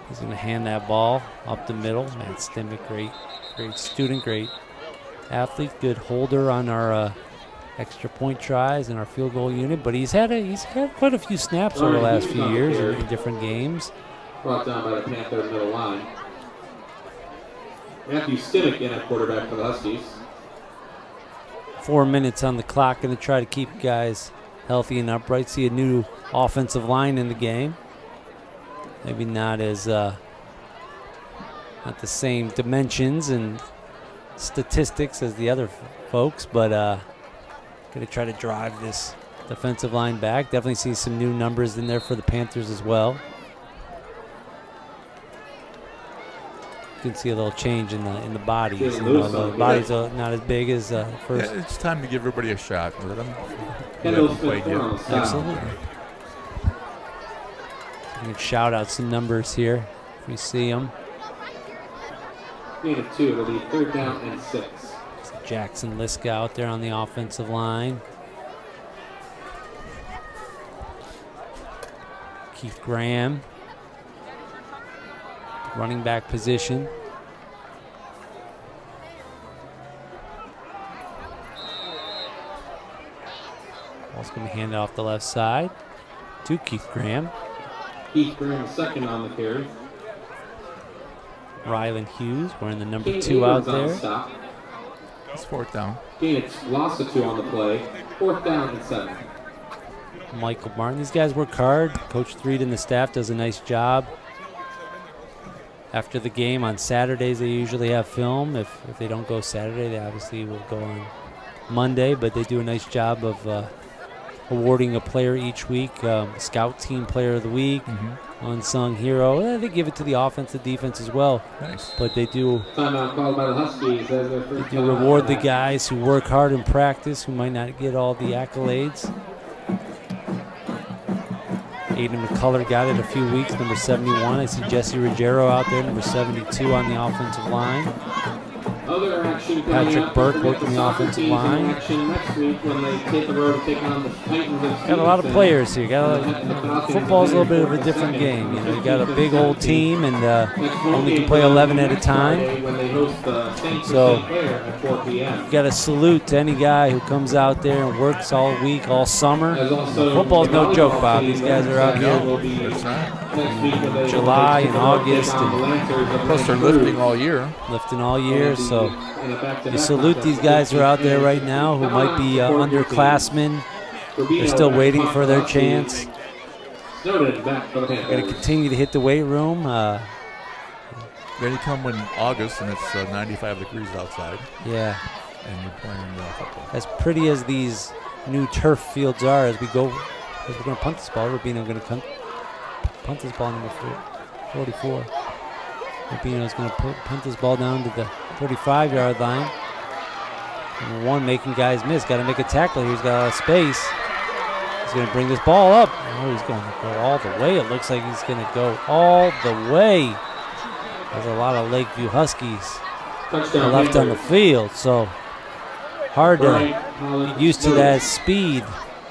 He's going to hand that ball up the middle. Matt Stimmick, great student, great athlete, good holder on our extra point tries and our field goal unit. But he's had quite a few snaps over the last few years in different games. Brought down by the Panthers middle line. Matthew Stimmick in at quarterback for the Huskies. 4 minutes on the clock. Going to try to keep guys healthy and upright. See a new offensive line in the game. Maybe not as not the same dimensions and statistics as the other folks, but going to try to drive this defensive line back. Definitely see some new numbers in there for the Panthers as well. You can see a little change in the bodies. The bodies are not as big as first. Yeah, it's time to give everybody a shot. Let them play yet. Absolutely. You can shout out some numbers here if we see them. Gain of 2, it'll be 3rd down and 6. Jackson Liska out there on the offensive line. Keith Graham. Running back position. Ball's going to hand it off the left side to Keith Graham. Keith Graham second on the carry. Rylan Hughes wearing the number 2 out there. It's 4th down. Gain loss of 2 on the play. 4th down and 7. Michael Martin. These guys work hard. Coach Threed and the staff does a nice job. After the game on Saturdays, they usually have film. If they don't go Saturday, they obviously will go on Monday. But they do a nice job of awarding a player each week. Scout Team Player of the Week, Unsung Hero. They give it to the offense, the defense as well. Nice. But they do. Timeout called by the Huskies. They do reward the guys who work hard in practice, who might not get all the accolades. Aiden McCullough got it a few weeks, number 71. I see Jesse Ruggiero out there, number 72 on the offensive line. Other action Patrick Burke working the offensive line. Action next week when they take the road to take on the Titans of Got a lot of players here. Football's a little bit of a different game. You got a big old team and only can play 11 at a time. So you got to salute to any guy who comes out there and works all week, all summer. Football's no joke, Bob. These guys are out here in July and August, and Plus they're lifting all year. So you salute these guys who are out there right now who might be underclassmen. They're still waiting for their chance. Got to continue to hit the weight room. Then you come in August and it's 95 degrees outside. Yeah. And you're playing football. As pretty as these new turf fields are, as we're going to punt this ball, Rubino's going to punt this ball number 44. Rubino's going to punt this ball down to the 35-yard line. Number 1 making guys miss. Got to make a tackle here. He's got a lot of space. He's going to bring this ball up. Oh, he's going to go all the way. It looks like he's going to go all the way. There's a lot of Lakeview Huskies Touchdown left on the Panthers. field. So hard to Bryant Holland get used to that speed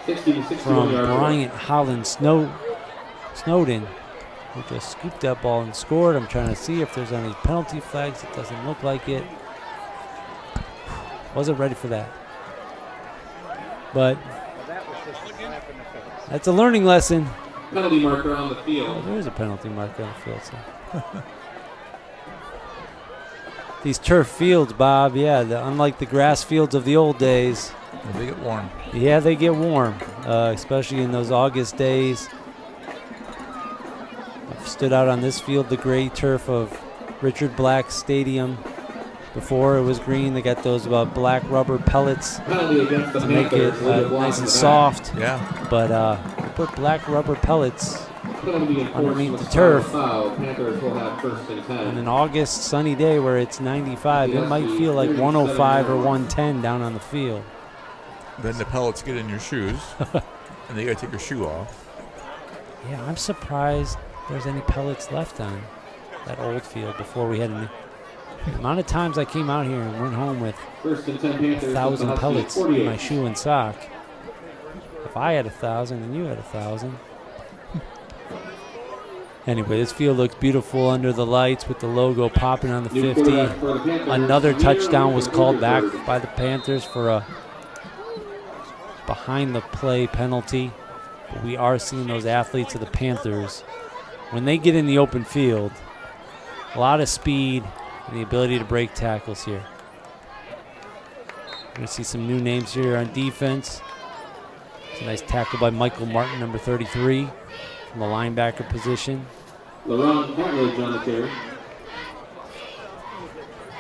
60 to 61 from yards. Bryant Holland Snowden, who just scooped that ball and scored. I'm trying to see if there's any penalty flags. It doesn't look like it. Wasn't ready for that. But that's a learning lesson. Penalty marker on the Oh, field. there is a penalty marker on the field. So. These turf fields, Bob, yeah, unlike the grass fields of the old days. They get warm. Yeah, they get warm, especially in those August days. I've stood out on this field, the gray turf of Richard Black Stadium. Before it was green, they got those black rubber pellets Penalty against the to make it Panthers. nice and soft. Yeah. But they put black rubber pellets Penalty enforced underneath with the a turf. foul. Panthers will have first and 10. on an August sunny day where it's 95. It might feel like 105 or 110 down on the field. Then the pellets get in your shoes, and they got to take your shoe off. Yeah, I'm surprised there's any pellets left on that old field before we had a new. The amount of times I came out here and went home with First and 10 Panthers. 1,000 pellets in 48. my shoe and sock. If I had 1,000 and you had 1,000. Anyway, this field looks beautiful under the lights with the logo popping on the New 50. quarterback for the Panthers. Another touchdown was called back Rutherford. by the Panthers for a behind the play penalty. But we are seeing those athletes of the Panthers, when they get in the open field, a lot of speed and the ability to break tackles here. We're going to see some new names here on defense. It's a nice tackle by Michael Martin, number 33, from the linebacker position. LaRon Catledge on the carry.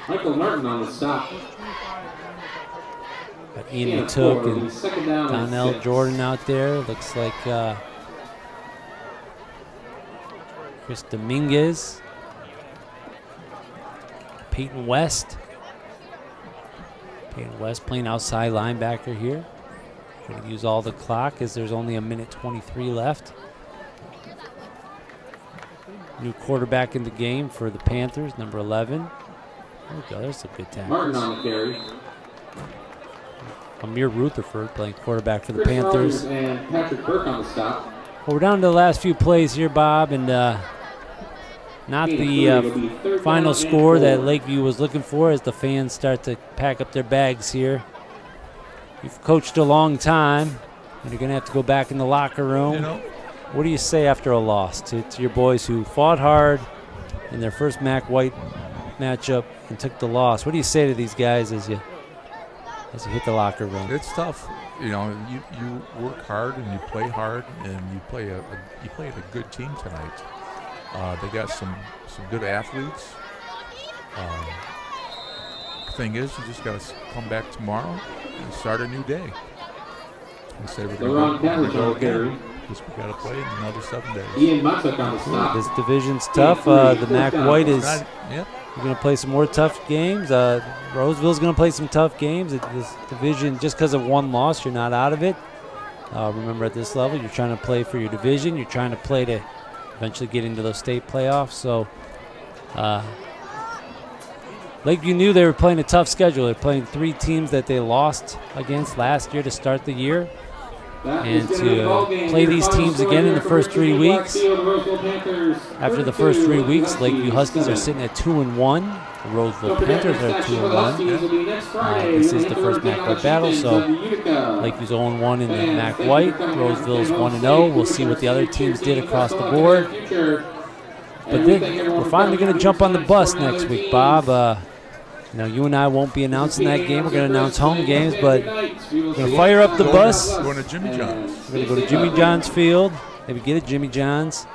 Michael Martin on the stop. Got Ian And Matuk forward. and Second down and Donnell 6. Jordan out there. Looks like Chris Dominguez. Peyton West. Peyton West playing outside linebacker here. Going to use all the clock as there's only 1:23 left. New quarterback in the game for the Panthers, number 11. There we go. There's a good Martin tackle. on the carry. Amir Rutherford playing quarterback for the Chris Panthers. Rogers and Patrick Burke on the stop. Well, we're down to the last few plays here, Bob, and not the final score that Lakeview was looking for as the fans start to pack up their bags here. You've coached a long time, and you're going to have to go back in the locker room. You know, What do you say after a loss to your boys who fought hard in their first MAC White matchup and took the loss? What do you say to these guys as you hit the locker room? it's tough. You know, you work hard and you play hard, and you play at a good team tonight. They got some good athletes. Thing is, you just got to come back tomorrow and start a new day. And say we're LaRon going to Catledge go on the carry. again. Just we got to play in another 7 days. Ian Matuk on the stop. This division's tough. The MAC White is Yep. going to play some more tough games. Roseville's going to play some tough games. This division, just because of one loss, you're not out of it. Remember, at this level, you're trying to play for your division. You're trying to play to eventually get into those state playoffs. So Lakeview knew they were playing a tough schedule. They're playing 3 teams that they lost against last year to start the year. And to play these teams again in the first 3 weeks. After the first 3 weeks, Lakeview Huskies are sitting at 2-1. The Roseville Panthers are 2-1. This is the first MAC White battle, so Lakeview 0-1 in the MAC White. Roseville's 1-0. We'll see what the other teams did across the board. But then we're finally going to jump on the bus next week, Bob. You and I won't be announcing that game. We're going to announce home games, but we're going to fire up the bus. Going to Jimmy John's. We're going to go to Jimmy John's Field. Maybe get at Jimmy John's.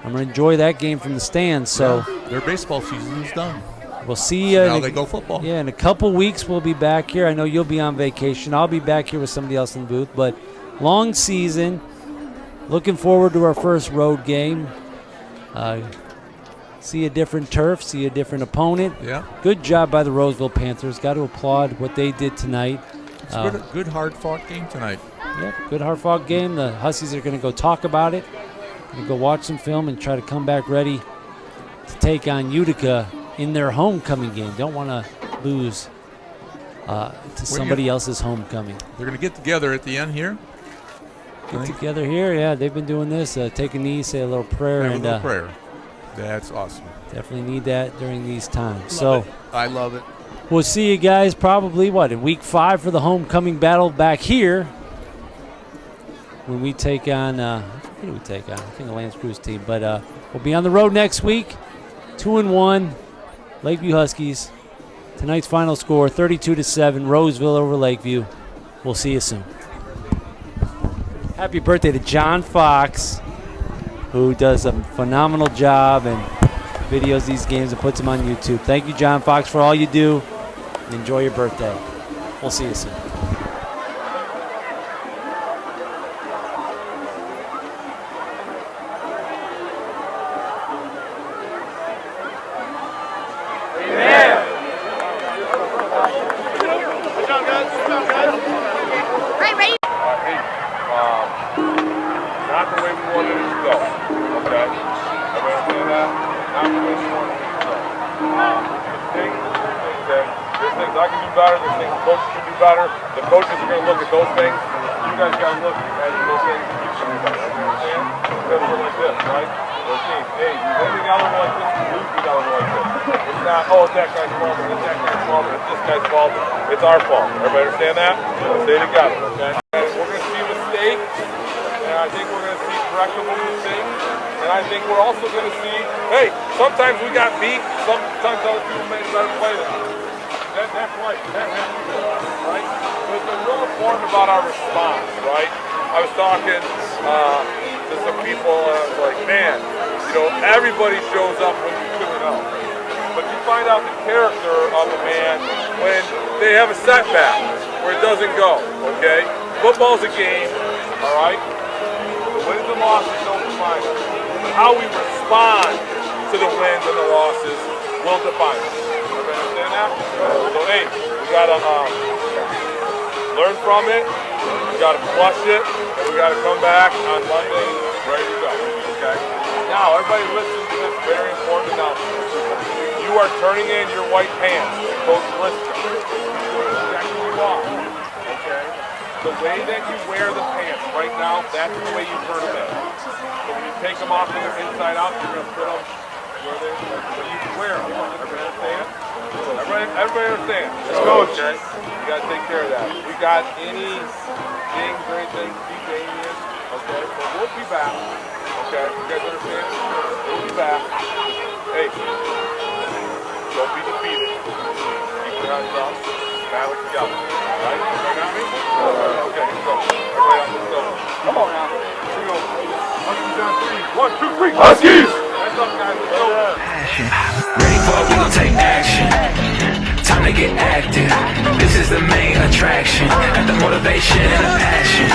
I'm going to enjoy that game from the stands. So Their baseball season is done. we'll see you. Now they go football. Yeah, in a couple weeks we'll be back here. I know you'll be on vacation. I'll be back here with somebody else in the booth. But long season. Looking forward to our first road game. See a different turf, see a different opponent. Yeah. Good job by the Roseville Panthers. Got to applaud what they did tonight. It's a good hard-fought game tonight. Yep, good hard-fought game. The Huskies are going to go talk about it. Going to go watch some film and try to come back ready to take on Utica in their homecoming game. Don't want to lose to somebody else's homecoming. They're going to get together at the end here. Get together here. Yeah, they've been doing this. Take a knee, say a little prayer. Have a little prayer. That's awesome. Definitely need that during these times. I love it. We'll see you guys probably, in week 5 for the homecoming battle back here when we take on, who do we take on? I think the Lance Cruz team. But we'll be on the road next week, 2-1, Lakeview Huskies. Tonight's final score, 32-7, Roseville over Lakeview. We'll see you soon. Happy birthday to John Fox, who does a phenomenal job and videos these games and puts them on YouTube. Thank you, John Fox, for all you do. Enjoy your birthday. We'll see you soon. Not the way we wanted it to go. Okay? Everybody understand that? Not the way we wanted it to go. There's things I can do better. There's things the coaches can do better. The coaches are going to look at those things. You guys got to look at those things and keep doing better. You understand? Because we're like this, right? We're a team. Hey, you win the other one like this, you lose the other one like this. It's not, oh, it's that guy's fault, it's that guy's fault, it's this guy's fault. It's our fault. Everybody understand that? Let's stay together, okay? And we're going to see mistakes. And I think we're going to see correctable mistakes. And I think we're also going to see, hey, sometimes we got beat, sometimes other people made a better play than us. That's right. That happens, right? But it's been real important about our response, right? I was talking to some people, and I was like, man, everybody shows up when you tune up. But you find out the character of a man when they have a setback where it doesn't go, okay? Football's a game, all right? The wins and losses don't define us. How we respond to the wins and the losses will define us. Everybody understand that? So, hey, we got to learn from it, we got to flush it, and we got to come back on Monday ready to go, okay? Now, everybody listen to this very important announcement. You are turning in your white pants to Coach Lister. Exactly you are, okay? The way that you wear the pants right now, that's the way you turn them in. So when you take them off from the inside out, you're going to put them where they so you can wear them. Everybody understand? Everybody understand? Let's go, okay? You got to take care of that. If we got any dings or anything, keep Damien, okay? But we'll be back, okay? You guys understand? We'll be back. Hey, don't be defeated. Keep your hands up. Battle together. Right? You got me? Okay, let's go. Everybody else, let's go. Come on now. Here we go. Huskies on 3. 1, 2, 3. Huskies! Hands up, guys. Let's go. Ready for it, we gon' take action. Time to get active. This is the main attraction. Got the motivation and the passion.